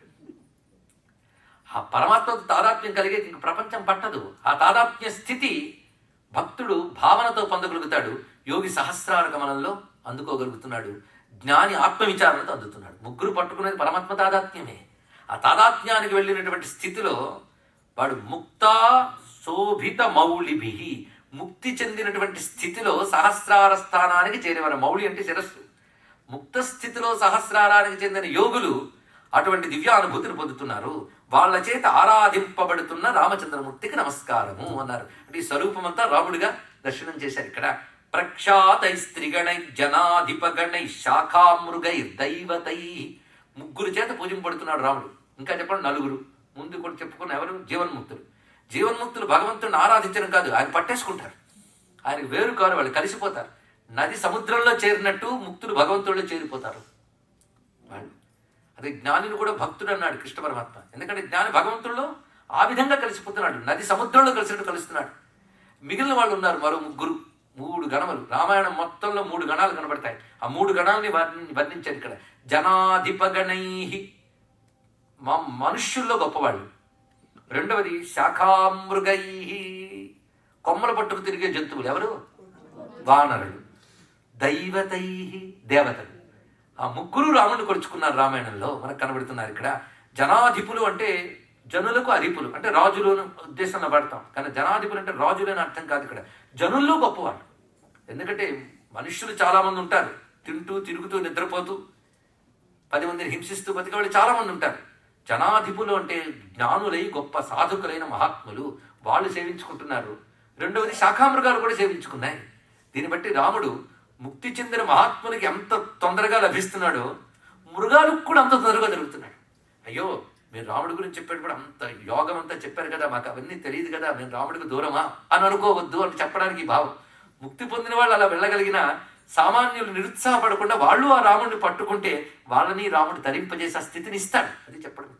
ఆ పరమాత్మతో తాదాత్మ్యం కలిగే ఇంక ప్రపంచం పట్టదు. ఆ తాదాత్మ్య స్థితి భక్తుడు భావనతో పొందగలుగుతాడు. యోగి సహస్రార గమనంలో అందుకోగలుగుతున్నాడు. జ్ఞాని ఆత్మవిచారణతో అందుతున్నాడు. ముగ్గురు పట్టుకునేది పరమాత్మ తాదాత్మ్యమే. ఆ తాదాత్మ్యానికి వెళ్ళినటువంటి స్థితిలో వాడు ముక్తా శోభిత మౌళిభి, ముక్తి చెందినటువంటి స్థితిలో సహస్రార స్థానానికి చేరేవారు. మౌళి అంటే శిరస్సు. ముక్త స్థితిలో సహస్రారానికి చెందిన యోగులు అటువంటి దివ్యానుభూతిని పొందుతున్నారు. వాళ్ళ చేత ఆరాధింపబడుతున్న రామచంద్రమూర్తికి నమస్కారము అన్నారు. అంటే ఈ స్వరూపమంతా రాముడిగా దర్శనం చేశారు. ఇక్కడ ప్రఖ్యాతై స్త్రీగణై జనాధిపగణై శాఖామృగై దైవతై, ముగ్గురు చేత పూజింపబడుతున్నాడు రాముడు. ఇంకా చెప్పండి, 4. ముందు కూడా చెప్పుకున్న ఎవరు? జీవన్ముక్తులు. జీవన్ముక్తులు భగవంతుడిని ఆరాధించడం కాదు, ఆయన పట్టేసుకుంటారు. ఆయనకు వేరు కారు, వాళ్ళు కలిసిపోతారు. నది సముద్రంలో చేరినట్టు ముక్తులు భగవంతుడిలో చేరిపోతారు వాళ్ళు. అదే జ్ఞానిని కూడా భక్తుడు అన్నాడు కృష్ణ పరమాత్మ. ఎందుకంటే జ్ఞాని భగవంతుల్లో ఆ విధంగా కలిసిపోతున్నాడు, నది సముద్రంలో కలిసినట్టు కలుస్తున్నాడు. మిగిలిన వాళ్ళు ఉన్నారు మరో 3 గణములు. రామాయణం మొత్తంలో 3 గణాలు కనబడతాయి. ఆ 3 గణాలని వర్ణించారు ఇక్కడ. జనాధిపగణై, మనుష్యుల్లో గొప్పవాళ్ళు. రెండవది శాఖామృగై, కొమ్మల పట్టుకు తిరిగే జంతువులు. ఎవరు? వానరులు. దైవతై, దేవతలు. ఆ ముగ్గురు రాముడిని కొలుచుకున్నారు రామాయణంలో మనకు కనబడుతున్నారు ఇక్కడ. జనాధిపులు అంటే జనులకు అధిపులు, అంటే రాజులు ఉద్దేశంలో పడతాం. కానీ జనాధిపులు అంటే రాజులు అని అర్థం కాదు. ఇక్కడ జనుల్లో గొప్పవాళ్ళు. ఎందుకంటే మనుష్యులు చాలా మంది ఉంటారు, తింటూ తిరుగుతూ నిద్రపోతూ 10 మందిని హింసిస్తూ బతికేవాళ్ళు చాలా మంది ఉంటారు. జనాధిపులు అంటే జ్ఞానులై గొప్ప సాధకులైన మహాత్ములు, వాళ్ళు సేవించుకుంటున్నారు. రెండవది శాఖామృగాలు కూడా సేవించుకున్నాయి. దీన్ని బట్టి రాముడు ముక్తి చెందిన మహాత్మునికి ఎంత తొందరగా లభిస్తున్నాడో మృగాలకు కూడా అంత తొందరగా జరుగుతున్నాడు. అయ్యో మీరు రాముడి గురించి చెప్పేటప్పుడు అంత యోగం అంతా చెప్పారు కదా, మాకు అవన్నీ తెలియదు కదా, మేము రాముడికి దూరమా అని అనుకోవద్దు అని చెప్పడానికి భావం. ముక్తి పొందిన వాళ్ళు అలా వెళ్ళగలిగిన సామాన్యులు నిరుత్సాహపడకుండా వాళ్ళు ఆ రాముడిని పట్టుకుంటే వాళ్ళని రాముడు ధరింపజేసే స్థితిని ఇస్తాడు. అది చెప్పడం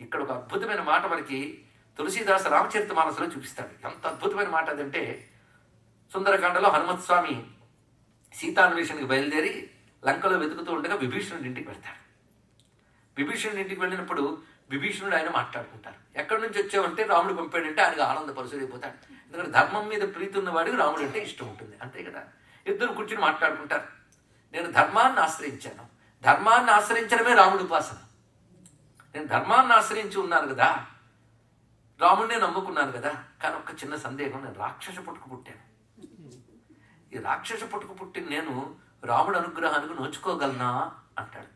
ఇక్కడ ఒక అద్భుతమైన మాట మనకి తులసీదాస రామచరితమానసులో చూపిస్తాడు. ఎంత అద్భుతమైన మాట అదంటే, సుందరకాండలో హనుమత్ స్వామి సీతాన్వేషణకి బయలుదేరి లంకలో వెతుకుతూ ఉండగా విభీషణుడి ఇంటికి వెళ్తాడు. విభీషణుడి ఇంటికి వెళ్ళినప్పుడు విభీషణుడు ఆయన మాట్లాడుకుంటారు. ఎక్కడి నుంచి వచ్చావంటే రాముడు పంపాడంటే ఆయనకు ఆనందపరుసుడైపోతాడు. ఎందుకంటే ధర్మం మీద ప్రీతి ఉన్నవాడికి రాముడు అంటే ఇష్టం ఉంటుంది, అంతే కదా. ఇద్దరు కూర్చుని మాట్లాడుకుంటారు. నేను ధర్మాన్ని ఆశ్రయించాను, ధర్మాన్ని ఆశ్రయించడమే రాముడి ఉపాసన. నేను ధర్మాన్ని ఆశ్రయించి ఉన్నాను కదా, రాముడినే నమ్ముకున్నాను కదా, కానీ ఒక్క చిన్న సందేహం, నేను రాక్షస పుట్టుకు పుట్టాను. ఈ రాక్షస పుట్టుకు పుట్టిన నేను రాముడు అనుగ్రహానికి నోచుకోగలనా అంటాడు.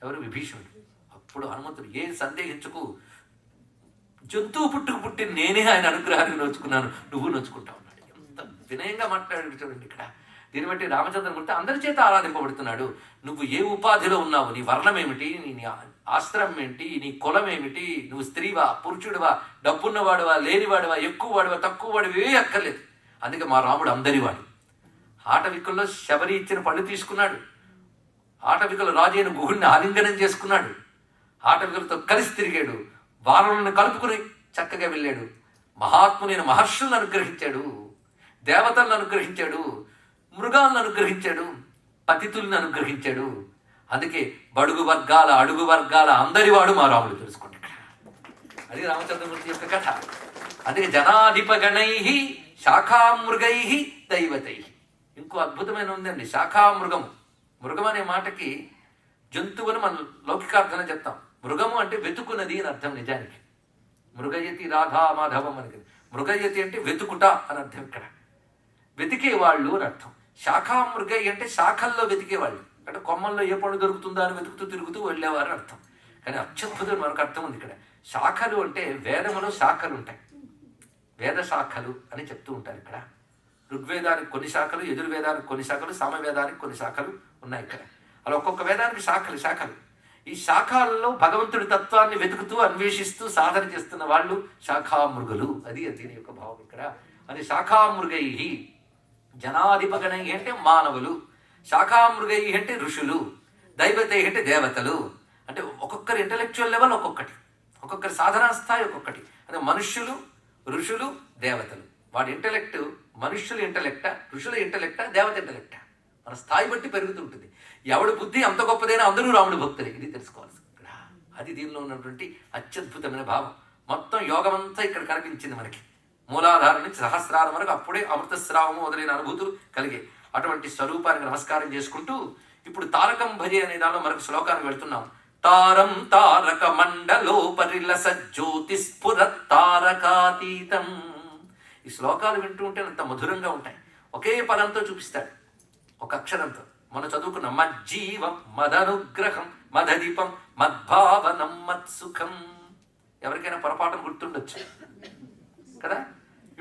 ఎవరు? విభీషణుడు. అప్పుడు హనుమంతుడు, ఏం సందేహించుకు, జంతువు పుట్టుకు పుట్టిన నేనే ఆయన అనుగ్రహానికి నోచుకున్నాను, నువ్వు నోచుకుంటావు అన్నాడు. ఎంత వినయంగా మాట్లాడాడు చూడండి ఇక్కడ. దీన్ని బట్టి రామచంద్రమూర్తి అందరి చేత ఆరాధింపబడుతున్నాడు. నువ్వు ఏ ఉపాధిలో ఉన్నావు, నీ వర్ణం ఏమిటి, నీ ఆశ్రమం ఏంటి, నీ కులం ఏమిటి, నువ్వు స్త్రీవా పురుషుడివా, డబ్బున్నవాడువా లేనివాడువా, ఎక్కువ వాడువా తక్కువ వాడివి, ఏ అక్కర్లేదు. అందుకే మా రాముడు అందరివాడు. ఆటవికుల్లో శబరి ఇచ్చిన పళ్ళు తీసుకున్నాడు. ఆటవికుల రాజు అయిన గుహుడిని ఆలింగనం చేసుకున్నాడు. ఆటవికులతో కలిసి తిరిగాడు. వానరులను కలుపుకుని చక్కగా వెళ్ళాడు. మహాత్ములైన మహర్షులను అనుగ్రహించాడు, దేవతలను అనుగ్రహించాడు, మృగాలను అనుగ్రహించాడు, పతితుల్ని అనుగ్రహించాడు. అందుకే బడుగు వర్గాల అడుగు వర్గాల అందరివాడు మా రాముడు. తెలుసుకోండి ఇక్కడ. అది రామచంద్రమూర్తి యొక్క కథ. అందుకే జనాధిపగణై శాఖామృగై దైవతై. ఇంకో అద్భుతమైన ఉందండి శాఖామృగము. మృగం అనే మాటకి జంతువుని మనం లౌకికార్థన చెప్తాం. మృగము అంటే వెతుకున్నది అని అర్థం. నిజానికి మృగయతి రాధా మాధవం అని. మృగయతి అంటే వెతుకుట అని అర్థం. ఇక్కడ వెతికేవాళ్ళు అని అర్థం. శాఖామృగై అంటే శాఖల్లో వెతికేవాళ్ళు, అంటే కొమ్మల్లో ఏ పండు దొరుకుతుందా అని వెతుకుతూ తిరుగుతూ వెళ్ళేవారు అని అర్థం. కానీ అత్యద్భుతం మనకు అర్థం ఉంది ఇక్కడ. శాఖలు అంటే వేదములో శాఖలు ఉంటాయి, వేద శాఖలు అని చెప్తూ ఉంటారు. ఇక్కడ ఋగ్వేదానికి కొన్ని శాఖలు, యజుర్వేదానికి కొన్ని శాఖలు, సామవేదానికి కొన్ని శాఖలు ఉన్నాయి ఇక్కడ. అలా ఒక్కొక్క వేదానికి శాఖలు. ఈ శాఖల్లో భగవంతుడి తత్వాన్ని వెతుకుతూ అన్వేషిస్తూ సాధన చేస్తున్న వాళ్ళు శాఖామృగులు. అది దీని యొక్క భావం ఇక్కడ. అది శాఖామృగై జనాధిపగణై అంటే మానవులు, శాఖామృగై అంటే ఋషులు, దైవతై అంటే దేవతలు. అంటే ఒక్కొక్కరి ఇంటలెక్చువల్ లెవెల్ ఒక్కొక్కటి, ఒక్కొక్కరి సాధనా స్థాయి ఒక్కొక్కటి. అంటే మనుష్యులు, ఋషులు, దేవతలు. వాడి ఇంటలెక్ట్ మనుష్యుల ఇంటలెక్టా, ఋషుల ఇంటలెక్టా, దేవత ఇంటలెక్టా, మన స్థాయి బట్టి పెరుగుతుంటుంది. ఎవడి బుద్ధి అంత గొప్పదైనా అందరూ రాముడి భక్తులే, ఇది తెలుసుకోవాల్సి ఇక్కడ. అది దీనిలో ఉన్నటువంటి అత్యద్భుతమైన భావం. మొత్తం యోగం అంతా ఇక్కడ కనిపించింది మనకి. మూలాధారం నుంచి సహస్రారం వరకు అప్పుడే అమృతస్రావము మొదలైన అనుభూతులు కలిగే అటువంటి స్వరూపానికి నమస్కారం చేసుకుంటూ ఇప్పుడు తారకం భజే అనే దానిలో మరొక శ్లోకానికి వెళ్తున్నాం. తారం తారక మండలోపరిలస జ్యోతిస్ఫురత్ తారకాతీతం. ఈ శ్లోకాలు వింటూ ఉంటే అంత మధురంగా ఉంటాయి. ఒకే పదంతో చూపిస్తాడు, ఒక అక్షరంతో. మనం చదువుకున్న మజ్జీవం మదనుగ్రహం మదదీపం మద్భావనం మత్సుఖం. ఎవరికైనా పొరపాటును గుర్తుండొచ్చు కదా.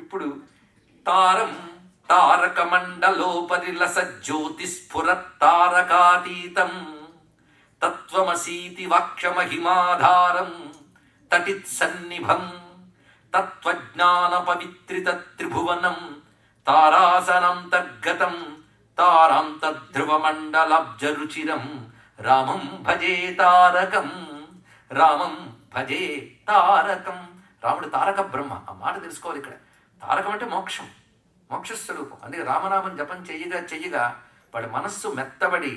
ఇప్పుడు తారం తారక మండలోపరిలస జ్యోతిస్ఫురత్ తారకాతీతం తత్వమసీతి వాక్యమహిమాధారం తటిత్ సన్నిభం తత్వజ్ఞాన పవిత్రిత త్రిభువనం తారాసనం తద్గతం తారాంతధ్రువమండలాబ్జరుచిరం రామం భజే తారకం. రామం భజే తారకం. రాముడు తారక బ్రహ్మ. ఆ మాట తెలుసుకోవాలి ఇక్కడ. తారకం అంటే మోక్షం, మోక్షస్వరూపం. అందుకే రామనామం జపం చెయ్యగా వాడి మనస్సు మెత్తబడి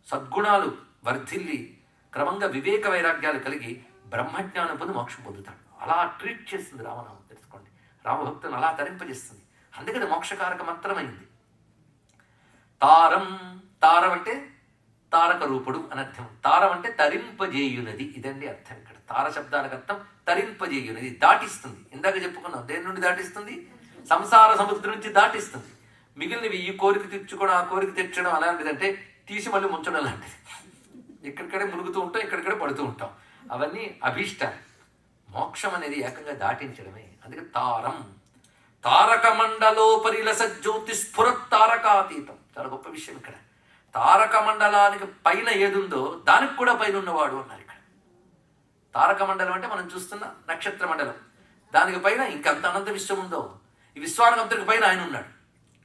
సద్గుణాలు వర్ధిల్లి క్రమంగా వివేక వైరాగ్యాలు కలిగి బ్రహ్మజ్ఞానం పొంది మోక్షం పొందుతాడు. అలా ట్రీట్ చేస్తుంది రామనామం. తెలుసుకోండి, రామభక్తులను అలా తరింపజేస్తుంది. అందుకని మోక్షకారక మంత్రమైంది. తారం, తారం అంటే తారక రూపుడు అని అర్థం. తారం అంటే తరింపజేయునది, ఇదండి అర్థం ఇక్కడ. తార శబ్దానికి అర్థం తరింపజేయునది, దాటిస్తుంది. ఇందాక చెప్పుకున్నాం, దేని నుండి దాటిస్తుంది? సంసార సముద్రం నుంచి దాటిస్తుంది. మిగిలినవి ఈ కోరిక తెచ్చుకోవడం, ఆ కోరిక తెచ్చడం అలాంటిదంటే తీసి మళ్ళీ ముంచడం లాంటిది. ఇక్కడికడే మునుగుతూ ఉంటాం, ఇక్కడికడే పడుతూ ఉంటాం. అవన్నీ అభీష్టాలు. మోక్షం అనేది ఏకంగా దాటించడమే. అందుకే తారం. తారక మండలోపరిలస జ్యోతిస్ఫురత్ తారకాతీతం. చాలా గొప్ప విషయం ఇక్కడ. తారక మండలానికి పైన ఏదుందో దానికి కూడా పైన ఉన్నవాడు అన్నారు ఇక్కడ. తారక మండలం అంటే మనం చూస్తున్న నక్షత్ర మండలం, దానికి పైన ఇంకంత అనంత విశ్వం ఉందో, ఈ విశ్వానికంతటికి పైన ఆయన ఉన్నాడు.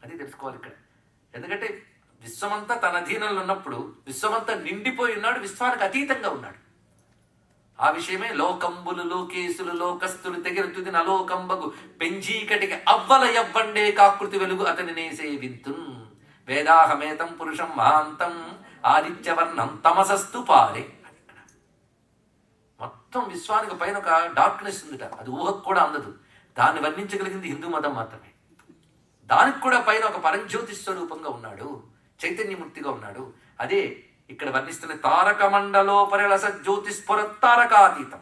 అది తెలుసుకోవాలి ఇక్కడ. ఎందుకంటే విశ్వమంతా తన అధీనంలో ఉన్నప్పుడు విశ్వమంతా నిండిపోయి ఉన్నాడు, విశ్వానికి అతీతంగా ఉన్నాడు. ఆ విషయమే లోకంబులు లోకేశులు లోకస్తులు తెగిరుతుది నలోకంబగు పెంజీకటికి అవ్వల ఎవ్వండే కాకృతి వెలుగు అతని నేసే వింతున్ వేదాహమేతం పురుషం మహాంతం ఆదిత్యవర్ణం తమసస్తు పారే. మొత్తం విశ్వానికి పైన ఒక డార్క్నెస్ ఉందిట, అది ఊహకు కూడా అందదు. దాన్ని వర్ణించగలిగింది హిందూ మతం మాత్రమే. దానికి కూడా పైన ఒక పరంజ్యోతి స్వరూపంగా ఉన్నాడు, చైతన్యమూర్తిగా ఉన్నాడు. అదే ఇక్కడ వర్ణిస్తున్న తారక మండలోపరిలస జ్యోతిస్ఫురత్తారకాతీతం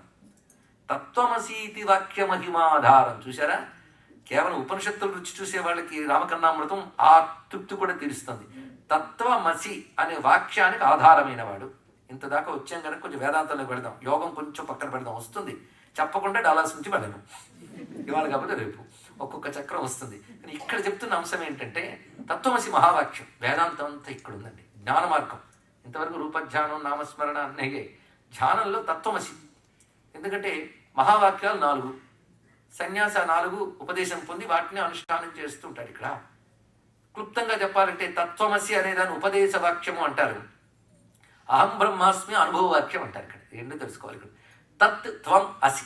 తత్వమసీతి వాక్య మహిమాధారం. చూసారా, కేవలం ఉపనిషత్తులు రుచి చూసే వాళ్ళకి రామకర్ణామృతం ఆ తృప్తి కూడా తీరుస్తుంది. తత్వమసి అనే వాక్యానికి ఆధారమైన వాడు. ఇంతదాకా వచ్చాం కనుక కొంచెం వేదాంతంలోకి వెళదాం. యోగం కొంచెం పక్కన పెడదాం, వస్తుంది చెప్పకుండా డాలర్స్ నుంచి వెళ్ళను ఇవాళ కాబట్టి రేపు ఒక్కొక్క చక్రం వస్తుంది. కానీ ఇక్కడ చెప్తున్న అంశం ఏంటంటే తత్వమసి మహావాక్యం. వేదాంతం అంతా ఇక్కడ ఉందండి. జ్ఞాన మార్గం ఇంతవరకు రూపధ్యానం నామస్మరణ అన్నయ్యే. ధ్యానంలో తత్వమసి, ఎందుకంటే మహావాక్యాలు 4, సన్యాస 4 ఉపదేశం పొంది వాటిని అనుష్ఠానం చేస్తూ ఉంటాడు. ఇక్కడ క్లుప్తంగా చెప్పాలంటే తత్వమసి అనే దాన్ని ఉపదేశ వాక్యము అంటారు, అహం బ్రహ్మాస్మి అనుభవ వాక్యం అంటారు. ఇక్కడ రెండు తెలుసుకోవాలి. ఇక్కడ తత్ త్వం అసి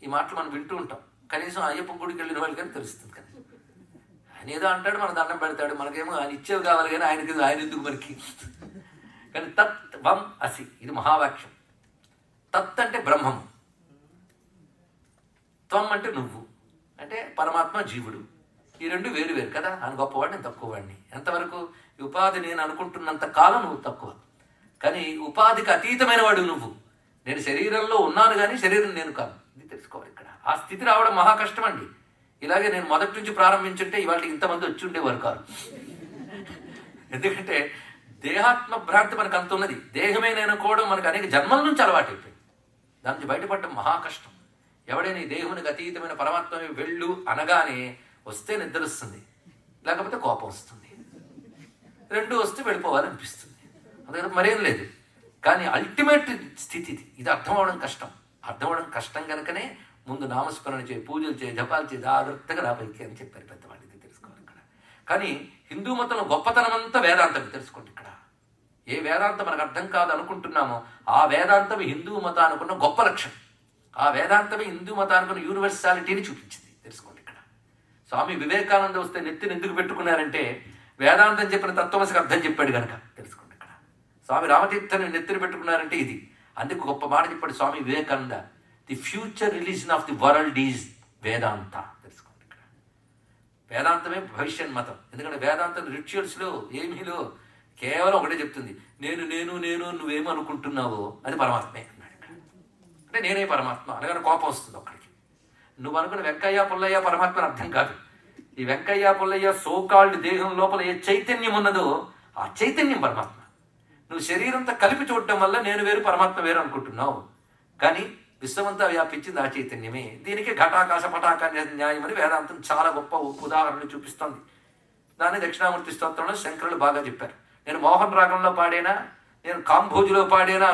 ఈ మాటలు మనం వింటూ ఉంటాం. కనీసం అయ్యప్ప గుడికి వెళ్ళిన వాళ్ళు కానీ తెలుస్తుంది. కానీ ఆయన ఏదో అంటాడు, మన దండం పెడతాడు, మనకేమో ఆయన ఇచ్చేవి కావాలి కానీ ఆయన ఎందుకు మనకి. కానీ తత్ త్వం అసి ఇది మహావాక్యం. తత్ అంటే బ్రహ్మము, త్వం అంటే నువ్వు, అంటే పరమాత్మ జీవుడు. ఈ రెండు వేరు వేరు కదా. ఆయన గొప్పవాడు, నేను తక్కువవాడిని. ఎంతవరకు ఈ ఉపాధి నేను అనుకుంటున్నంత కాలం నువ్వు తక్కువ, కానీ ఉపాధికి అతీతమైన వాడు నువ్వు. నేను శరీరంలో ఉన్నాను కానీ శరీరం నేను కాదు. ఇది తెలుసుకోవాలి ఇక్కడ. ఆ స్థితి రావడం మహా కష్టం అండి. ఇలాగే నేను మొదటి నుంచి ప్రారంభించుంటే ఇవాళ ఇంతమంది వచ్చి ఉండేవారు కాదు. ఎందుకంటే దేహాత్మ భ్రాంతి మనకు అంత ఉన్నది. దేహమే నేను అనుకోవడం మనకు అనేక జన్మల నుంచి అలవాటు అయిపోయింది. దాని నుంచి బయటపడడం మహా కష్టం. ఎవడైనా ఈ దేహమునికి అతీతమైన పరమాత్మ వెళ్ళు అనగానే వస్తే నిద్ర వస్తుంది, లేకపోతే కోపం వస్తుంది, రెండు వస్తే వెళ్ళిపోవాలనిపిస్తుంది. అందుకని మరేం లేదు. కానీ అల్టిమేట్ స్థితి ఇది అర్థం అవడం కష్టం. అర్థం అవడం కష్టం కనుకనే ముందు నామస్మరణ చేయి, పూజలు చేయి, జపాలు చేయి, జాగ్రత్తగా రాబోయికి అని చెప్పారు పెద్దవాళ్ళు. ఇది తెలుసుకోవాలి ఇక్కడ. కానీ హిందూ మతంలో గొప్పతనం అంతా వేదాంతం తెలుసుకోండి ఇక్కడ. ఏ వేదాంతం మనకు అర్థం కాదు అనుకుంటున్నామో ఆ వేదాంతం హిందూ మతానుకున్న గొప్ప లక్ష్యం. ఆ వేదాంతమే హిందూ మతానుకున్న యూనివర్సాలిటీని చూపించింది. తెలుసుకోండి ఇక్కడ. స్వామి వివేకానంద వస్తే నెత్తిని ఎందుకు పెట్టుకున్నారంటే వేదాంతం చెప్పిన తత్వమసికి అర్థం చెప్పాడు కనుక. తెలుసుకోండి ఇక్కడ. స్వామి రామతీర్థని నెత్తిని పెట్టుకున్నారంటే ఇది. అందుకు గొప్ప మాట చెప్పాడు Swami Vivekananda, the future religion of the world is Vedanta. తెలుసుకోండి ఇక్కడ. వేదాంతమే భవిష్యత్ మతం. ఎందుకంటే వేదాంతం రిచువల్స్లో ఏమీలో కేవలం ఒకటే చెప్తుంది, నేను నేను నేను నువ్వేమో అనుకుంటున్నావో అది పరమాత్మే అన్నాడు ఇక్కడ. అంటే నేనే పరమాత్మ అనగానే కోపం వస్తుంది ఒక్కడికి. నువ్వు అనుకున్న వెంకయ్య పుల్లయ్య పరమాత్మ అర్థం కాదు. ఈ వెంకయ్య పుల్లయ్య సోకాల్డ్ దేహం లోపల ఏ చైతన్యం ఉన్నదో ఆ చైతన్యం పరమాత్మ. నువ్వు శరీరంతో కలిపి చూడటం వల్ల నేను వేరు పరమాత్మ వేరు అనుకుంటున్నావు, కానీ విశ్వమంతా వ్యాపించింది ఆ చైతన్యమే. దీనికి ఘటాకాశ పటాక న్యాయం అని వేదాంతం చాలా గొప్ప ఉదాహరణలు చూపిస్తోంది. దాన్ని దక్షిణామూర్తి స్తోత్రంలో శంకరులు బాగా చెప్పారు. నేను మోహన్ రాగంలో పాడేనా, నేను కాంభోజులో పాడేనా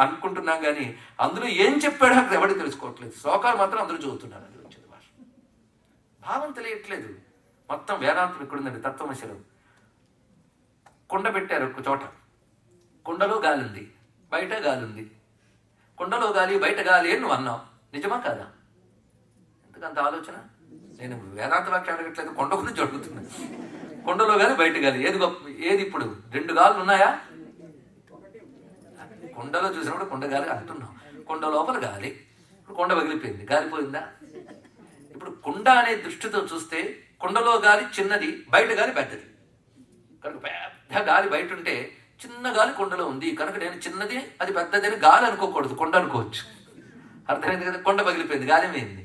అనుకుంటున్నాం కానీ అందులో ఏం చెప్పాడో అక్కడ ఎవరికి తెలుసుకోవట్లేదు. శ్లోకాలు మాత్రం అందరూ చదువుతున్నారు. అది వచ్చింది భాష, భావం తెలియట్లేదు. మొత్తం వేదాంతం ఇక్కడుందండి. తత్వమశిలో కుండ పెట్టారు ఒక చోట. కుండలో గాలి ఉంది, బయట గాలి ఉంది. కుండలో గాలి బయట గాలి అని నువ్వు అన్నావు, నిజమా కాదా? ఎందుకంత ఆలోచన? నేను వేదాంత వాక్యం అడగట్లేదు, కొండ గురించి అడుగుతున్నాను. కొండలో గాలి బయట గాలి ఏది గొప్ప? ఏది ఇప్పుడు 2 గాలులు ఉన్నాయా? కొండలో చూసినప్పుడు కొండ గాలి అంటున్నాం, కొండ లోపల గాలి. ఇప్పుడు కొండ పగిలిపోయింది, గాలిపోయిందా? ఇప్పుడు కుండ అనే దృష్టితో చూస్తే కుండలో గాలి చిన్నది, బయట గాలి పెద్దది. కనుక పెద్ద గాలి బయట ఉంటే చిన్న గాలి కొండలో ఉంది కనుక నేను చిన్నది అది పెద్దది అని గాలి అనుకోకూడదు, కొండ అనుకోవచ్చు. అర్థమైంది కదా? కొండ పగిలిపోయింది, గాలి ఏమైంది?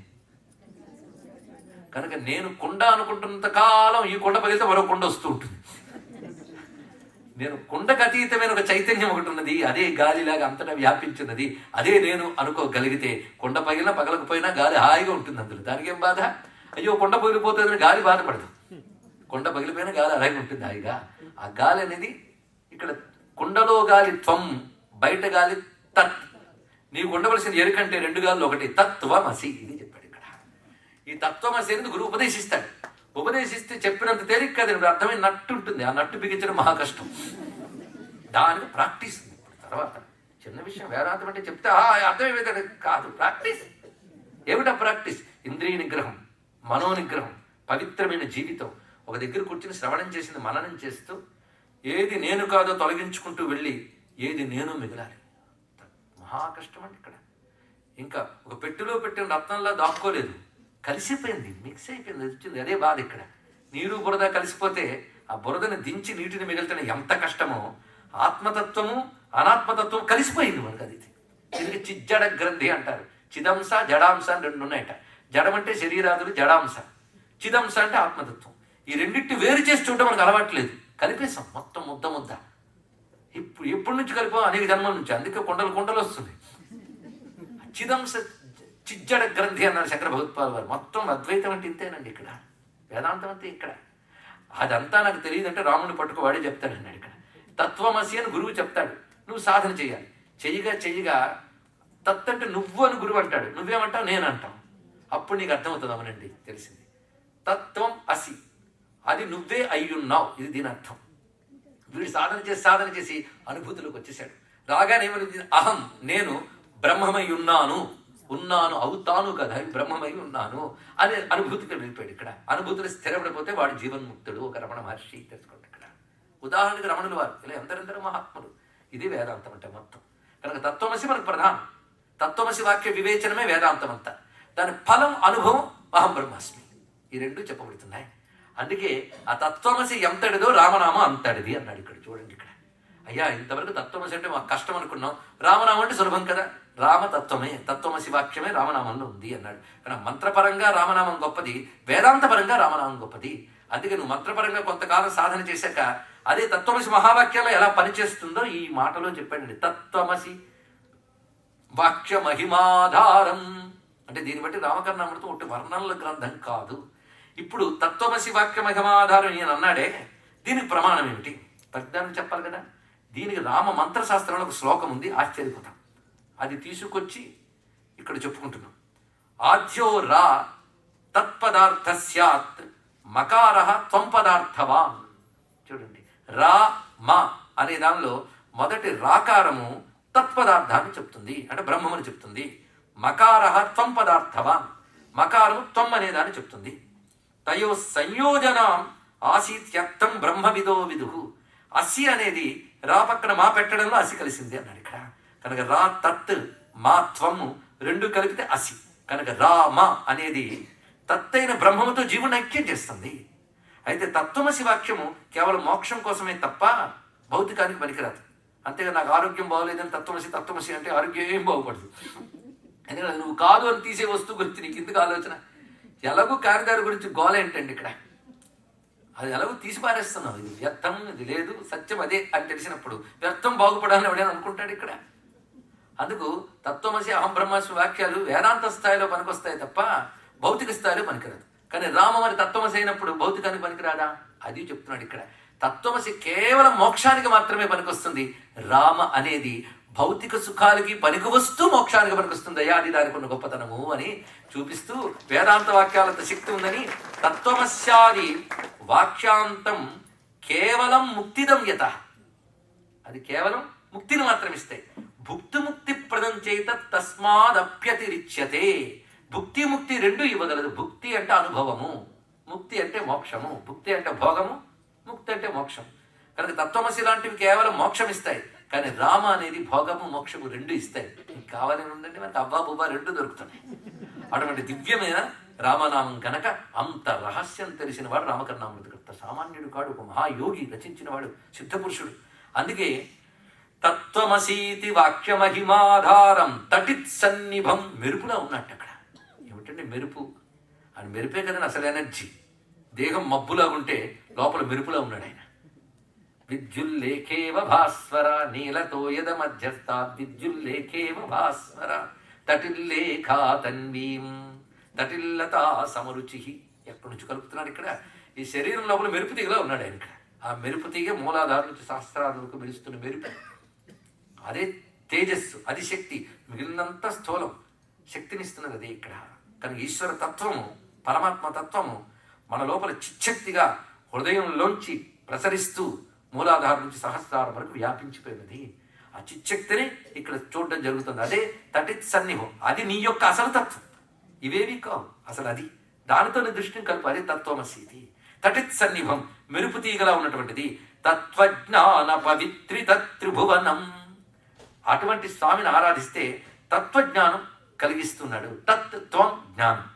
కనుక నేను కొండ అనుకుంటున్నంత కాలం ఈ కొండ పగిలితే మరో కొండ వస్తూ ఉంటుంది. నేను కొండకు అతీతమైన ఒక చైతన్యం ఒకటి ఉన్నది, అదే గాలిలాగా అంతటా వ్యాపించున్నది, అదే నేను అనుకోగలిగితే కొండ పగిలినా పగలకపోయినా గాలి హాయిగా ఉంటుంది అందులో. దానికి ఏం బాధ? అయ్యో కొండ పగిలిపోతుందని గాలి బాధపడదు. కొండ పగిలిపోయిన గాలి అలాగే ఉంటుంది హాయిగా. ఆ గాలి అనేది ఇక్కడ కుండలో గాలి త్వం, బయట గాలి తత్. నీకు ఉండవలసిన ఎరుకంటే రెండు గాలు ఒకటి, తత్వమసి. ఇది చెప్పాడు ఇక్కడ. ఈ తత్వమసి అనేది గురువు ఉపదేశిస్తాడు. ఉపదేశిస్తే చెప్పినంత తేలిక కాదు, అర్థమైన నట్టు ఉంటుంది. ఆ నట్టు బిగించడం మహా కష్టం. దానికి ప్రాక్టీస్ ఉంది. తర్వాత చిన్న విషయం వేదాంతం అంటే చెప్తే అర్థమయ్యేది కాదు, ప్రాక్టీస్. ఏమిటా ప్రాక్టీస్? ఇంద్రియ నిగ్రహం, మనో నిగ్రహం, పవిత్రమైన జీవితం. ఒక దగ్గర కూర్చుని శ్రవణం చేసింది మననం చేస్తూ ఏది నేను కాదో తొలగించుకుంటూ వెళ్ళి ఏది నేను మిగలాలి. మహా కష్టం అండి ఇక్కడ. ఇంకా ఒక పెట్టెలో పెట్టిన రత్నంలా దాక్కోలేదు, కలిసిపోయింది, మిక్స్ అయిపోయింది, వచ్చింది. అదే బాధ ఇక్కడ. నీరు బురద కలిసిపోతే ఆ బురదని దించి నీటిని మిగల్చడం ఎంత కష్టమో, ఆత్మతత్వము అనాత్మతత్వం కలిసిపోయింది మనకు. అది దీనికి చిజ్జడ గ్రంథి అంటారు. చిదంశ జడాంశ అని రెండు ఉన్నాయట. జడమంటే శరీరాదులు, జడాంశ. చిదంశ అంటే ఆత్మతత్వం. ఈ రెండింటి వేరు చేసి చూడటం మనకు అలవాట్లేదు. కలిపేసాం మొత్తం ముద్ద ముద్ద. ఇప్పుడు ఎప్పటి నుంచి కలిపో? అనేక జన్మల నుంచి. అందుకే కొండలు కొండలు వస్తుంది. చిదంశ చిజ్జడ గ్రంథి అన్నారు శంకర భగవత్పాల్ వారు. మొత్తం అద్వైతం అంటే ఇంతేనండి ఇక్కడ. వేదాంతం అంటే ఇక్కడ. అదంతా నాకు తెలియదంటే రాముడిని పట్టుకు వాడే చెప్తాడన్నాడు ఇక్కడ. తత్వమసి అని గురువు చెప్తాడు, నువ్వు సాధన చేయాలి. చెయ్యగా చెయ్యగా తత్ అంటే నువ్వు అని గురువు అంటాడు, నువ్వేమంటావు? నేను అంటావు. అప్పుడు నీకు అర్థమవుతుంది. అవునండి, తెలిసింది. తత్వం అసి, అది నువ్వే అయ్యున్నావు. ఇది దీని అర్థం. వీడు సాధన చేసి అనుభూతిలోకి వచ్చేసాడు. రాగానే ఏమని? అహం, నేను బ్రహ్మమై ఉన్నాను, అవుతాను కదా, బ్రహ్మమై ఉన్నాను అనే అనుభూతికి వెళ్ళిపోయాడు. ఇక్కడ అనుభూతులు స్థిరపడిపోతే వాడు జీవన్ముక్తుడు. ఒక రమణ మహర్షి తెలుసుకోండి ఇక్కడ. ఉదాహరణకు రమణులు వారు, ఇలా ఎందరెందరో మహాత్ములు. ఇది వేదాంతం అంటే మొత్తం. కనుక తత్వమసి మనకు ప్రధానం. తత్వమసి వాక్య వివేచనమే వేదాంతం అంతా. దాని ఫలం అనుభవం అహం బ్రహ్మాస్మి. ఈ రెండు చెప్పబడుతున్నాయి. అందుకే ఆ తత్వమసి ఎంతటిదో రామనామం అంతటిది అన్నాడు ఇక్కడ. చూడండి ఇక్కడ. అయ్యా, ఇంతవరకు తత్వమసి అంటే మాకు కష్టం అనుకున్నాం, రామనామం అంటే సులభం కదా. రామతత్వమే, తత్వమసి వాక్యమే రామనామంలో ఉంది అన్నాడు. కానీ మంత్రపరంగా రామనామం గొప్పది, వేదాంతపరంగా రామనామం గొప్పది. అందుకే నువ్వు మంత్రపరంగా కొంతకాలం సాధన చేశాక అదే తత్వమసి మహావాక్యాల్లో ఎలా పనిచేస్తుందో ఈ మాటలో చెప్పాడండి. తత్వమసి వాక్య మహిమాధారం అంటే దీన్ని బట్టి రామకర్ణామృతం ఒకటి వర్ణనల గ్రంథం కాదు. ఇప్పుడు తత్వమసి వాక్య మహిమాధారం ఈయన అన్నాడే, దీనికి ప్రమాణం ఏమిటి? పరిజ్ఞానం చెప్పాలి కదా. దీనికి రామ మంత్రశాస్త్రంలో ఒక శ్లోకం ఉంది, ఆశ్చర్యపోతాం. అది తీసుకొచ్చి ఇక్కడ చెప్పుకుంటున్నాం. ఆద్యో రా తత్పదార్థ స్యాత్ మకార త్వం పదార్థవాన్. చూడండి, రా మా అనే దానిలో మొదటి రాకారము తత్పదార్థాన్ని చెప్తుంది, అంటే బ్రహ్మమని చెప్తుంది. మకార త్వం పదార్థవాన్, మకారము త్వం అనేదాన్ని చెప్తుంది. తయో సంయోజనం ఆసీత్యర్థం బ్రహ్మవిదో విదుహు. అసి అనేది రా పక్కన మా పెట్టడంలో అసి కలిసింది అన్నాడు ఇక్కడ. కనుక రా తత్ మా త్వము రెండు కలిపితే అసి. కనుక రా మా అనేది తత్తైన బ్రహ్మముతో జీవుని ఐక్యం చేస్తుంది. అయితే తత్వమసి వాక్యము కేవలం మోక్షం కోసమే తప్ప భౌతికానికి పనికిరాదు. అంతేగా నాకు ఆరోగ్యం బాగోలేదని తత్వమసి అంటే ఆరోగ్యం ఏం బాగుపడదు. ఎందుకంటే నువ్వు కాదు అని తీసే వస్తువు గురించి నీకు ఎందుకు ఆలోచన? ఎలాగూ కారిదారి గురించి గోల ఏంటండి ఇక్కడ? అది ఎలాగో తీసి పారేస్తున్నావు. ఇది వ్యర్థం, ఇది లేదు, సత్యం అదే అని తెలిసినప్పుడు వ్యర్థం బాగుపడాలని ఎవడైనా అనుకుంటాడు ఇక్కడ. అందుకు తత్వమసి అహం బ్రహ్మాస్మి వాక్యాలు వేదాంత స్థాయిలో పనికొస్తాయి తప్ప భౌతిక స్థాయిలో పనికిరాదు. కానీ రామ మరి తత్వమసి అయినప్పుడు భౌతికానికి పనికిరాదా? అది చెప్తున్నాడు ఇక్కడ. తత్వమసి కేవలం మోక్షానికి మాత్రమే పనికొస్తుంది. రామ అనేది భౌతిక సుఖాలకి పనికి వస్తూ మోక్షానికి పనికొస్తుంది. అయ్యా, అది దానికి ఉన్న గొప్పతనము అని చూపిస్తూ వేదాంత వాక్యాలంత శక్తి ఉందని తత్వమస్యాది వాక్యాంతం కేవలం ముక్తిదం యత, అది కేవలం ముక్తిని మాత్రం ఇస్తాయి. భుక్తి ముక్తి ప్రదం చేత తస్మాదప్యతిరిచ్యతే. భుక్తి ముక్తి రెండు ఇవ్వగలదు. భుక్తి అంటే అనుభవము, ముక్తి అంటే మోక్షము. భుక్తి అంటే భోగము, ముక్తి అంటే మోక్షం. కనుక తత్వమసి లాంటివి కేవలం మోక్షం ఇస్తాయి. కానీ రామ అనేది భోగము మోక్షము రెండు ఇస్తాయి. మీకు కావాలని ఉండండి, మనకి అవ్వా బువ్వా రెండు దొరుకుతున్నాయి. అటువంటి దివ్యమైన రామనామం కనుక అంత రహస్యం తెలిసిన వాడు రామకర్ణామృతకర్త. సామాన్యుడు కాడు, ఒక మహాయోగి, రచించిన వాడు, సిద్ధపురుషుడు. అందుకే తత్వమసీతి వాక్య మహిమాధారం తటిత్ సన్నిభం. మెరుపులా ఉన్నట్టు అక్కడ. ఏమిటంటే మెరుపు అని, మెరుపే కదండి అసలు ఎనర్జీ. దేహం మబ్బులా ఉంటే లోపల మెరుపులా ఉన్నాడు ఆయన. విద్యుల్లేఖేవ భాస్వర నీలతో యద మధ్యస్థ విద్యుల్లేఖేవ భాస్వర తటిల్లేఖా తన్వీం తటిల్లతా సమరుచి. ఎక్కడి నుంచి కలుపుతున్నాడు ఇక్కడ? ఈ శరీరం లోపల మెరుపు తీగలా ఉన్నాడు ఆయన ఇక్కడ. ఆ మెరుపు తీగ మూలాధారం నుంచి సహస్రాలకు మెరుస్తున్న మెరుపు. అదే తేజస్సు, అది శక్తి. మిగిలినంత స్థూలం, శక్తినిస్తున్నది అదే ఇక్కడ. కనుక ఈశ్వర తత్వము, పరమాత్మ తత్వము మన లోపల చిచ్చక్తిగా హృదయంలోంచి ప్రసరిస్తూ మూలాధారం నుంచి సహస్రారం వరకు వ్యాపించిపోయినది. ఆ చిచ్చక్తిని ఇక్కడ చూడడం జరుగుతుంది. అదే తటిత్ సన్నిహం. అది నీ యొక్క అసలు తత్వం, ఇవేవి కావు అసలు. అది దానితో నీ దృష్టిని కలుపు. అదే తత్వమసీతి. తటిత్ సన్నిహం, మెరుపు తీగలా ఉన్నటువంటిది. తత్వజ్ఞాన పవిత్రిత త్రిభువనం. అటువంటి స్వామిని ఆరాధిస్తే తత్వజ్ఞానం కలిగిస్తున్నాడు. తత్వం జ్ఞానం.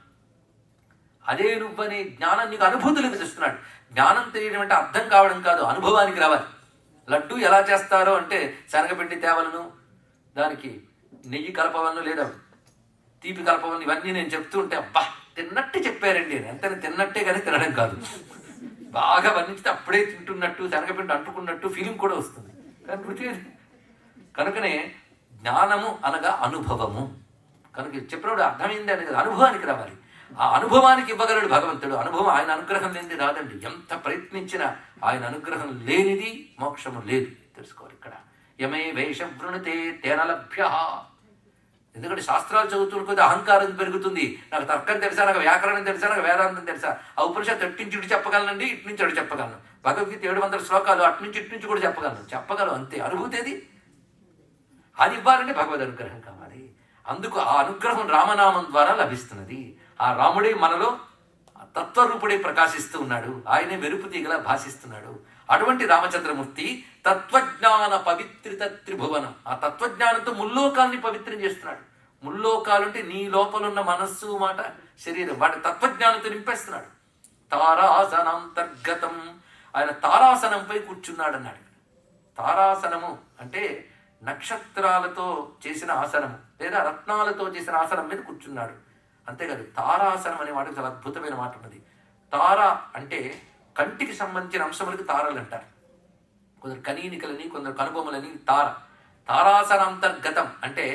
అదే నువ్వనే జ్ఞానం నీకు అనుభూతులకు తెస్తున్నాడు. జ్ఞానం తెలియడం అంటే అర్థం కావడం కాదు, అనుభవానికి రావాలి. లడ్డు ఎలా చేస్తారో అంటే శనగపిండి తేవలను, దానికి నెయ్యి కలపవలను, లేదా తీపి కలపవలను, ఇవన్నీ నేను చెప్తూ ఉంటే అబ్బా తిన్నట్టు చెప్పారండి. ఎంత తిన్నట్టే కానీ తినడం కాదు. బాగా వర్ణించితే అప్పుడే తింటున్నట్టు, శనగపిండి అంటుకున్నట్టు ఫీలింగ్ కూడా వస్తుంది. కానీ రుచి కనుకనే జ్ఞానము అనగా అనుభవము. కనుక చెప్పినప్పుడు అర్థమైంది అని కదా, అనుభవానికి రావాలి. ఆ అనుభవానికి ఇవ్వగలడు భగవంతుడు. అనుభవం ఆయన అనుగ్రహం లేనిది రాదండి. ఎంత ప్రయత్నించినా ఆయన అనుగ్రహం లేనిది మోక్షము లేదు, తెలుసుకోవాలి ఇక్కడ. యమే వేష వృణతే తేన లభ్య. ఎందుకంటే శాస్త్రాలు చదువుతున్న కొద్ది అహంకారం పెరుగుతుంది. నాకు తర్కం తెలుసా, నాకు వ్యాకరణం తెలుసా, నాకు వేదాంతం తెలుసా, ఆ ఉపనిషత్తు అట్నుంచి ఇటు చెప్పగలనండి, ఇటు నుంచి అటు చెప్పగలను. భగవద్గీత 700 శ్లోకాలు అట్నుంచి ఇటు నుంచి కూడా చెప్పగలను అంతే. అనుభూతి అది ఇవ్వాలంటే భగవద్ అనుగ్రహం కావాలి. అందుకు ఆ అనుగ్రహం రామనామం ద్వారా లభిస్తున్నది. ఆ రాముడే మనలో తత్వరూపుడే ప్రకాశిస్తూ ఉన్నాడు. ఆయనే మెరుపు తీగలా భాషిస్తున్నాడు. అటువంటి రామచంద్రమూర్తి తత్వజ్ఞాన పవిత్రిత త్రిభువనం. ఆ తత్వజ్ఞానంతో ముల్లోకాల్ని పవిత్రం చేస్తున్నాడు. ముల్లోకాలు అంటే నీ లోపలున్న మనస్సు, మాట, శరీరం, వాటి తత్వజ్ఞానంతో నింపేస్తున్నాడు. తారాసనాంతర్గతం. ఆయన తారాసనంపై కూర్చున్నాడు అన్నాడు. తారాసనము అంటే నక్షత్రాలతో చేసిన ఆసనము, లేదా రత్నాలతో చేసిన ఆసనం మీద కూర్చున్నాడు. అంతేకాదు, తారాసనం అనే వాటికి చాలా అద్భుతమైన మాట ఉన్నది. తార అంటే కంటికి సంబంధించిన అంశములకి తారలు అంటారు. కొందరు కనీనికలని, కొందరు కనుబొమ్మలని తార. తారాసనాంతర్గతం అంటే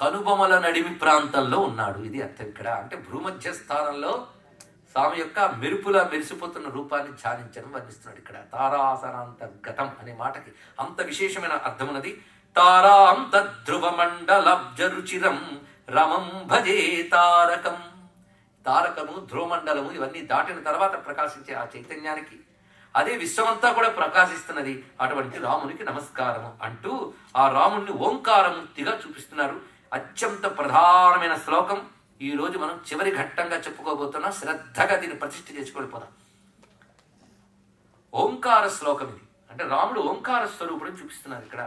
కనుబొమ్మల నడిమి ప్రాంతంలో ఉన్నాడు. ఇది అర్థం ఇక్కడ. అంటే భూమధ్య స్థానంలో స్వామి యొక్క మెరుపులా మెరిసిపోతున్న రూపాన్ని ధ్యానించడం వర్ణిస్తున్నాడు ఇక్కడ. తారాసనాంతర్గతం అనే మాటకి అంత విశేషమైన అర్థం ఉన్నది. తారాం తద్ధ్రువ మండలబ్జరుచిరం రమం భజే తారకం. తారకము, ధ్రువమండలము ఇవన్నీ దాటిన తర్వాత ప్రకాశించే ఆ చైతన్యానికి, అదే విశ్వమంతా కూడా ప్రకాశిస్తున్నది. అటువంటి రామునికి నమస్కారము అంటూ ఆ రాముణ్ణి ఓంకారమూర్తిగా చూపిస్తున్నారు. అత్యంత ప్రధానమైన శ్లోకం ఈ రోజు మనం చివరి ఘట్టంగా చెప్పుకోబోతున్నాం. శ్రద్ధగా దీన్ని ప్రతిష్ఠ చేసుకొని ఓంకార శ్లోకం ఇది. అంటే రాముడు ఓంకార స్వరూపుడు చూపిస్తున్నారు ఇక్కడ.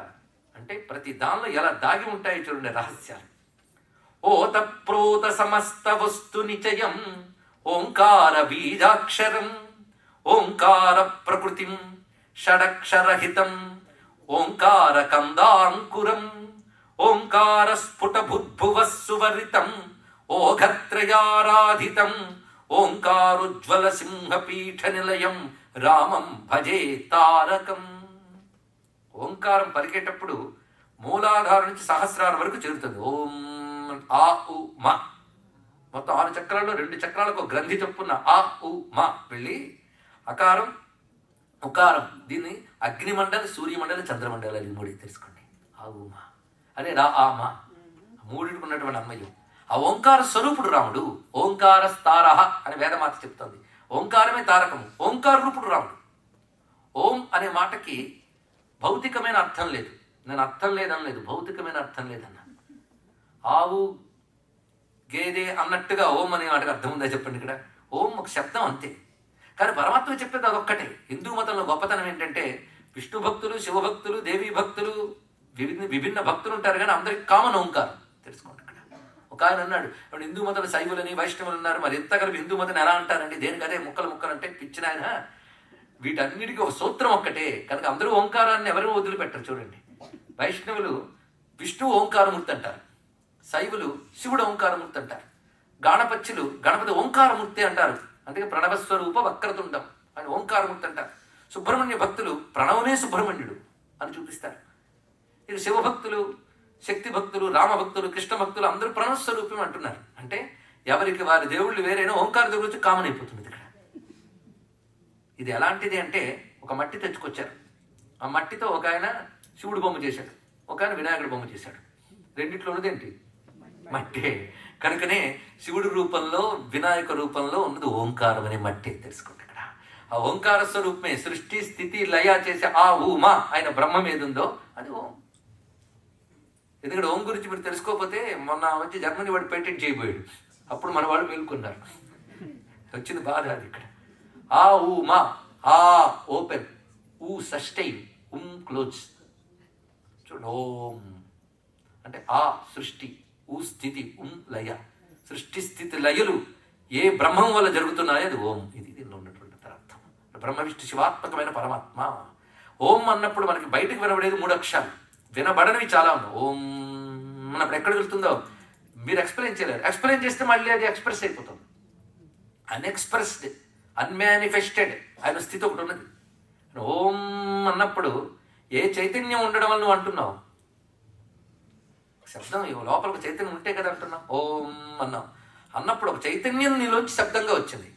అంటే ప్రతి దానిలో ఎలా దాగి ఉంటాయో చూడండి రహస్యాలు. ఓతప్రోత సమస్త వస్తు నిచయం ఓంకార బీజాక్షరం ఓంకార ప్రకృతిం షడక్షరహితం ఓంకార కందాంకురం ఓంకార స్ఫుట భుద్భువ సువరితం ఓఘత్రయారాధితం ఓంకారోజ్వల సింహపీఠ నిలయం రామం భజే తారకం. ఓంకారం పలికేటప్పుడు మూలాధారం నుంచి సహస్రారం వరకు చేరుతుంది. ఓం ఆ ఉ మా. మొత్తం 6 చక్రాల్లో 2 చక్రాలకు గ్రంథి చొప్పున ఆ ఉ మా వెళ్ళి అకారం, ఉకారం, దీన్ని అగ్నిమండలి, సూర్యమండలి, చంద్రమండలి 3 తెలుసుకోండి. ఆ ఉ మా అనే రా ఆ మా 3 ఉన్నటువంటి అన్వయం. ఆ ఓంకార స్వరూపుడు రాముడు. ఓంకార స్తారహ అని వేదమాత చెప్తుంది. ఓంకారమే తారకము. ఓంకార రూపుడు రాముడు. ఓం అనే మాటకి భౌతికమైన అర్థం లేదు. నేను అర్థం లేదనలేదు, భౌతికమైన అర్థం లేదన్నా. ఆవు, గేదె అన్నట్టుగా ఓం అనే వాటికి అర్థం ఉందా చెప్పండి ఇక్కడ? ఓం ఒక శబ్దం అంతే. కానీ పరమాత్మ చెప్పేది అదొక్కటే. హిందూ మతంలో గొప్పతనం ఏంటంటే విష్ణు భక్తులు, శివభక్తులు, దేవీ భక్తులు, విభిన్న భక్తులు ఉంటారు, కానీ అందరికి కామన్ ఓంకారం. తెలుసుకోండి ఇక్కడ. ఒక ఆయన అన్నాడు, హిందూ మతంలో శైవులని, వైష్ణవులు ఉన్నారు, మరి ఎంత కలిపి హిందూ మతం ఎలా అంటారండి? దేనికి అదే ముక్కలు అంటే పిచ్చిన ఆయన. వీటన్నిటికీ ఒక సూత్రం ఒక్కటే. కనుక అందరూ ఓంకారాన్ని ఎవరు వదిలిపెట్టరు. చూడండి, వైష్ణవులు విష్ణు ఓంకారమూర్తి అంటారు, శైవులు శివుడు ఓంకారమూర్తి అంటారు, గాణపత్యులు గణపతి ఓంకారమూర్తి అంటారు. అందుకే ప్రణవస్వరూప వక్రతుండం అని ఓంకారమూర్తి అంటారు. సుబ్రహ్మణ్య భక్తులు ప్రణవమే సుబ్రహ్మణ్యుడు అని చూపిస్తారు. ఇక శివభక్తులు, శక్తి భక్తులు, రామభక్తులు, కృష్ణ భక్తులు అందరూ ప్రణవస్వరూపం అంటున్నారు. అంటే ఎవరికి వారి దేవుళ్ళు వేరైనా ఓంకార దేవుడు వచ్చి కామన్ అయిపోతుంది ఇక్కడ. ఇది ఎలాంటిది అంటే, ఒక మట్టి తెచ్చుకొచ్చారు. ఆ మట్టితో ఒక ఆయన శివుడు బొమ్మ చేశాడు, ఒక ఆయన వినాయకుడు బొమ్మ చేశాడు. రెండిట్లో ఉన్నదేంటి? మట్టే. కనుకనే శివుడి రూపంలో వినాయక రూపంలో ఉన్నది ఓంకారం అనే మట్టి తెలుసుకోండి. ఇక్కడ ఆ ఓంకార స్వరూపమే సృష్టి స్థితి లయ చేసే ఆ ఊమా ఆయన బ్రహ్మం ఏదుందో అది ఓం. ఎందుకంటే ఓం గురించి మీరు తెలుసుకోకపోతే మొన్న వచ్చి జర్మనీ వాడు పేటెంట్ చేయబోయాడు, అప్పుడు మన వాళ్ళు మేలుకున్నారు. వచ్చింది బాధ అది. ఇక్కడ ఆ ఊమా, ఆ ఓపెన్, ఊ సస్టైన్, క్లోజ్. చూడండి, ఓం అంటే ఆ సృష్టి, ఊ స్థితి, లయ. సృష్టి స్థితి లయలు ఏ బ్రహ్మం వల్ల జరుగుతున్నాయో అది ఓం. ఇది దీనిలో ఉన్నటువంటి అర్థం. బ్రహ్మ విష్ణు శివాత్మకమైన పరమాత్మ. ఓం అన్నప్పుడు మనకి బయటకు వినబడేది 3 అక్షరాలు, వినబడనివి చాలా ఉన్నాయి. ఓం అన్నప్పుడు ఎక్కడ వెళ్తుందో మీరు ఎక్స్ప్లెయిన్ చేయలేరు. ఎక్స్ప్లెయిన్ చేస్తే మళ్ళీ అది ఎక్స్ప్రెస్ అయిపోతుంది. అన్ఎక్స్ప్రెస్డ్, అన్మానిఫెస్టెడ్ ఆయన స్థితి ఒకటి ఉన్నది. ఓం అన్నప్పుడు ఏ చైతన్యం ఉండడం వల్ల నువ్వు అంటున్నావు? శబ్దం లోపల ఒక చైతన్యం ఉంటే కదా అంటున్నావు. ఓం అన్నావు అన్నప్పుడు ఒక చైతన్యం నీలోంచి శబ్దంగా వచ్చింది.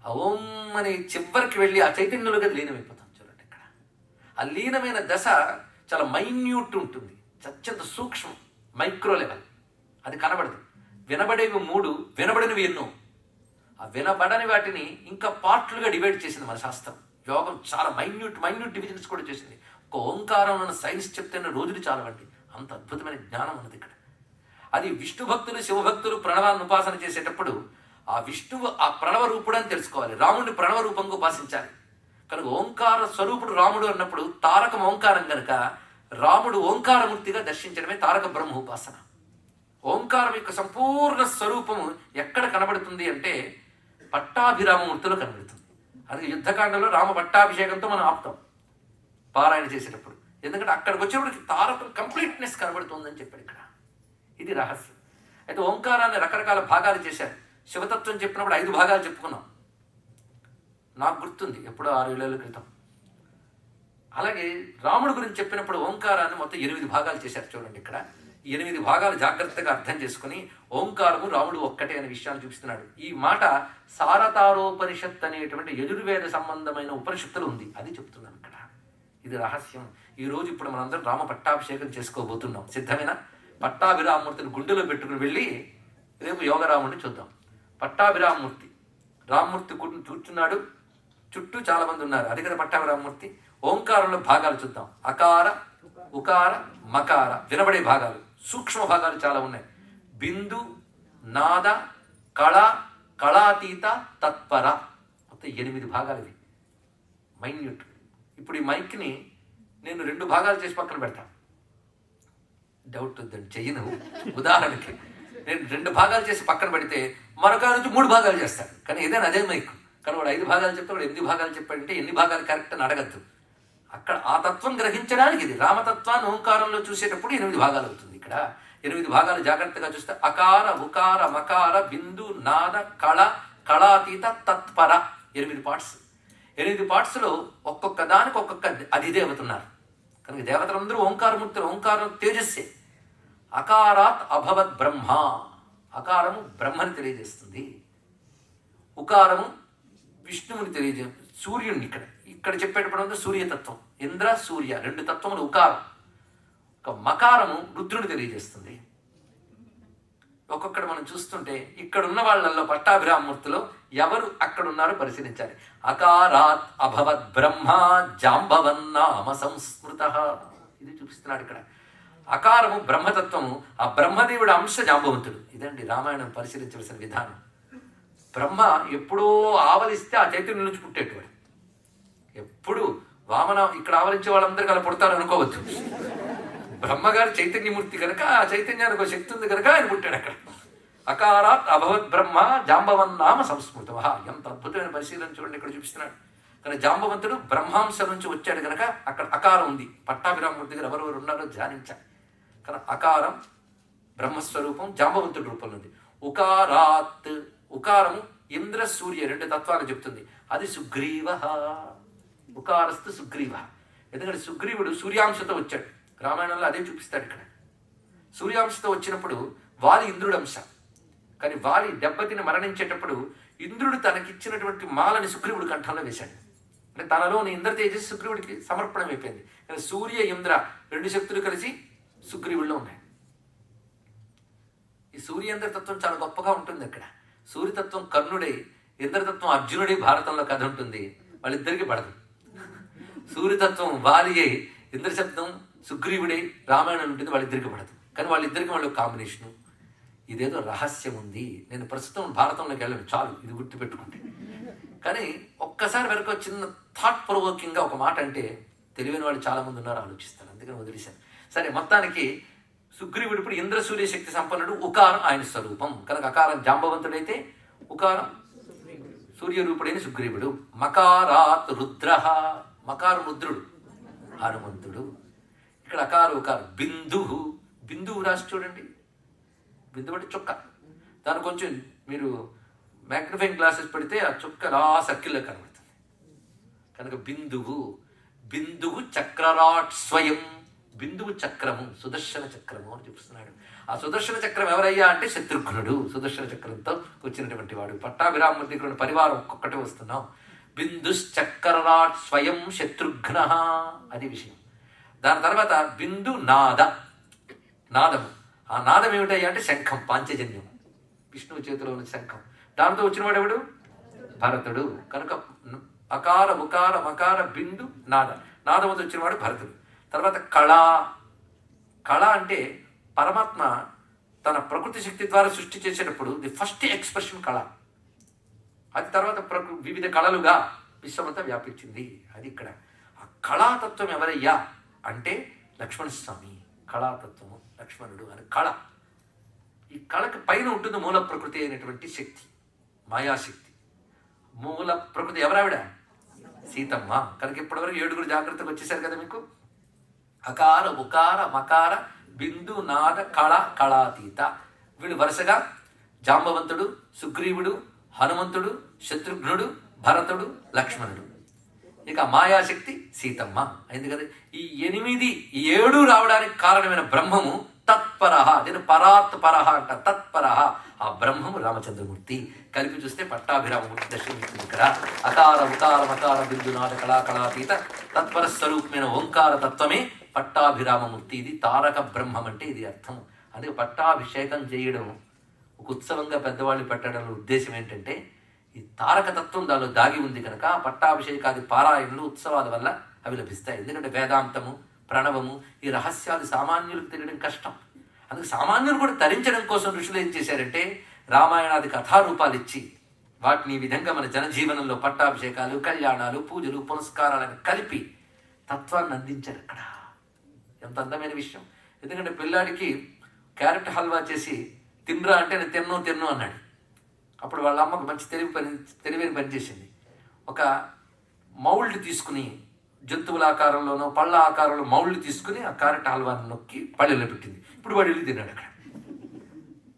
ఆ ఓం అని చివరికి వెళ్ళి ఆ చైతన్యంలోకి అది లీనమైపోతాం. చూడండి, ఇక్కడ ఆ లీనమైన దశ చాలా మైన్యూట్ ఉంటుంది, అత్యంత సూక్ష్మం, మైక్రో లెవెల్. అది కనబడదు. వినబడేవి 3, వినబడినవి ఎన్నో. ఆ వినబడని వాటిని ఇంకా పార్ట్లుగా డివైడ్ చేసింది మన శాస్త్రం. యోగం చాలా మైన్యూట్ డివిజన్స్ కూడా చేసింది. ఒక ఓంకారం అన్న సైన్స్ చెప్తున్న రోజులు చాలవండి, అంత అద్భుతమైన జ్ఞానం ఉన్నది ఇక్కడ. అది విష్ణు భక్తులు శివభక్తులు ప్రణవాన్ని ఉపాసన చేసేటప్పుడు ఆ విష్ణువు ఆ ప్రణవ రూపుడు అని తెలుసుకోవాలి, రాముడిని ప్రణవ రూపంగా ఉపాసించాలి. కనుక ఓంకార స్వరూపుడు రాముడు అన్నప్పుడు తారకం ఓంకారం కనుక రాముడు ఓంకారమూర్తిగా దర్శించడమే తారక బ్రహ్మ ఉపాసన. ఓంకారం యొక్క సంపూర్ణ స్వరూపము ఎక్కడ కనబడుతుంది అంటే పట్టాభిరామమూర్తిలో కనబడుతుంది. అది యుద్ధకాండలో రామ పట్టాభిషేకంతో మనం ఆపుతాం పారాయణ చేసేటప్పుడు. ఎందుకంటే అక్కడికి వచ్చేప్పటికి తారకం కంప్లీట్నెస్ కనబడుతుందని చెప్పాడు ఇక్కడ. ఇది రహస్యం. అయితే ఓంకారాన్ని రకరకాల భాగాలు చేశారు. శివతత్వం చెప్పినప్పుడు 5 భాగాలు చెప్పుకున్నాం, నాకు గుర్తుంది, ఎప్పుడో 6 ఏళ్ల క్రితం. అలాగే రాముడి గురించి చెప్పినప్పుడు ఓంకారాన్ని మొత్తం 8 భాగాలు చేశారు. చూడండి, ఇక్కడ 8 భాగాలు జాగ్రత్తగా అర్థం చేసుకుని ఓంకారము రాముడు ఒక్కటే అనే విషయాన్ని చూపిస్తున్నాడు. ఈ మాట సారతారోపనిషత్ అనేటువంటి యజుర్వేద సంబంధమైన ఉపనిషత్తులు ఉంది, అది చెప్తున్నాను ఇక్కడ. ఇది రహస్యం. ఈ రోజు ఇప్పుడు మనందరం రామ పట్టాభిషేకం చేసుకోబోతున్నాం. సిద్ధమైన పట్టాభిరామమూర్తిని గుండెలో పెట్టుకుని వెళ్ళి రేపు యోగరాముడిని చూద్దాం. పట్టాభిరామమూర్తి, రామ్మూర్తి కూర్చున్నాడు, చుట్టూ చాలా మంది ఉన్నారు, అది కదా పట్టాభిరామమూర్తి. ఓంకారంలో భాగాలు చూద్దాం. అకార, ఉకార, మకార వినబడే భాగాలు, సూక్ష్మ భాగాలు చాలా ఉన్నాయి. బిందు, నాద, కళ, కళాతీత, తత్పర, మొత్తం 8 భాగాలు ఇవి, మైన్యూట్. ఇప్పుడు ఈ మైక్ని నేను 2 భాగాలు చేసి పక్కన పెడతాను, డౌట్ వద్దండి, చెయ్యను. ఉదాహరణకి నేను 2 భాగాలు చేసి పక్కన పెడితే మరొక నుంచి 3 భాగాలు చేస్తాడు, కానీ ఏదైనా అదే మైక్. కానీ వాడు 5 భాగాలు చెప్తే వాడు 8 భాగాలు చెప్పాడంటే ఎన్ని భాగాలు కరెక్ట్ అని అడగద్దు. అక్కడ ఆ తత్వం గ్రహించడానికి ఇది రామతత్వాన్ని ఓంకారంలో చూసేటప్పుడు 8 భాగాలు అవుతుంది. ఇక్కడ 8 భాగాలు జాగ్రత్తగా చూస్తే అకార, ఉకార, మకార, బిందు, నాద, కళ, కళాతీత, తత్పర 8 పార్ట్స్. 8 పార్ట్స్లో ఒక్కొక్క దానికి ఒక్కొక్క అధిదేవత ఉన్నారు. కనుక దేవతలందరూ ఓంకారమూర్తులు. ఓంకారం తేజస్సే. అకారాత్ అభవత్ బ్రహ్మ, అకారము బ్రహ్మని తెలియజేస్తుంది. ఉకారము విష్ణువుని తెలియజేస్తుంది, సూర్యుడిని. ఇక్కడ చెప్పేటప్పుడు అంతా సూర్యతత్వం, ఇంద్ర సూర్య 2 తత్వములు ఉకారం. ఒక మకారము రుద్రుని తెలియజేస్తుంది. ఒక్కొక్కటి మనం చూస్తుంటే ఇక్కడ ఉన్న వాళ్ళల్లో పట్టాభిరామమూర్తిలో ఎవరు అక్కడ ఉన్నారో పరిశీలించాలి. అకారాత్ అభవత్ బ్రహ్మ జాంబవన్నామ సంస్మృత, ఇది చూపిస్తున్నాడు ఇక్కడ. అకారము బ్రహ్మతత్వము, ఆ బ్రహ్మదేవుడు అంశ జాంబవంతుడు. ఇదండి రామాయణం పరిశీలించవలసిన విధానం. బ్రహ్మ ఎప్పుడో ఆవలిస్తే ఆ చైతన్యం నుంచి పుట్టేటవాడు. ఎప్పుడు వామన ఇక్కడ ఆవరించే వాళ్ళందరికీ అలా పుడతారు అనుకోవచ్చు. బ్రహ్మగారి చైతన్యమూర్తి కనుక ఆ చైతన్యానికి ఒక శక్తి ఉంది కనుక ఆయన పుట్టాడు అక్కడ. అకారాత్ అభవత్ బ్రహ్మ జాంబవన్నామ సంస్మృత. ఎంత అద్భుతమైన పరిశీలన చూడండి, ఇక్కడ చూపిస్తున్నాడు. కానీ జాంబవంతుడు బ్రహ్మాంశ నుంచి వచ్చాడు కనుక అక్కడ అకారం ఉంది. పట్టాభిరామమూర్తి గారు ఎవరెవరు ఉన్నారో ధ్యానించాలి. కానీ అకారం బ్రహ్మస్వరూపం జాంబవంతుడి రూపంలో ఉంది. ఉకారాత్, ఉకారము ఇంద్ర సూర్య 2 తత్వాలు చెప్తుంది. అది సుగ్రీవ, ఉకారస్తు సుగ్రీవ. ఎందుకంటే సుగ్రీవుడు సూర్యాంశతో వచ్చాడు. రామాయణంలో అదే చూపిస్తాడు ఇక్కడ. సూర్యాంశతో వచ్చినప్పుడు వాలి ఇంద్రుడు అంశ. కానీ వాలి దెబ్బతిని మరణించేటప్పుడు ఇంద్రుడు తనకిచ్చినటువంటి మాలని సుగ్రీవుడు కంఠంలో వేశాడు. అంటే తనలోని ఇంద్ర తేజస్సు సుగ్రీవుడికి సమర్పణం అయిపోయింది. కానీ సూర్య ఇంద్ర 2 శక్తులు కలిసి సుగ్రీవుల్లో ఉన్నాయి. ఈ సూర్యేంద్ర తత్వం చాలా గొప్పగా ఉంటుంది అక్కడ. సూర్యతత్వం కర్ణుడై, ఇంద్రతత్వం అర్జునుడి భారతంలో కథ ఉంటుంది. వాళ్ళిద్దరికి పడదు. సూర్యతత్వం వాలి అయి, ఇంద్రశబ్దం సుగ్రీవుడై రామాయణం ఉంటుంది. వాళ్ళిద్దరికి పడదు. కానీ వాళ్ళిద్దరికి వాళ్ళు కాంబినేషను. ఇదేదో రహస్యం ఉంది. నేను ప్రస్తుతం భారతంలోకి వెళ్ళను, చాలు ఇది గుర్తుపెట్టుకుంటే. కానీ ఒక్కసారి వరకు చిన్న థాట్ ప్రొవోకింగ్గా ఒక మాట అంటే తెలివైన వాళ్ళు చాలా మంది ఉన్నారు, ఆలోచిస్తారు. అందుకని వదిలేశాను. సరే, మొత్తానికి సుగ్రీవుడు ఇప్పుడు ఇంద్ర సూర్య శక్తి సంపన్నుడు. ఉకారం ఆయన స్వరూపం కనుక అకారం జాంబవంతుడైతే ఉకారం సూర్యరూపుడైన సుగ్రీవుడు. మకారాత్ రుద్ర, మకారం రుద్రుడు హనుమంతుడు. ఇక్కడ అకారు ఉకారం. బిందువు, బిందువు రాసి చూడండి. బిందువు అంటే చుక్క. దాని కొంచెం మీరు మ్యాగ్నిఫైయింగ్ గ్లాసెస్ పెడితే ఆ చుక్క లా సర్కిల్లో కనబడుతుంది. కనుక బిందువు. బిందువు చక్రరాట్ స్వయం. బిందువు చక్రము, సుదర్శన చక్రము అని చూపిస్తున్నాడు. ఆ సుదర్శన చక్రం ఎవరయ్యా అంటే శత్రుఘ్నుడు. సుదర్శన చక్రంతో వచ్చినటువంటి వాడు. పట్టాభిరాముడి దగ్గర పరివారం ఒక్కొక్కటే వస్తున్నాం. బిందుశ్చక్రరాట్ స్వయం శత్రుఘ్న, అది విషయం. దాని తర్వాత బిందు నాద, నాదము. ఆ నాదం ఏమిటయ్యా అంటే శంఖం, పాంచజన్యం, విష్ణువు చేతిలో ఉన్న శంఖం. దాంతో వచ్చినవాడు ఎవడు? భరతుడు. కనుక అకార ఉకార మకార బిందు నాద, నాదముతో వచ్చినవాడు భరతుడు. తర్వాత కళ. కళ అంటే పరమాత్మ తన ప్రకృతి శక్తి ద్వారా సృష్టి చేసేటప్పుడు ది ఫస్ట్ ఎక్స్ప్రెషన్ కళ. అది తర్వాత వివిధ కళలుగా విశ్వమంతా వ్యాపించింది. అది ఇక్కడ. ఆ కళాతత్వం ఎవరయ్యా అంటే లక్ష్మణస్వామి. కళాతత్వము లక్ష్మణుడు అని కళ. ఈ కళకి పైన ఉంటుంది మూల ప్రకృతి అయినటువంటి శక్తి, మాయాశక్తి. మూల ప్రకృతి ఎవరావిడ? సీతమ్మ. కనుక ఇప్పటివరకు 7 జాగ్రత్తలు వచ్చేసారు కదా మీకు. అకార ఉకార మకార బిందు నాద కళ కళాతీత. వీళ్ళు వరుసగా జాంబవంతుడు, సుగ్రీవుడు, హనుమంతుడు, శత్రుఘ్నుడు, భరతుడు, లక్ష్మణుడు. ఇక మాయాశక్తి సీతమ్మ అయింది కదా. ఈ 7 రావడానికి కారణమైన బ్రహ్మము తత్పరహ. దీని పరాత్ పరహ అంట. తత్పరహ ఆ బ్రహ్మము రామచంద్రమూర్తి. కలిపి చూస్తే పట్టాభిరామమూర్తి దర్శనమిస్తుంది ఇక్కడ. అకార ఉకార మకార బిందునాద కళా కళాతీత తత్పర స్వరూపమైన ఓంకార తత్వమే పట్టాభిరామమూర్తి. ఇది తారక బ్రహ్మం అంటే ఇది అర్థం. అందుకే పట్టాభిషేకం చేయడం ఒక ఉత్సవంగా పెద్దవాళ్ళు పెట్టడంలో ఉద్దేశం ఏంటంటే ఈ తారక తత్వం దానిలో దాగి ఉంది కనుక పట్టాభిషేకాది పారాయణలు ఉత్సవాల వల్ల అవి లభిస్తాయి. ఎందుకంటే వేదాంతము, ప్రణవము, ఈ రహస్యాలు సామాన్యులకు తెలియడం కష్టం. అందుకే సామాన్యులు కూడా తరించడం కోసం ఋషులు ఏం చేశారంటే రామాయణాది కథారూపాలు ఇచ్చి వాటిని ఈ విధంగా మన జనజీవనంలో పట్టాభిషేకాలు, కళ్యాణాలు, పూజలు, పురస్కారాలను కలిపి తత్వాన్ని అందించారు అక్కడ. ఎంత అందమైన విషయం. ఎందుకంటే పిల్లాడికి క్యారెట్ హల్వా చేసి తిన్రా అంటే నేను తిన్ను అన్నాడు. అప్పుడు వాళ్ళ అమ్మకు మంచి తెలివైన పని చేసింది. ఒక మౌల్డ్ తీసుకుని జంతువుల ఆకారంలోనో పళ్ళ ఆకారంలో మౌల్డ్ తీసుకుని ఆ క్యారెట్ హల్వాను నొక్కి పళ్ళెల్లో పెట్టింది. ఇప్పుడు వాడు వెళ్ళి తిన్నాడు అక్కడ.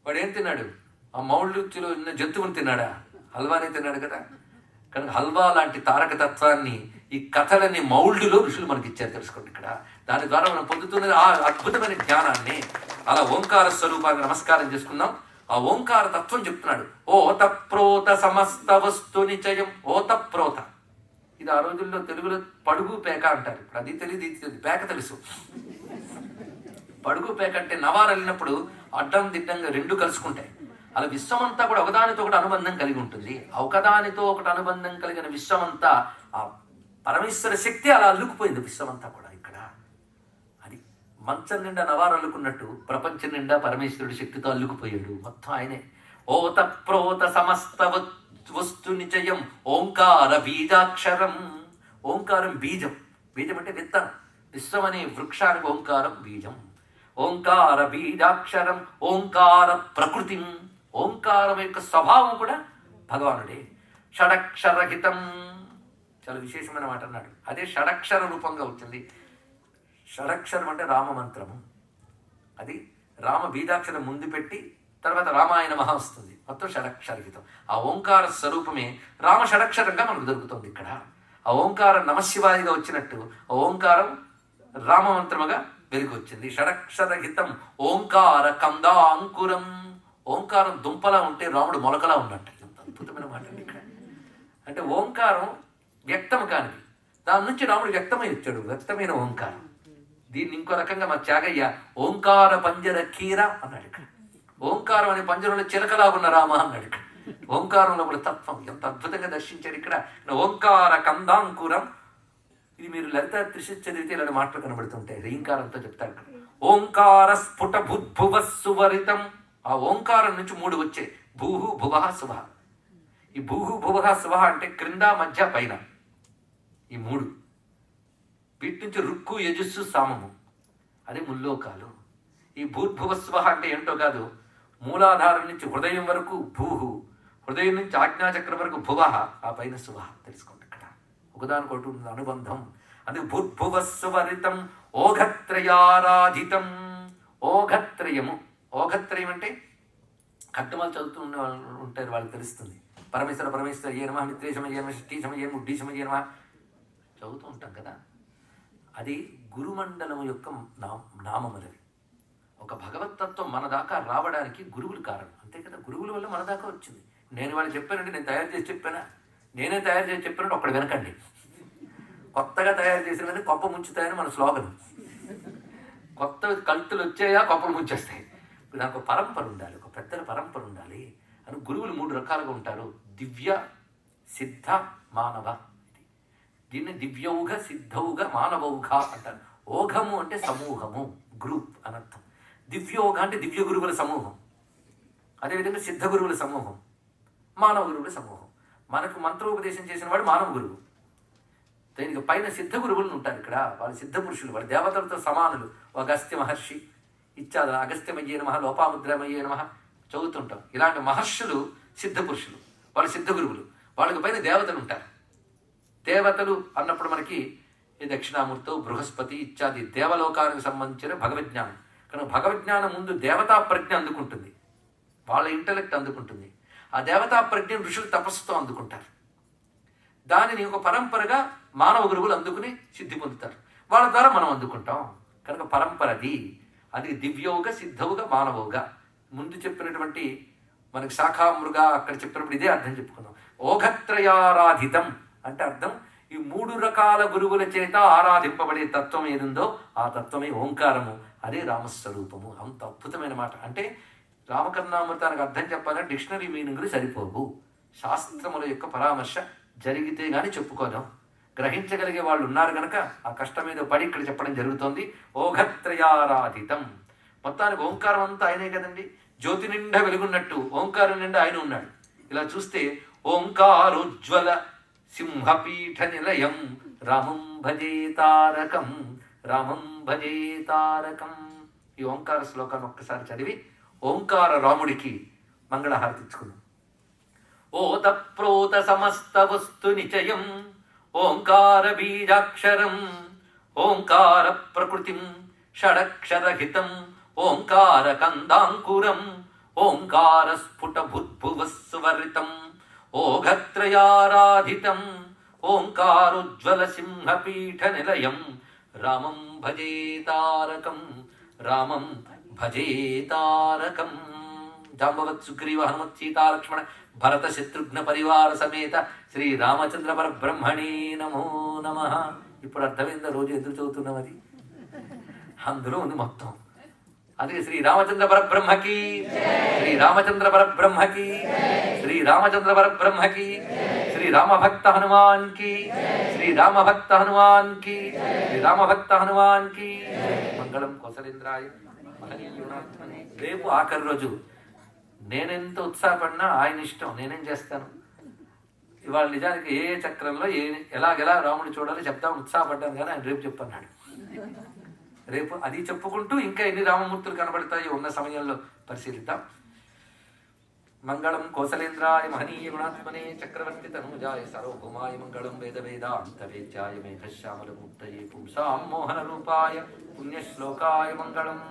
వాడు ఏం తిన్నాడు? ఆ మౌల్డ్లో ఉన్న జంతువుని తిన్నాడా? హల్వానే తిన్నాడు కదా. కనుక హల్వా లాంటి తారకతత్వాన్ని ఈ కథలని మౌల్డ్లో ఋషులు మనకి ఇచ్చారు. తెలుసుకోండి ఇక్కడ. దాని ద్వారా మనం పొందుతున్నది ఆ అద్భుతమైన జ్ఞానాన్ని. అలా ఓంకార స్వరూపాన్ని నమస్కారం చేసుకుందాం. ఆ ఓంకార తత్వం చెప్తున్నాడు. ఓత ప్రోత సమస్త వస్తు నిచయం. ఓత ప్రోత, ఇది ఆ రోజుల్లో తెలుగులో పడుగు పేక అంటారు. ఇప్పుడు అది తెలియదు, ఇది తెలియదు. పేక తెలుసు. పడుగు పేక అంటే నవారు వెళ్ళినప్పుడు అడ్డం దిడ్డంగా 2 కలుసుకుంటాయి. అలా విశ్వమంతా కూడా ఒకదానితో ఒకటి అనుబంధం కలిగి ఉంటుంది. ఒకదానితో ఒకటి అనుబంధం కలిగిన విశ్వమంతా ఆ పరమేశ్వర శక్తి అలా అల్లుకుపోయింది విశ్వమంతా కూడా. ఇక్కడ అది మంచం నిండా నవారు అల్లుకున్నట్టు ప్రపంచం నిండా పరమేశ్వరుడి శక్తితో అల్లుకుపోయాడు. మొత్తం ఆయనే. ఓత ప్రోత సమస్త వస్తు నిచయం ఓంకార బీజాక్షరం. ఓంకారం బీజం. బీజం అంటే విత్తనం. విశ్వం అనే వృక్షానికి ఓంకారం బీజం. ఓంకార బీజాక్షరం ఓంకార ప్రకృతి. ఓంకారం యొక్క స్వభావం కూడా భగవానుడే. షడక్షరహితం, చాలా విశేషమైన మాట అన్నాడు. అదే షడక్షర రూపంగా వచ్చింది. షడక్షరం అంటే రామమంత్రము. అది రామ బీజాక్షరం ముందు పెట్టి తర్వాత రామాయణ మహా వస్తుంది. మొత్తం షడక్షరహితం. ఆ ఓంకార స్వరూపమే రామ షడక్షరంగా మనకు దొరుకుతుంది ఇక్కడ. ఆ ఓంకారం నమశివాయిగా వచ్చినట్టు ఆ ఓంకారం రామమంత్రముగా వెలిగి వచ్చింది. షడక్షరహితం ఓంకార కందాంకురం. ఓంకారం దుంపలా ఉంటే రాముడు మొలకలా ఉన్నట్టు. ఎంత అద్భుతమైన మాట ఇక్కడ. అంటే ఓంకారం వ్యక్తం కానిది, దాని నుంచి రాముడు వ్యక్తమై వచ్చాడు, వ్యక్తమైన ఓంకారం. దీన్ని ఇంకో రకంగా మా త్యాగయ్య ఓంకార పంజర కీర అన్నాడు ఇక్కడ. ఓంకారం అనే పంజరంలో చిలకలాగున్న రామ అన్నాడు ఇక్కడ. ఓంకారంలో కూడా తత్వం ఎంత అద్భుతంగా దర్శించాడు ఇక్కడ. ఓంకార కందాంకురం. ఇది మీరు లలిత త్రిశ చదివితే ఇలాంటి మాటలు కనబడుతుంటాయి. రీంకారంతో చెప్తారు ఇక్కడ. ఓంకార స్ఫుట భుద్భువ సువరితం. ఆ ఓంకారం నుంచి 3 వచ్చాయి. భూహు భువ శుభ. ఈ భూహు భువ శుభ అంటే క్రింద మధ్య పైన ఈ 3. వీటి నుంచి రుక్కు యజస్సు సామము, అదే ముల్లోకాలు. ఈ భూర్భువస్వ అంటే ఏంటో కాదు, మూలాధారం నుంచి హృదయం వరకు భూహు, హృదయం నుంచి ఆజ్ఞాచక్రం వరకు భువ, ఆ పైన శుభ. తెలుసుకోండి ఇక్కడ ఒకదానికొకటి ఉంది అనుబంధం. అది భూర్భువస్వరితం ఓఘత్రయారాధితం. ఓఘత్రయము. ఓఘత్రయం అంటే కట్టమాలు చదువుతూ ఉంటారు, వాళ్ళకి తెలుస్తుంది. పరమేశ్వర పరమేశ్వర ఏ నమః, మిత్రేశమ ఏ నమః, షష్ఠీశమ ఏ ముడ్డీశమ ఏ నమః చదువుతూ ఉంటాం కదా. అది గురుమండలం యొక్క నామములవి. ఒక భగవతత్వం మన దాకా రావడానికి గురువులు కారణం, అంతే కదా. గురువుల వల్ల మన దాకా వచ్చింది. నేను వాళ్ళు చెప్పానంటే నేను తయారు చేసి చెప్పానా, నేనే తయారు చేసి చెప్పానంటే ఒక్కడు వెనకండి. కొత్తగా తయారు చేసినది కొప్ప ముంచుతాయని మన స్లోగన్. కొత్త కల్తులు వచ్చాయా కొప్పలు ముంచేస్తాయి. దానికి ఒక పరంపర ఉండాలి, ఒక పెద్దల పరంపర ఉండాలి అని గురువులు 3 రకాలుగా ఉంటారు. దివ్య, సిద్ధ, మానవ. దీన్ని దివ్యౌఘ, సిద్ధౌఘ, మానవౌఘ అంటారు. ఓఘము అంటే సమూహము, గ్రూప్ అనర్థం. దివ్యోఘ అంటే దివ్య గురువుల సమూహం. అదేవిధంగా సిద్ధ గురువుల సమూహం, మానవ గురువుల సమూహం. మనకు మంత్రోపదేశం చేసిన వాడు మానవ గురువు. దీనికి పైన సిద్ధ గురువులు ఉంటారు ఇక్కడ. వాళ్ళు సిద్ధ పురుషులు, వాళ్ళు దేవతలతో సమానులు. అగస్త్య మహర్షి ఇచ్చాద అగస్త్యమయ్యే నమః, లోపాముద్రమయ్యే నమః చదువుతుంటాం. ఇలాంటి మహర్షులు సిద్ధ పురుషులు, వాళ్ళు సిద్ధ గురువులు. వాళ్ళకి పైన దేవతలు ఉంటారు. దేవతలు అన్నప్పుడు మనకి ఈ దక్షిణామూర్తో బృహస్పతి ఇత్యాది దేవలోకానికి సంబంధించిన భగవజ్ఞానం. కనుక భగవజ్ఞానం ముందు దేవతా ప్రజ్ఞ అందుకుంటుంది, వాళ్ళ ఇంటలెక్ట్ అందుకుంటుంది. ఆ దేవతా ప్రజ్ఞ ఋషులు తపస్సుతో అందుకుంటారు. దానిని ఒక పరంపరగా మానవ గురువులు అందుకుని సిద్ధి పొందుతారు. వాళ్ళ ద్వారా మనం అందుకుంటాం. కనుక పరంపర అది దివ్యవుగా, సిద్ధవుగా, మానవుగా. ముందు చెప్పినటువంటి మనకి శాఖామృగా అక్కడ చెప్పినప్పుడు ఇదే అర్థం చెప్పుకున్నాం. ఓఘత్రయారాధితం అంటే అర్థం ఈ 3 రకాల గురువుల చేత ఆరాధింపబడే తత్వం ఏదుందో ఆ తత్వమే ఓంకారము. అదే రామస్వరూపము. అంత అద్భుతమైన మాట. అంటే రామకర్ణామృతానికి అర్థం చెప్పాలంటే డిక్షనరీ మీనింగ్లు సరిపోవు. శాస్త్రముల యొక్క పరామర్శ జరిగితే గాని చెప్పుకోదాం. గ్రహించగలిగే వాళ్ళు ఉన్నారు కనుక ఆ కష్టం మీద పడి ఇక్కడ చెప్పడం జరుగుతోంది. ఓఘత్రయారాధితం. మొత్తానికి ఓంకారం అంతా ఆయనే కదండి. జ్యోతి నిండా వెలుగున్నట్టు ఓంకారం నిండా ఆయన ఉన్నాడు. ఇలా చూస్తే ఓంకారోజ్వల సింహపీఠ నిలయం రామం భజే తారకం, రామం భజే తారకం. ఈ ఓంకార శ్లోకాన్ని ఒక్కసారి చదివి ఓంకార రాముడికి మంగళహారతి ఇచ్చుకుందాం. ఓత ప్రోత సమస్త వస్తు నిచయం ఓంకార బీజాక్షరం ఓంకార ప్రకృతిం షడక్షరహితం ఓంకార కందాంకురం ఓంకార స్ఫుట భుద్భువస్వరితం ఓఘత్రయారాధితం ఓంకారోజ్వల సింహపీఠ నిలయం రామం భజే తారకం, రామం భజే తారకం. జాంబవత్ సుగ్రీవ హనుమత్ సీతాలక్ష్మణ భరత శత్రుఘ్న పరివార సమేత శ్రీ రామచంద్ర పరబ్రహ్మణే నమో నమః. ఇప్పుడు అర్థమైందా రోజు ఎదురు చదువుతున్నాం? అది అందులో ఉంది మొత్తం. అది శ్రీ రామచంద్ర పరబ్రహ్మకి, శ్రీ రామచంద్ర పరబ్రహ్మకి, శ్రీ రామచంద్ర పరబ్రహ్మకి, శ్రీ రామభక్త హనుమాన్ కి, శ్రీ రామభక్త హనుమాన్ కి, శ్రీ రామభక్త హనుమాన్ కి. మంగళం కౌసలేంద్రాయ మహనీయునాత్మనే. రేపు ఆఖరి రోజు. నేనెంత ఉత్సాహపడినా ఆయన ఇష్టం, నేనేం చేస్తాను. ఇవాళ నిజానికి ఏ చక్రంలో ఎలాగెలా రాముడు చూడాలి చెప్తామని ఉత్సాహపడ్డాను, కానీ ఆయన రేపు చెప్పన్నాడు. రేపు అది చెప్పుకుంటూ ఇంకా ఎన్ని రామమూర్తులు కనబడతాయో ఉన్న సమయంలో పరిశీలిద్దాం. మంగళం కౌసలేంద్రాయ మహనీయ గుణాత్మనే చక్రవర్తి తనూజాయ సార్వభౌమాయ మంగళం వేద వేదాంత వేద్యాయ మేఘశ్యామల మూర్తయే పుంసాం మోహన రూపాయ పుణ్యశ్లోకాయ మంగళం.